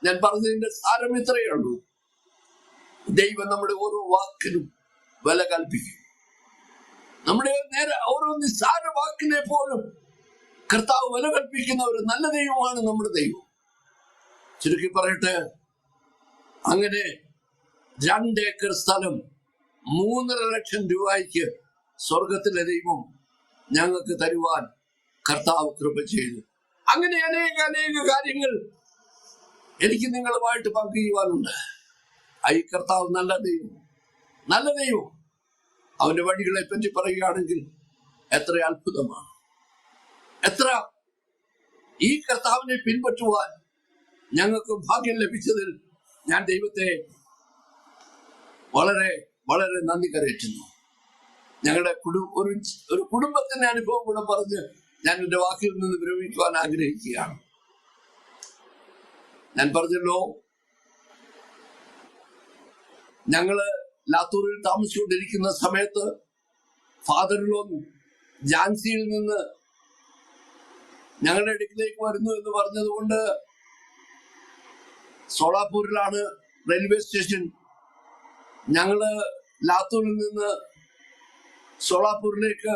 ഞാൻ പറഞ്ഞതിന്റെ സാരം ഇത്രയേ ഉള്ളൂ, ദൈവം നമ്മുടെ ഓരോ വാക്കിനും വില കൽപ്പിക്കും. നമ്മുടെ ഓരോ നിസ്സാര വാക്കിനെ പോലും കർത്താവ് വില കൽപ്പിക്കുന്ന ഒരു നല്ല ദൈവമാണ് നമ്മുടെ ദൈവം. ചുരുക്കി പറയട്ടെ, അങ്ങനെ 2 ഏക്കർ സ്ഥലം 3.5 ലക്ഷം രൂപയ്ക്ക് സ്വർഗത്തിലെ ദൈവം ഞങ്ങൾക്ക് തരുവാൻ കർത്താവ് കൃപ ചെയ്തു. അങ്ങനെ അനേക കാര്യങ്ങൾ എനിക്ക് നിങ്ങളുമായിട്ട് പങ്കുചെയ്യുവാനുണ്ട്. ഈ കർത്താവ് നല്ല ദൈവം. അവന്റെ വഴികളെ പറ്റി പറയുകയാണെങ്കിൽ എത്ര അത്ഭുതമാണ്. എത്ര ഈ കർത്താവിനെ പിൻപറ്റുവാൻ ഞങ്ങൾക്ക് ഭാഗ്യം ലഭിച്ചതിൽ ഞാൻ ദൈവത്തെ വളരെ വളരെ നന്ദി കരയറ്റുന്നു. ഞങ്ങളുടെ ഒരു കുടുംബത്തിന്റെ അനുഭവം കൂടെ പറഞ്ഞ് ഞാൻ എന്റെ വാക്കിൽ നിന്ന് വിരമിക്കുവാൻ ആഗ്രഹിക്കുകയാണ്. ഞാൻ പറഞ്ഞല്ലോ, ഞങ്ങള് ലാത്തൂരിൽ താമസിച്ചുകൊണ്ടിരിക്കുന്ന സമയത്ത് ഫാദറിലോൻ ഝാൻസിയിൽ നിന്ന് ഞങ്ങളുടെ അടുക്കിലേക്ക് വരുന്നു എന്ന് പറഞ്ഞതുകൊണ്ട് സോളാപൂരിലാണ് റെയിൽവേ സ്റ്റേഷൻ. ഞങ്ങള് ലാത്തൂരിൽ നിന്ന് സോളാപൂരിലേക്ക്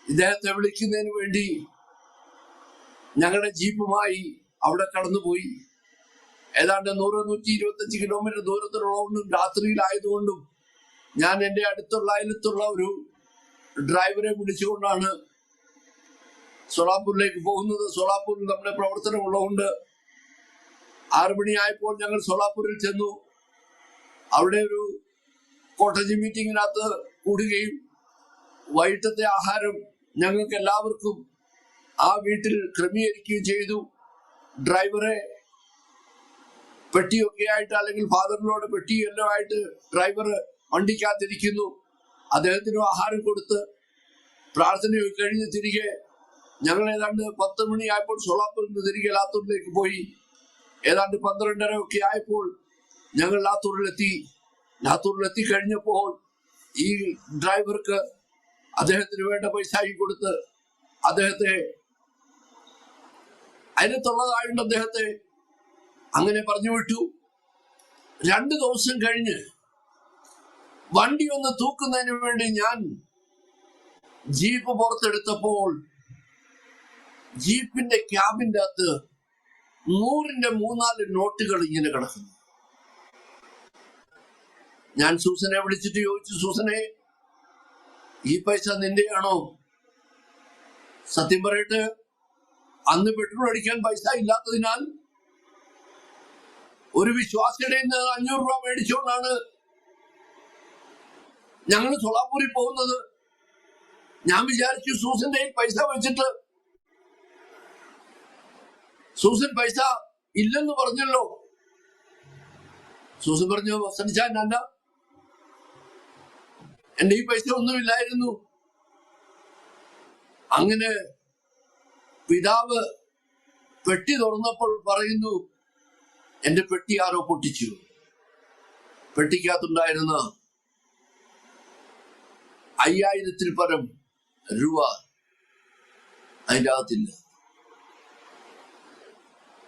ഇദ്ദേഹത്തെ വിളിക്കുന്നതിന് വേണ്ടി ഞങ്ങളുടെ ജീപ്പുമായി അവിടെ കടന്നുപോയി. ഏതാണ്ട് 100-125 കിലോമീറ്റർ ദൂരത്തിലുള്ളതുകൊണ്ടും രാത്രിയിലായതുകൊണ്ടും ഞാൻ എൻ്റെ അയലത്തുള്ള ഒരു ഡ്രൈവറെ വിളിച്ചുകൊണ്ടാണ് സോളാപൂരിലേക്ക് പോകുന്നത്. സോളാപൂരിൽ നമ്മുടെ പ്രവർത്തനമുള്ളതുകൊണ്ട് 6 മണിയായപ്പോൾ ഞങ്ങൾ സോളാപൂരിൽ ചെന്നു. അവിടെ ഒരു കോട്ടേജ് മീറ്റിങ്ങിനകത്ത് കൂടുകയും വൈകിട്ടത്തെ ആഹാരം ഞങ്ങൾക്ക് എല്ലാവർക്കും ആ വീട്ടിൽ ക്രമീകരിക്കുകയും ചെയ്തു. ഡ്രൈവറെ പെട്ടിയൊക്കെ ആയിട്ട്, അല്ലെങ്കിൽ ഫാദറിനോട് പെട്ടിയെല്ലാം ആയിട്ട് ഡ്രൈവർ വണ്ടിക്കകത്തിരിക്കുന്നു. അദ്ദേഹത്തിന് ആഹാരം കൊടുത്ത് പ്രാർത്ഥനയൊക്കെ കഴിഞ്ഞ് തിരികെ ഞങ്ങൾ ഏതാണ്ട് 10 മണിയായപ്പോൾ സോളാപൂരിൽ നിന്ന് തിരികെ ലാത്തൂരിലേക്ക് പോയി. ഏതാണ്ട് 12:30 ഒക്കെ ആയപ്പോൾ ഞങ്ങൾ ലാത്തൂരിലെത്തി കഴിഞ്ഞപ്പോൾ ഈ ഡ്രൈവർക്ക് അദ്ദേഹത്തിന് വേണ്ട പൈസയും കൊടുത്ത് അദ്ദേഹത്തെ അതിനകത്തുള്ളതായിട്ട് അദ്ദേഹത്തെ അങ്ങനെ പറഞ്ഞു വിട്ടു. 2 ദിവസം കഴിഞ്ഞ് വണ്ടി ഒന്ന് തൂക്കുന്നതിന് വേണ്ടി ഞാൻ ജീപ്പ് പുറത്തെടുത്തപ്പോൾ ജീപ്പിന്റെ ക്യാബിന്റെ അകത്ത് 100-ന്റെ 3-4 നോട്ടുകൾ ഇങ്ങനെ കിടക്കുന്നു. ഞാൻ സൂസനെ വിളിച്ചിട്ട് ചോദിച്ചു, സൂസനെ, ഈ പൈസ നിന്റെയാണോ? സത്യം പറയട്ടെ, അന്ന് പെട്രോൾ അടിക്കാൻ പൈസ ഇല്ലാത്തതിനാൽ ഒരു വിശ്വാസിയുടെ 500 രൂപ മേടിച്ചുകൊണ്ടാണ് ഞങ്ങൾ സോളാപൂരിൽ പോകുന്നത്. ഞാൻ വിചാരിച്ചു സൂസന്റെ പൈസ വെച്ചിട്ട്, സൂസൻ പൈസ ഇല്ലെന്ന് പറഞ്ഞല്ലോ. സൂസൻ പറഞ്ഞു, വസനിച്ചാൻ എന്റെ ഈ പൈസ ഒന്നുമില്ലായിരുന്നു. അങ്ങനെ പിതാവ് പെട്ടി തുറന്നപ്പോൾ പറയുന്നു, എന്റെ പെട്ടി ആരോ പൊട്ടിച്ചു. പെട്ടിക്കകത്തുണ്ടായിരുന്ന 5000-ൽ പരം രൂപ അതിൻ്റെ അകത്തില്ല.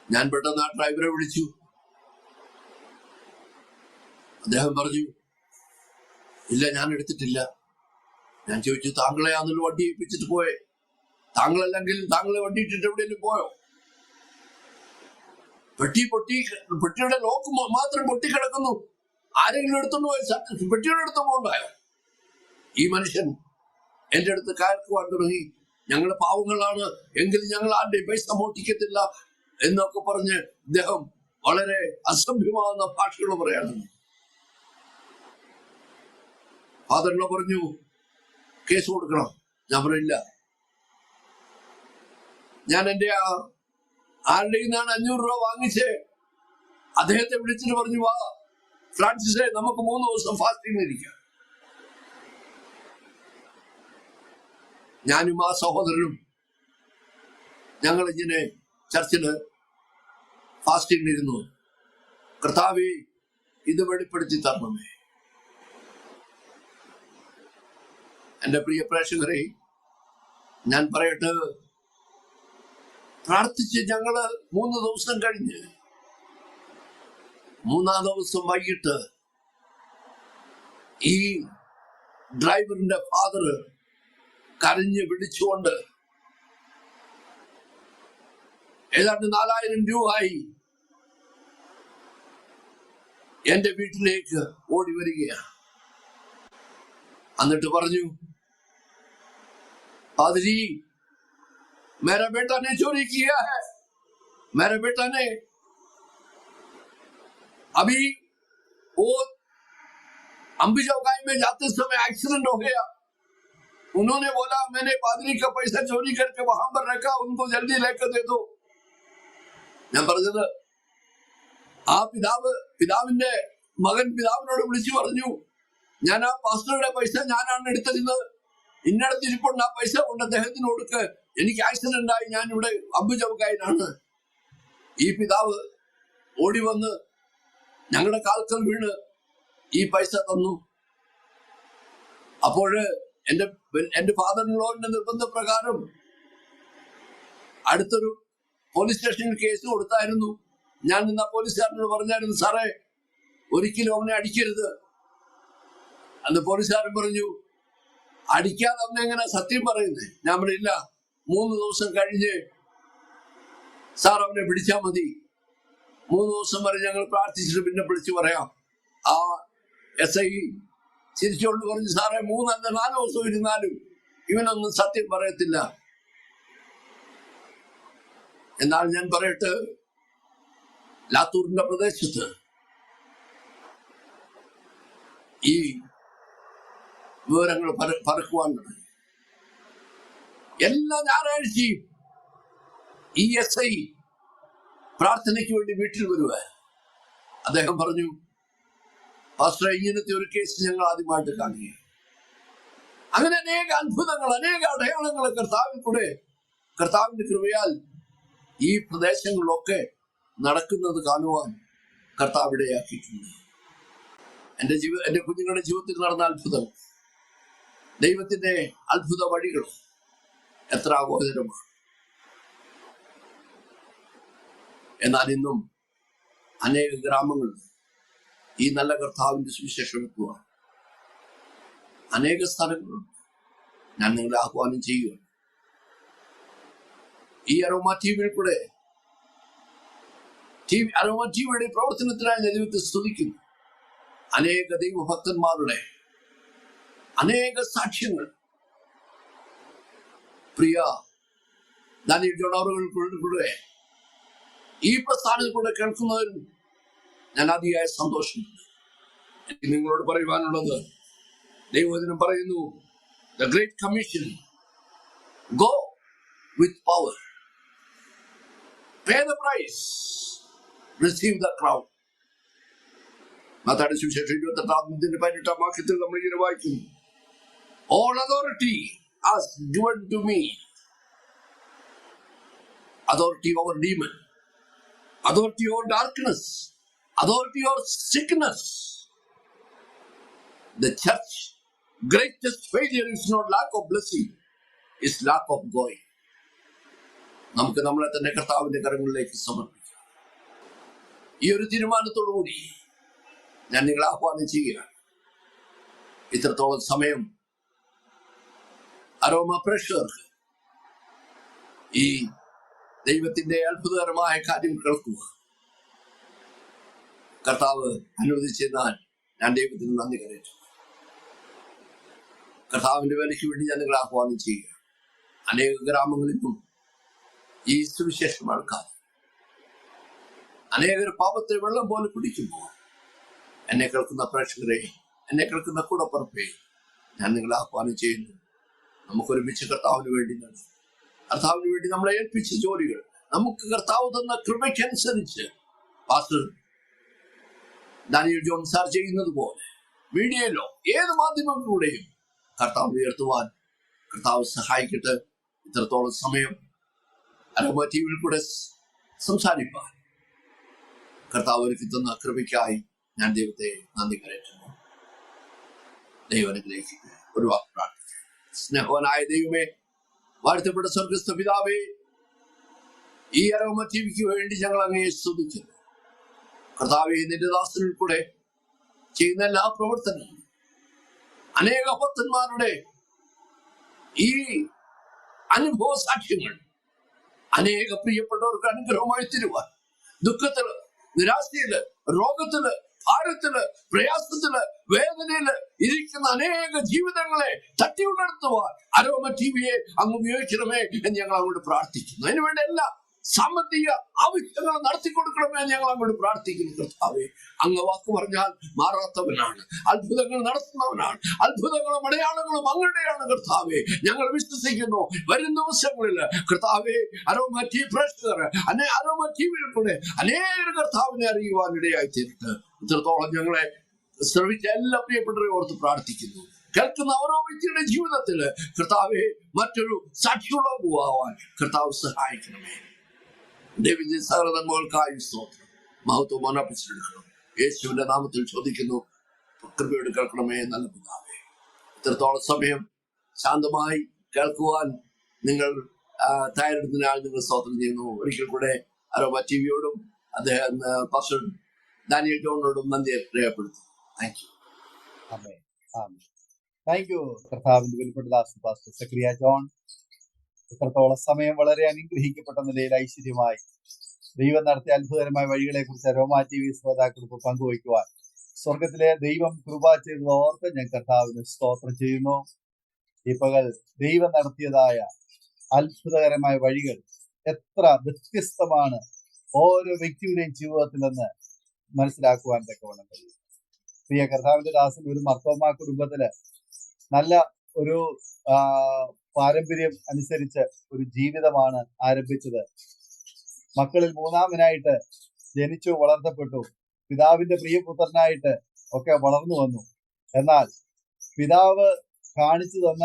ഞാൻ പെട്ടെന്ന് ആ ഡ്രൈവറെ വിളിച്ചു. അദ്ദേഹം പറഞ്ഞു, ഇല്ല, ഞാൻ എടുത്തിട്ടില്ല. ഞാൻ ചോദിച്ചു, താങ്കളെയാണല്ലോ വണ്ടി ഏൽപ്പിച്ചിട്ട് പോയെ? താങ്കളല്ലെങ്കിൽ താങ്കളെ വണ്ടി ഇട്ടിട്ട് എവിടെയെങ്കിലും പോയോ? പെട്ടിയുടെ ലോക്ക് മാത്രം പൊട്ടിക്കിടക്കുന്നു. ആരെങ്കിലും എടുത്തോണ്ട് പോയ പെട്ടിയുടെ അടുത്ത് പോകണ്ടായോ? ഈ മനുഷ്യൻ എന്റെ അടുത്ത് കയർക്കുവാൻ തുടങ്ങി. ഞങ്ങൾ പാവങ്ങളാണ്, എങ്കിലും ഞങ്ങൾ ആരുടെയും പൈസ മോഷ്ടിക്കത്തില്ല എന്നൊക്കെ പറഞ്ഞ് ഇദ്ദേഹം വളരെ അസഭ്യമാകുന്ന ഭാഷകൾ പറയാണ്. ഫാദറിനെ പറഞ്ഞു, കേസ് കൊടുക്കണം. ഞാൻ പറയില്ല. ഞാൻ എന്റെ ആരുടെ നിന്നാണ് 500 രൂപ വാങ്ങിച്ച് അദ്ദേഹത്തെ വിളിച്ചിട്ട് പറഞ്ഞു, വാ ഫ്രാൻസിസെ, നമുക്ക് 3 ദിവസം ഫാസ്റ്റിംഗ് ഇരിക്കാം. ഞാനും ആ സഹോദരനും ഞങ്ങൾ ഇങ്ങനെ ചർച്ചില് ഫാസ്റ്റിംഗ് ഇരുന്നു. കർത്താവേ, ഇത് വെളിപ്പെടുത്തി തരണമേ. എന്റെ പ്രിയ പ്രേക്ഷകരെ, ഞാൻ പറയട്ടെ, പ്രാർത്ഥിച്ച് ഞങ്ങള് 3 ദിവസം കഴിഞ്ഞ് 3-ാം ദിവസം വൈകിട്ട് ഈ ഡ്രൈവറിന്റെ ഫാദർ കരഞ്ഞ് വിളിച്ചുകൊണ്ട് ഏതാണ്ട് 4000 രൂപയായി എന്റെ വീട്ടിലേക്ക് ഓടി വരികയാണ്. എന്നിട്ട് പറഞ്ഞു, പാതിരി, मेरा बेटा ने चोरी किया है, मेरे बेटा ने अभी वो अंबी चौकाई में जाते समय एक्सीडेंट हो गया. उन्होंने बोला मैंने पादरी का पैसा चोरी करके वहां पर रखा, उनको जल्दी लेकर दे दो. ഞാൻ പറഞ്ഞത്, ആ പിതാവിന്റെ മകൻ പിതാവിനോട് വിളിച്ചു പറഞ്ഞു, ഞാൻ ആ പാസ്റ്ററുടെ പൈസ ഞാനാണ് എടുത്തിരുന്നത്, ഇന്നടത്ത് ഇരിപ്പുണ്ട്, ആ പൈസ കൊണ്ട് അദ്ദേഹത്തിന് കൊടുക്ക്, എനിക്ക് ആക്സിഡന്റ് ആയി, ഞാൻ ഇവിടെ അമ്പു ചൗക്കായിലാണ്. ഈ പിതാവ് ഓടി വന്ന് ഞങ്ങളുടെ കാൽക്കൽ വീണ് ഈ പൈസ തന്നു. അപ്പോഴ് എന്റെ ഫാദറിനോന്റെ നിർബന്ധപ്രകാരം അടുത്തൊരു പോലീസ് സ്റ്റേഷനിൽ കേസ് കൊടുത്തായിരുന്നു. ഞാൻ ഇന്ന് ആ പോലീസുകാരനോട് പറഞ്ഞായിരുന്നു, സാറേ ഒരിക്കലും അവനെ അടിക്കരുത്. അന്ന് പോലീസുകാരൻ പറഞ്ഞു, അടിക്കാതെ അവനെ എങ്ങനെ സത്യം പറയുന്നത്? ഞാൻ പറഞ്ഞില്ല, 3 ദിവസം കഴിഞ്ഞ് സാർ അവനെ പിടിച്ചാൽ മതി. 3 ദിവസം വരെ ഞങ്ങൾ പ്രാർത്ഥിച്ചിട്ട് പിന്നെ വിളിച്ചു പറയാം. ആ SI ചിരിച്ചുകൊണ്ട് പറഞ്ഞു, സാറേ 3 അല്ല 4 ദിവസം ഇരുന്നാലും ഇവനൊന്നും സത്യം പറയത്തില്ല. എന്നാൽ ഞാൻ പറയട്ടെ, ലാത്തൂരിന്റെ പ്രദേശത്ത് ഈ വിവരങ്ങൾ പറക്കുവാൻ തുടങ്ങി. എല്ലാ ഞായറാഴ്ചയും ഈ SI പ്രാർത്ഥനയ്ക്ക് വേണ്ടി വീട്ടിൽ വരുക. അദ്ദേഹം പറഞ്ഞു, പാസ്റ്റർ, ഇങ്ങനത്തെ ഒരു കേസ് ഞങ്ങൾ ആദ്യമായിട്ട് കാണുക. അങ്ങനെ അനേക അത്ഭുതങ്ങൾ, അനേക അടയാളങ്ങൾ കർത്താവിന്റെ കൃപയാൽ ഈ പ്രദേശങ്ങളിലൊക്കെ നടക്കുന്നത് കാണുവാൻ കർത്താവ് ഇടയാക്കിയിട്ടുണ്ട്. എന്റെ കുഞ്ഞുങ്ങളുടെ ജീവിതത്തിൽ നടന്ന അത്ഭുതം, ദൈവത്തിന്റെ അത്ഭുത വഴികൾ എത്ര ആഘോഷകരമാണ്. എന്നാൽ ഇന്നും അനേക ഗ്രാമങ്ങൾ ഈ നല്ല കർത്താവിന്റെ സുവിശേഷം എത്തുക അനേക സ്ഥലങ്ങളുണ്ട്. ഞാൻ നിങ്ങളെ ആഹ്വാനം ചെയ്യുക, ഈ അരോമ ടിവിയിൽ കൂടെ അരോമ ടിവിയുടെ പ്രവർത്തനത്തിനായി ഞാൻ ദൈവത്തെ സ്തുതിക്കുന്നു. അനേക ദൈവഭക്തന്മാരുടെ അനേക സാക്ഷ്യങ്ങൾ പ്രിയ ദാനിയേൽ ജോൺ അവറുകൾക്കൂടെ ഈ പ്രസ്ഥാനത്തിൽ കൂടെ കേൾക്കുന്നതിൽ ഞാൻ അതിയായ സന്തോഷമുണ്ട്. എനിക്ക് നിങ്ങളോട് പറയുവാനുള്ളത്, ദൈവവചനം പറയുന്നു, the great commission, go with power, pay the price, receive the crown. മത്തായിയുടെ സുവിശേഷം 28-ാം വാക്യത്തിൽ നമ്മൾ ഇങ്ങനെ വായിക്കുന്നു, all authority has given to me, authority over demon, authority over darkness, authority over sickness. The church greatest failure is not lack of blessing, is lack of going. നമുക്ക് നമ്മളെ തന്നെ കർത്താവിന്റെ കരങ്ങളിലേക്ക് സമർപ്പിക്കാം. ഈ ഒരു തീരുമാനത്തോടുകൂടി ഞാൻ നിങ്ങളെ ആഹ്വാനം ചെയ്യുകയാണ്. ഇത്രത്തോളം സമയം അരോമ പ്രേക്ഷകർക്ക് ഈ ദൈവത്തിന്റെ അത്ഭുതകരമായ കാര്യം കേൾക്കുക കർത്താവ് അനുവദിച്ചെന്നാൽ ഞാൻ ദൈവത്തിന് നന്ദി കരയറ്റുന്നു. കർത്താവിന്റെ വേലയ്ക്ക് വേണ്ടി ഞാൻ നിങ്ങളെ ആഹ്വാനം ചെയ്യുക. അനേക ഗ്രാമങ്ങളിലും ഈ സുവിശേഷം ആൾക്കാർ അനേകർ പാപത്തെ വെള്ളം പോലെ കുടിക്കുമ്പോൾ എന്നെ കേൾക്കുന്ന പ്രേക്ഷകരെ, എന്നെ കേൾക്കുന്ന കൂടപ്പുറപ്പെ, ഞാൻ നിങ്ങളെ ആഹ്വാനം ചെയ്യുന്നു. നമുക്കൊരുമിച്ച് കർത്താവിന് വേണ്ടി കർത്താവിന് വേണ്ടി നമ്മളെ ഏൽപ്പിച്ച ജോലികൾ നമുക്ക് കർത്താവ് തന്ന കൃപയ്ക്കനുസരിച്ച് പാസ്റ്റർ ദാനിയേൽ ജോൺ സാർ ചെയ്യുന്നത് പോലെ മീഡിയയിലോ ഏത് മാധ്യമങ്ങളിലൂടെയും കർത്താവ് ഉയർത്തുവാൻ കർത്താവ് സഹായിക്കട്ടെ. ഇത്രത്തോളം സമയം അരോമ ടിവിയിൽ കൂടെ സംസാരിപ്പാൻ കർത്താവ് ഒരുക്കി തന്ന കൃപയ്ക്കായി ഞാൻ ദൈവത്തെ നന്ദി കരയറ്റുന്നു. ദൈവനിലേക്ക് ഒരു വാക്ക് പ്രാർത്ഥിക്കാം. സ്നേഹവാനായ ദൈവമേ, വാഴ്ത്തപ്പെട്ട സ്വർഗസ്ഥ പിതാവേ, ഈ അരോമ ടിവിക്ക് വേണ്ടി ഞങ്ങൾ അങ്ങയെ സ്തുതിക്കുന്നു. കർത്താവേ, നിന്റെ ദാസനിൽ കൂടെ ചെയ്യുന്ന എല്ലാ പ്രവർത്തനങ്ങളും അനേക ഭക്തന്മാരുടെ ഈ അനുഭവ സാക്ഷ്യങ്ങൾ അനേക പ്രിയപ്പെട്ടവർക്ക് അനുഗ്രഹമായി തീരുവാൻ, ദുഃഖത്തില്, നിരാശയില്, രോഗത്തില്, ഭാരത്തില്, പ്രയാസത്തില്, വേദനയില് ഇരിക്കുന്ന അനേക ജീവിതങ്ങളെ തട്ടി ഉണർത്തുവാൻ അരോമ ടിവിയെ അങ്ങ് ഉപയോഗിക്കണമേ എന്ന് ഞങ്ങൾ അങ്ങോട്ട് പ്രാർത്ഥിക്കുന്നു. അതിനുവേണ്ടി എല്ലാ സാമ്പത്തിക ആവശ്യങ്ങൾ നടത്തി കൊടുക്കണമേ എന്ന് ഞങ്ങൾ അങ്ങോട്ട് പ്രാർത്ഥിക്കുന്നു. കർത്താവേ, അങ്ങ് വാക്ക് പറഞ്ഞാൽ മാറാത്തവനാണ്, അത്ഭുതങ്ങൾ നടത്തുന്നവനാണ്, അത്ഭുതങ്ങളും അടയാളങ്ങളും അങ്ങയുടെയാണ് കർത്താവേ. ഞങ്ങൾ വിശ്വസിക്കുന്നു വരും ദിവസങ്ങളിൽ കർത്താവേ അരോമ ടി പ്രേക്ഷകർ അരോമ ടിവിയിൽ കൂടെ അനേക കർത്താവിനെ അറിയുവാൻ ഇടയായി തീർത്ത് ഇത്രത്തോളം ഞങ്ങളെ ശ്രമിച്ച എല്ലാ പ്രിയപ്പെട്ടവരെ ഓർത്ത് പ്രാർത്ഥിക്കുന്നു. കേൾക്കുന്ന ഓരോ വ്യക്തിയുടെ ജീവിതത്തില് കർത്താവെ മറ്റൊരു സാക്ഷിയുള്ളവാൻ കർത്താവ് സഹായിക്കണമേ. ദൈവത്തിന്റെ സകല നന്മകൾക്കായി സ്തോത്രം, മഹത്വം മനപ്പിച്ചെടുക്കണം. യേശുവിന്റെ നാമത്തിൽ ചോദിക്കുന്നു, കൃപയോട് കേൾക്കണമേ നല്ല പിതാവേ. ഇത്രത്തോളം സമയം ശാന്തമായി കേൾക്കുവാൻ നിങ്ങൾ തയ്യാറെടുത്തതിനാൽ നിങ്ങൾ സ്തോത്രം ചെയ്യുന്നു. ഒരിക്കൽ കൂടെ അരോമ ടിവിയോടും അദ്ദേഹം പാസ്റ്റർ ഡാനിയൽ ജോണിനോടും നന്ദി രേഖപ്പെടുത്തുന്നു. Thank you. Amen. Amen. Thank you കർത്താവിന്റെ വിലപ്പെട്ട ദാസൻ പാസ്റ്റർ സക്കറിയ ജോൺ. ഇത്രത്തോളം സമയം വളരെ അനുഗ്രഹിക്കപ്പെട്ട നിലയിൽ ഐശ്വര്യമായി ദൈവം നടത്തിയ അത്ഭുതകരമായ വഴികളെ കുറിച്ച് അരോമ ടിവി ശ്രോതാക്കൾക്ക് പങ്കുവയ്ക്കുവാൻ സ്വർഗത്തിലെ ദൈവം കൃപ ചെയ്തത് ഓർത്ത് ഞാൻ കർത്താവിന് സ്തോത്രം ചെയ്യുന്നു. ഈ പകൽ ദൈവം നടത്തിയതായ അത്ഭുതകരമായ വഴികൾ എത്ര വ്യത്യസ്തമാണ് ഓരോ വ്യക്തിയുടെയും ജീവിതത്തിൽ നിന്ന് മനസ്സിലാക്കുവാൻ തക്കവണ്ണം കഴിയും. പ്രിയ കർത്താവിന്റെ ദാസൻ ഒരു മർത്തോമാ കുടുംബത്തില് നല്ല ഒരു പാരമ്പര്യം അനുസരിച്ച് ഒരു ജീവിതമാണ് ആരംഭിച്ചത്. മക്കളിൽ മൂന്നാമനായിട്ട് ജനിച്ചു വളർത്തപ്പെട്ടു, പിതാവിന്റെ പ്രിയപുത്രനായിട്ട് ഒക്കെ വളർന്നു വന്നു. എന്നാൽ പിതാവ് കാണിച്ചു തന്ന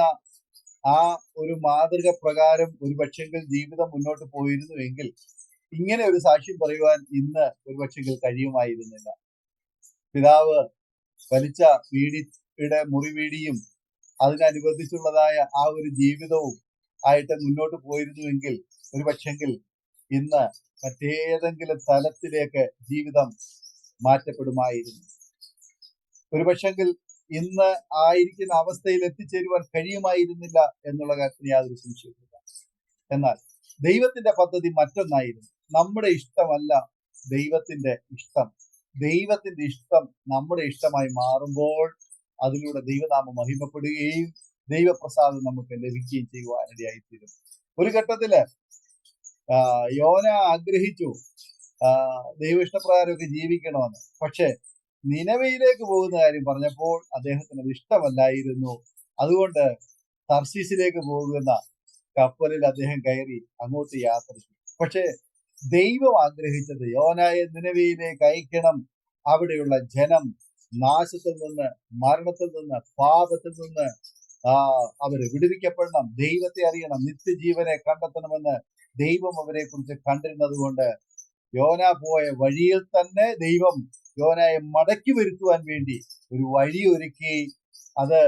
ആ ഒരു മാതൃക പ്രകാരം ഒരു പക്ഷെങ്കിൽ ജീവിതം മുന്നോട്ട് പോയിരുന്നുവെങ്കിൽ ഇങ്ങനെ ഒരു സാക്ഷ്യം പറയുവാൻ ഇന്ന് ഒരു പക്ഷെങ്കിൽ കഴിയുമായിരുന്നില്ല. പിതാവ് വലിച്ച വീടിയുടെ മുറിവീടിയും അതിനനുബന്ധിച്ചുള്ളതായ ആ ഒരു ജീവിതവും ആയിട്ട് മുന്നോട്ട് പോയിരുന്നുവെങ്കിൽ ഒരു പക്ഷെങ്കിൽ ഇന്ന് മറ്റേതെങ്കിലും തലത്തിലേക്ക് ജീവിതം മാറ്റപ്പെടുമായിരുന്നു. ഒരു പക്ഷെങ്കിൽ ഇന്ന് ആയിരിക്കുന്ന അവസ്ഥയിൽ എത്തിച്ചേരുവാൻ കഴിയുമായിരുന്നില്ല എന്നുള്ള കാര്യത്തിന് യാതൊരു സംശയമില്ല. എന്നാൽ ദൈവത്തിന്റെ പദ്ധതി മറ്റൊന്നായിരുന്നു. നമ്മുടെ ഇഷ്ടമല്ല ദൈവത്തിന്റെ ഇഷ്ടം. ദൈവത്തിന്റെ ഇഷ്ടം നമ്മുടെ ഇഷ്ടമായി മാറുമ്പോൾ അതിലൂടെ ദൈവനാമം മഹിമപ്പെടുകയും ദൈവപ്രസാദം നമുക്ക് ലഭിക്കുകയും ചെയ്യുവാനിടയായിത്തീരും. ഒരു ഘട്ടത്തില് യോന ആഗ്രഹിച്ചു ദൈവ ഇഷ്ടപ്രകാരമൊക്കെ ജീവിക്കണമെന്ന്. പക്ഷെ നിനവയിലേക്ക് പോകുന്ന കാര്യം പറഞ്ഞപ്പോൾ അദ്ദേഹത്തിന് അത് ഇഷ്ടമല്ലായിരുന്നു. അതുകൊണ്ട് തർശീസിലേക്ക് പോകുന്ന കപ്പലിൽ അദ്ദേഹം കയറി അങ്ങോട്ട് യാത്ര ചെയ്തു. പക്ഷെ ദൈവം ആഗ്രഹിച്ചത് യോനായെ നിനവയിലേക്ക് അയക്കണം. അവിടെയുള്ള ജനം നാശത്തിൽ നിന്ന്, മരണത്തിൽ നിന്ന്, പാപത്തിൽ നിന്ന് അവര് വിടുവിക്കപ്പെടണം, ദൈവത്തെ അറിയണം, നിത്യജീവനെ കണ്ടെത്തണമെന്ന് ദൈവം അവരെ കുറിച്ച് കണ്ടിരുന്നത് കൊണ്ട് യോന പോയ വഴിയിൽ തന്നെ ദൈവം യോനയെ മടക്കി വരുത്തുവാൻ വേണ്ടി ഒരു വഴി ഒരുക്കി. അത്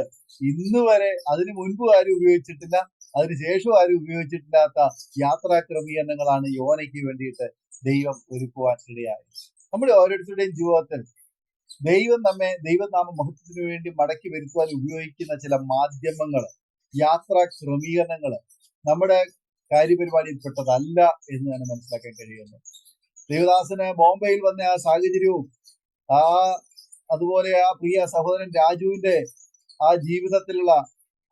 ഇന്ന് വരെ അതിനു മുൻപ് ആരും ഉപയോഗിച്ചിട്ടില്ല, അതിനുശേഷം ആരും ഉപയോഗിച്ചിട്ടില്ലാത്ത യാത്രാ ക്രമീകരണങ്ങളാണ് യോനയ്ക്ക് വേണ്ടിയിട്ട് ദൈവം ഒരുക്കുവാൻ ഇടയായത്. നമ്മുടെ ഓരോരുത്തരുടെയും ജീവിതത്തിൽ ദൈവം നമ്മെ ദൈവനാമ മഹത്വത്തിന് വേണ്ടി മടക്കി വരുത്തുവാൻ ഉപയോഗിക്കുന്ന ചില മാധ്യമങ്ങൾ, യാത്രാ ക്രമീകരണങ്ങൾ നമ്മുടെ കാര്യപരിപാടിയിൽപ്പെട്ടതല്ല എന്ന് തന്നെ മനസ്സിലാക്കാൻ കഴിയുന്നു. ദേവദാസന് ബോംബെയിൽ വന്ന ആ സാഹചര്യവും അതുപോലെ ആ പ്രിയ സഹോദരൻ രാജുവിന്റെ ആ ജീവിതത്തിലുള്ള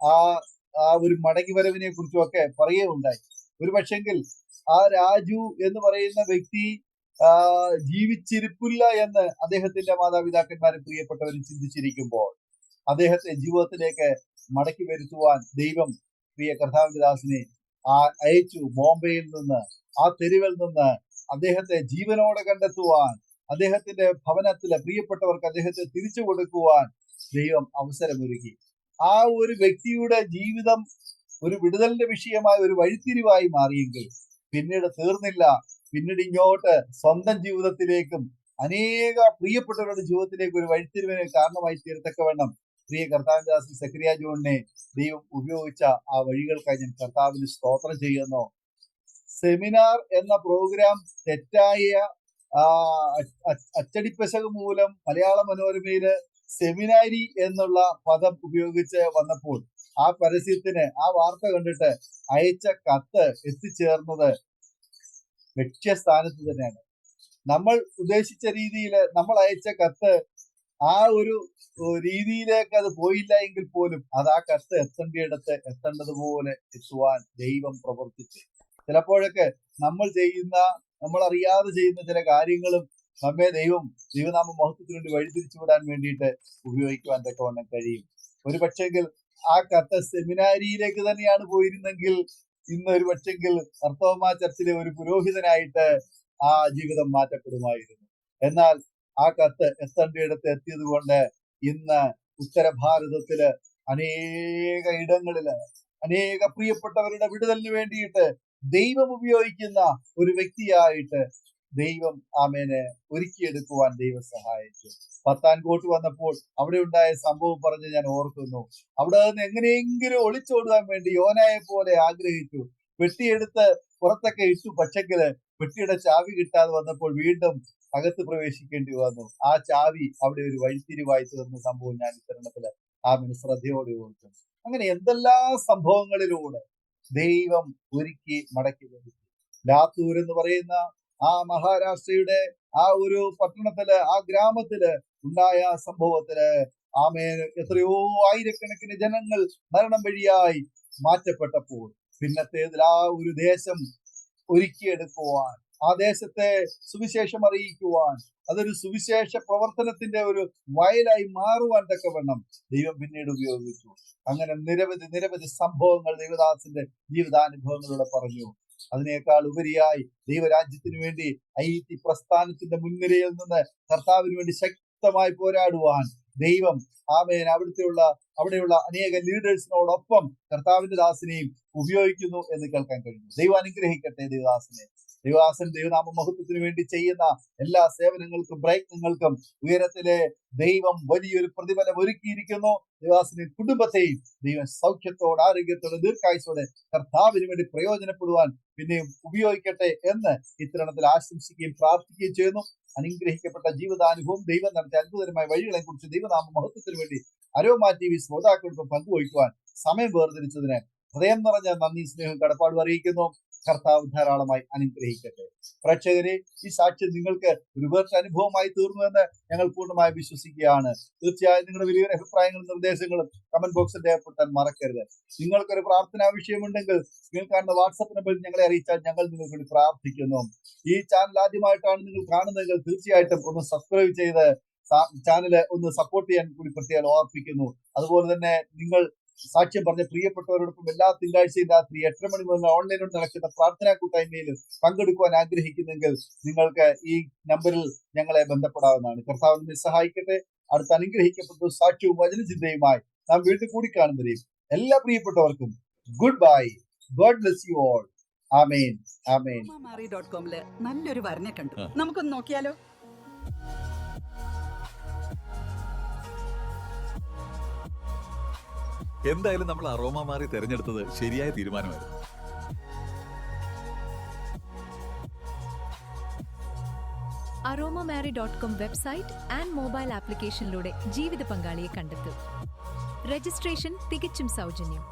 ആ ഒരു മടങ്ങിവരവിനെ കുറിച്ചും ഒക്കെ പറയുകയുണ്ടായി. ഒരു പക്ഷെങ്കിൽ ആ രാജു എന്ന് പറയുന്ന വ്യക്തി ജീവിച്ചിരിപ്പില്ല എന്ന് അദ്ദേഹത്തിന്റെ മാതാപിതാക്കന്മാരും പ്രിയപ്പെട്ടവരും ചിന്തിച്ചിരിക്കുമ്പോൾ അദ്ദേഹത്തെ ജീവിതത്തിലേക്ക് മടക്കി വരുത്തുവാൻ ദൈവം പ്രിയ കർത്താവിന്റെ ദാസനെ അയച്ചു. ബോംബെയിൽ നിന്ന്, ആ തെരുവിൽ നിന്ന് അദ്ദേഹത്തെ ജീവനോടെ കണ്ടെത്തുവാൻ, അദ്ദേഹത്തിന്റെ ഭവനത്തിലെ പ്രിയപ്പെട്ടവർക്ക് അദ്ദേഹത്തെ തിരിച്ചു കൊടുക്കുവാൻ ദൈവം അവസരമൊരുക്കി. ആ ഒരു വ്യക്തിയുടെ ജീവിതം ഒരു വിടുതലിന്റെ വിഷയമായ ഒരു വഴിത്തിരിവായി മാറിയെങ്കിൽ പിന്നീട് തീർന്നില്ല. പിന്നീട് ഇങ്ങോട്ട് സ്വന്തം ജീവിതത്തിലേക്കും അനേക പ്രിയപ്പെട്ടവരുടെ ജീവിതത്തിലേക്ക് ഒരു വഴിത്തിരിവിന് കാരണമായി തീരത്തക്കവണ്ണം പ്രിയ കർത്താവിന്റെ ദാസൻ സക്കറിയ ജോണിനെ ദൈവം ഉപയോഗിച്ച ആ വഴികൾക്കായി ഞാൻ കർത്താവിന് സ്തോത്രം ചെയ്യുന്നു. സെമിനാർ എന്ന പ്രോഗ്രാം തെറ്റായ അച്ചടിപ്പശക് മൂലം മലയാള മനോരമയില് സെമിനാരി എന്നുള്ള പദം ഉപയോഗിച്ച് വന്നപ്പോൾ ആ പരസ്യത്തിന്, ആ വാർത്ത കണ്ടിട്ട് അയച്ച കത്ത് എത്തിച്ചേർന്നത് ലക്ഷ്യസ്ഥാനത്ത് തന്നെയാണ്. നമ്മൾ ഉദ്ദേശിച്ച രീതിയിൽ നമ്മൾ അയച്ച കത്ത് ആ ഒരു രീതിയിലേക്ക് അത് പോയില്ല എങ്കിൽ പോലും അത് ആ കത്ത് എത്തേണ്ടിയിടത്ത് എത്തേണ്ടതുപോലെ എത്തുവാൻ ദൈവം പ്രവർത്തിച്ചു. ചിലപ്പോഴൊക്കെ നമ്മൾ അറിയാതെ ചെയ്യുന്ന ചില കാര്യങ്ങളും നമ്മെ ദൈവനാമ മഹത്വത്തിന് വേണ്ടി വഴിതിരിച്ചു വിടാൻ വേണ്ടിയിട്ട് ഉപയോഗിക്കുവാൻ തക്കവണ്ണം കഴിയും. ഒരു പക്ഷെങ്കിൽ ആ കത്ത് സെമിനാരിയിലേക്ക് തന്നെയാണ് പോയിരുന്നെങ്കിൽ ഇന്ന് ഒരു പക്ഷെങ്കിൽ മാർത്തോമാ ചർച്ചിലെ ഒരു പുരോഹിതനായിട്ട് ആ ജീവിതം മാറ്റപ്പെടുമായിരുന്നു. എന്നാൽ ആ കത്ത് എത്തേണ്ടിയിടത്ത് എത്തിയത് കൊണ്ട് ഇന്ന് ഉത്തര ഭാരതത്തില് അനേക ഇടങ്ങളില് അനേക പ്രിയപ്പെട്ടവരുടെ വിടുതലിന് വേണ്ടിയിട്ട് ദൈവം ഉപയോഗിക്കുന്ന ഒരു വ്യക്തിയായിട്ട് ദൈവം ആമേനെ ഒരുക്കിയെടുക്കുവാൻ ദൈവം സഹായിച്ചു. പത്താൻകോട്ട് വന്നപ്പോൾ അവിടെ ഉണ്ടായ സംഭവം പറഞ്ഞ് ഞാൻ ഓർക്കുന്നു. അവിടെ നിന്ന് എങ്ങനെയെങ്കിലും ഒളിച്ചോടുവാൻ വേണ്ടി യോനായെ പോലെ ആഗ്രഹിച്ചു. പെട്ടിയെടുത്ത് പുറത്തൊക്കെ ഇട്ടു. പക്ഷെങ്കില് പെട്ടിയുടെ ചാവി കിട്ടാതെ വന്നപ്പോൾ വീണ്ടും അകത്ത് പ്രവേശിക്കേണ്ടി വന്നു. ആ ചാവി അവിടെ ഒരു വഴിത്തിരിവായി തീർന്ന സംഭവം ഞാൻ ഇത്തരണത്തില് ആമേന് ശ്രദ്ധയോടെ ഓർത്തു. അങ്ങനെ എന്തെല്ലാം സംഭവങ്ങളിലൂടെ ദൈവം ഒരുക്കി മടക്കി വരുത്തി. ലാത്തൂർ എന്ന് പറയുന്ന ആ മഹാരാഷ്ട്രയുടെ ആ ഒരു പട്ടണത്തില്, ആ ഗ്രാമത്തില് ഉണ്ടായ സംഭവത്തില് ആമേൻ എത്രയോ ആയിരക്കണക്കിന് ജനങ്ങൾ മരണം വഴിയായി മാറ്റപ്പെട്ടപ്പോൾ പിന്നത്തേതിൽ ആ ഒരു ദേശം ഒരുക്കിയെടുക്കുവാൻ, ആ ദേശത്തെ സുവിശേഷം അറിയിക്കുവാൻ, അതൊരു സുവിശേഷ പ്രവർത്തനത്തിന്റെ ഒരു വയലായി മാറുവാൻ തക്കവണ്ണം ദൈവം പിന്നീട് ഉപയോഗിച്ചു. അങ്ങനെ നിരവധി സംഭവങ്ങൾ ദൈവദാസന്റെ ജീവിതാനുഭവങ്ങളിലൂടെ പറഞ്ഞു. അതിനേക്കാൾ ഉപരിയായി ദൈവരാജ്യത്തിന് വേണ്ടി ഐതി പ്രസ്ഥാനത്തിന്റെ മുൻനിരയിൽ നിന്ന് കർത്താവിന് വേണ്ടി ശക്തമായി പോരാടുവാൻ ദൈവം ആമേൻ അവിടെയുള്ള അനേക ലീഡേഴ്സിനോടൊപ്പം കർത്താവിന്റെ ദാസനെയും ഉപയോഗിക്കുന്നു എന്ന് കേൾക്കാൻ കഴിഞ്ഞു. ദൈവം അനുഗ്രഹിക്കട്ടെ ദൈവദാസൻ ദൈവനാമ മഹത്വത്തിന് വേണ്ടി ചെയ്യുന്ന എല്ലാ സേവനങ്ങൾക്കും പ്രയത്നങ്ങൾക്കും ഉയരത്തിലെ ദൈവം വലിയൊരു പ്രതിഫലം ഒരുക്കിയിരിക്കുന്നു. ദൈവദാസനെ കുടുംബത്തെയും ദൈവം സൗഖ്യത്തോടെ, ആരോഗ്യത്തോടെ, ദീർഘായുസോടെ കർത്താവിന് വേണ്ടി പ്രയോജനപ്പെടുവാൻ പിന്നെയും ഉപയോഗിക്കട്ടെ എന്ന് ഇത്തരണത്തിൽ ആശംസിക്കുകയും പ്രാർത്ഥിക്കുകയും ചെയ്യുന്നു. അനുഗ്രഹിക്കപ്പെട്ട ജീവിതാനുഭവം, ദൈവം നടത്തിയ അത്ഭുതകരമായ വഴികളെ കുറിച്ച് ദൈവനാമ മഹത്വത്തിന് വേണ്ടി അരോമാ TV ശ്രോതാക്കൾക്കും പങ്കുവയ്ക്കുവാൻ സമയം വേർതിരിച്ചതിന് ഹൃദയം നിറഞ്ഞ നന്ദി, സ്നേഹം, കടപ്പാടും അറിയിക്കുന്നു. കർത്താവ് ധാരാളമായി അനുഗ്രഹിക്കട്ടെ. പ്രേക്ഷകരെ, ഈ സാക്ഷ്യം നിങ്ങൾക്ക് ഒരു വേറിട്ട അനുഭവമായി തീർന്നുവെന്ന് ഞങ്ങൾ പൂർണ്ണമായി വിശ്വസിക്കുകയാണ്. തീർച്ചയായും നിങ്ങളുടെ വലിയൊരു അഭിപ്രായങ്ങളും നിർദ്ദേശങ്ങളും കമന്റ് ബോക്സിൽ രേഖപ്പെടുത്താൻ മറക്കരുത്. നിങ്ങൾക്കൊരു പ്രാർത്ഥനാ വിഷയമുണ്ടെങ്കിൽ നിങ്ങൾ കാണുന്ന വാട്സപ്പ് നമ്പറിൽ ഞങ്ങളെ അറിയിച്ചാൽ ഞങ്ങൾ നിങ്ങൾക്ക് വേണ്ടി പ്രാർത്ഥിക്കുന്നു. ഈ ചാനൽ ആദ്യമായിട്ടാണ് നിങ്ങൾ കാണുന്നതെങ്കിൽ തീർച്ചയായിട്ടും ഒന്ന് സബ്സ്ക്രൈബ് ചെയ്ത് ചാനല് ഒന്ന് സപ്പോർട്ട് ചെയ്യാൻ കൂടി പ്രത്യേകം ഓർപ്പിക്കുന്നു. അതുപോലെ തന്നെ നിങ്ങൾ സാക്ഷ്യം പറഞ്ഞ പ്രിയപ്പെട്ടവരോടൊപ്പം എല്ലാ തിങ്കളാഴ്ചയും രാത്രി 8:30 മണി മുതൽ ഓൺലൈനിൽ നടക്കുന്ന പ്രാർത്ഥനാ കൂട്ടായ്മയിൽ പങ്കെടുക്കുവാൻ ആഗ്രഹിക്കുന്നെങ്കിൽ നിങ്ങൾക്ക് ഈ നമ്പറിൽ ഞങ്ങളെ ബന്ധപ്പെടാവുന്നതാണ്. കർത്താവ് നമ്മെ സഹായിക്കട്ടെ. അടുത്ത അനുഗ്രഹിക്കപ്പെട്ട സാക്ഷ്യവും വചനചിന്തയുമായി നാം വീണ്ടും കൂടി കാണുന്നവരെയും എല്ലാ പ്രിയപ്പെട്ടവർക്കും goodbye. God bless you all. ആമേൻ. ആമേൻ. aromamary.com-ല് നല്ലൊരു വരനെ കണ്ടു. നമുക്കൊന്ന് നോക്കിയാലോ? എന്തായാലും നമ്മൾ അറോമ മാറി തിരഞ്ഞെടുത്തത് ശരിയായ തീരുമാനമായിരുന്നു. aromamary.com വെബ്സൈറ്റ് ആൻഡ് മൊബൈൽ ആപ്ലിക്കേഷനിലൂടെ ജീവിത പങ്കാളിയെ കണ്ടെത്തൂ. രജിസ്ട്രേഷൻ തികച്ചും സൗജന്യം.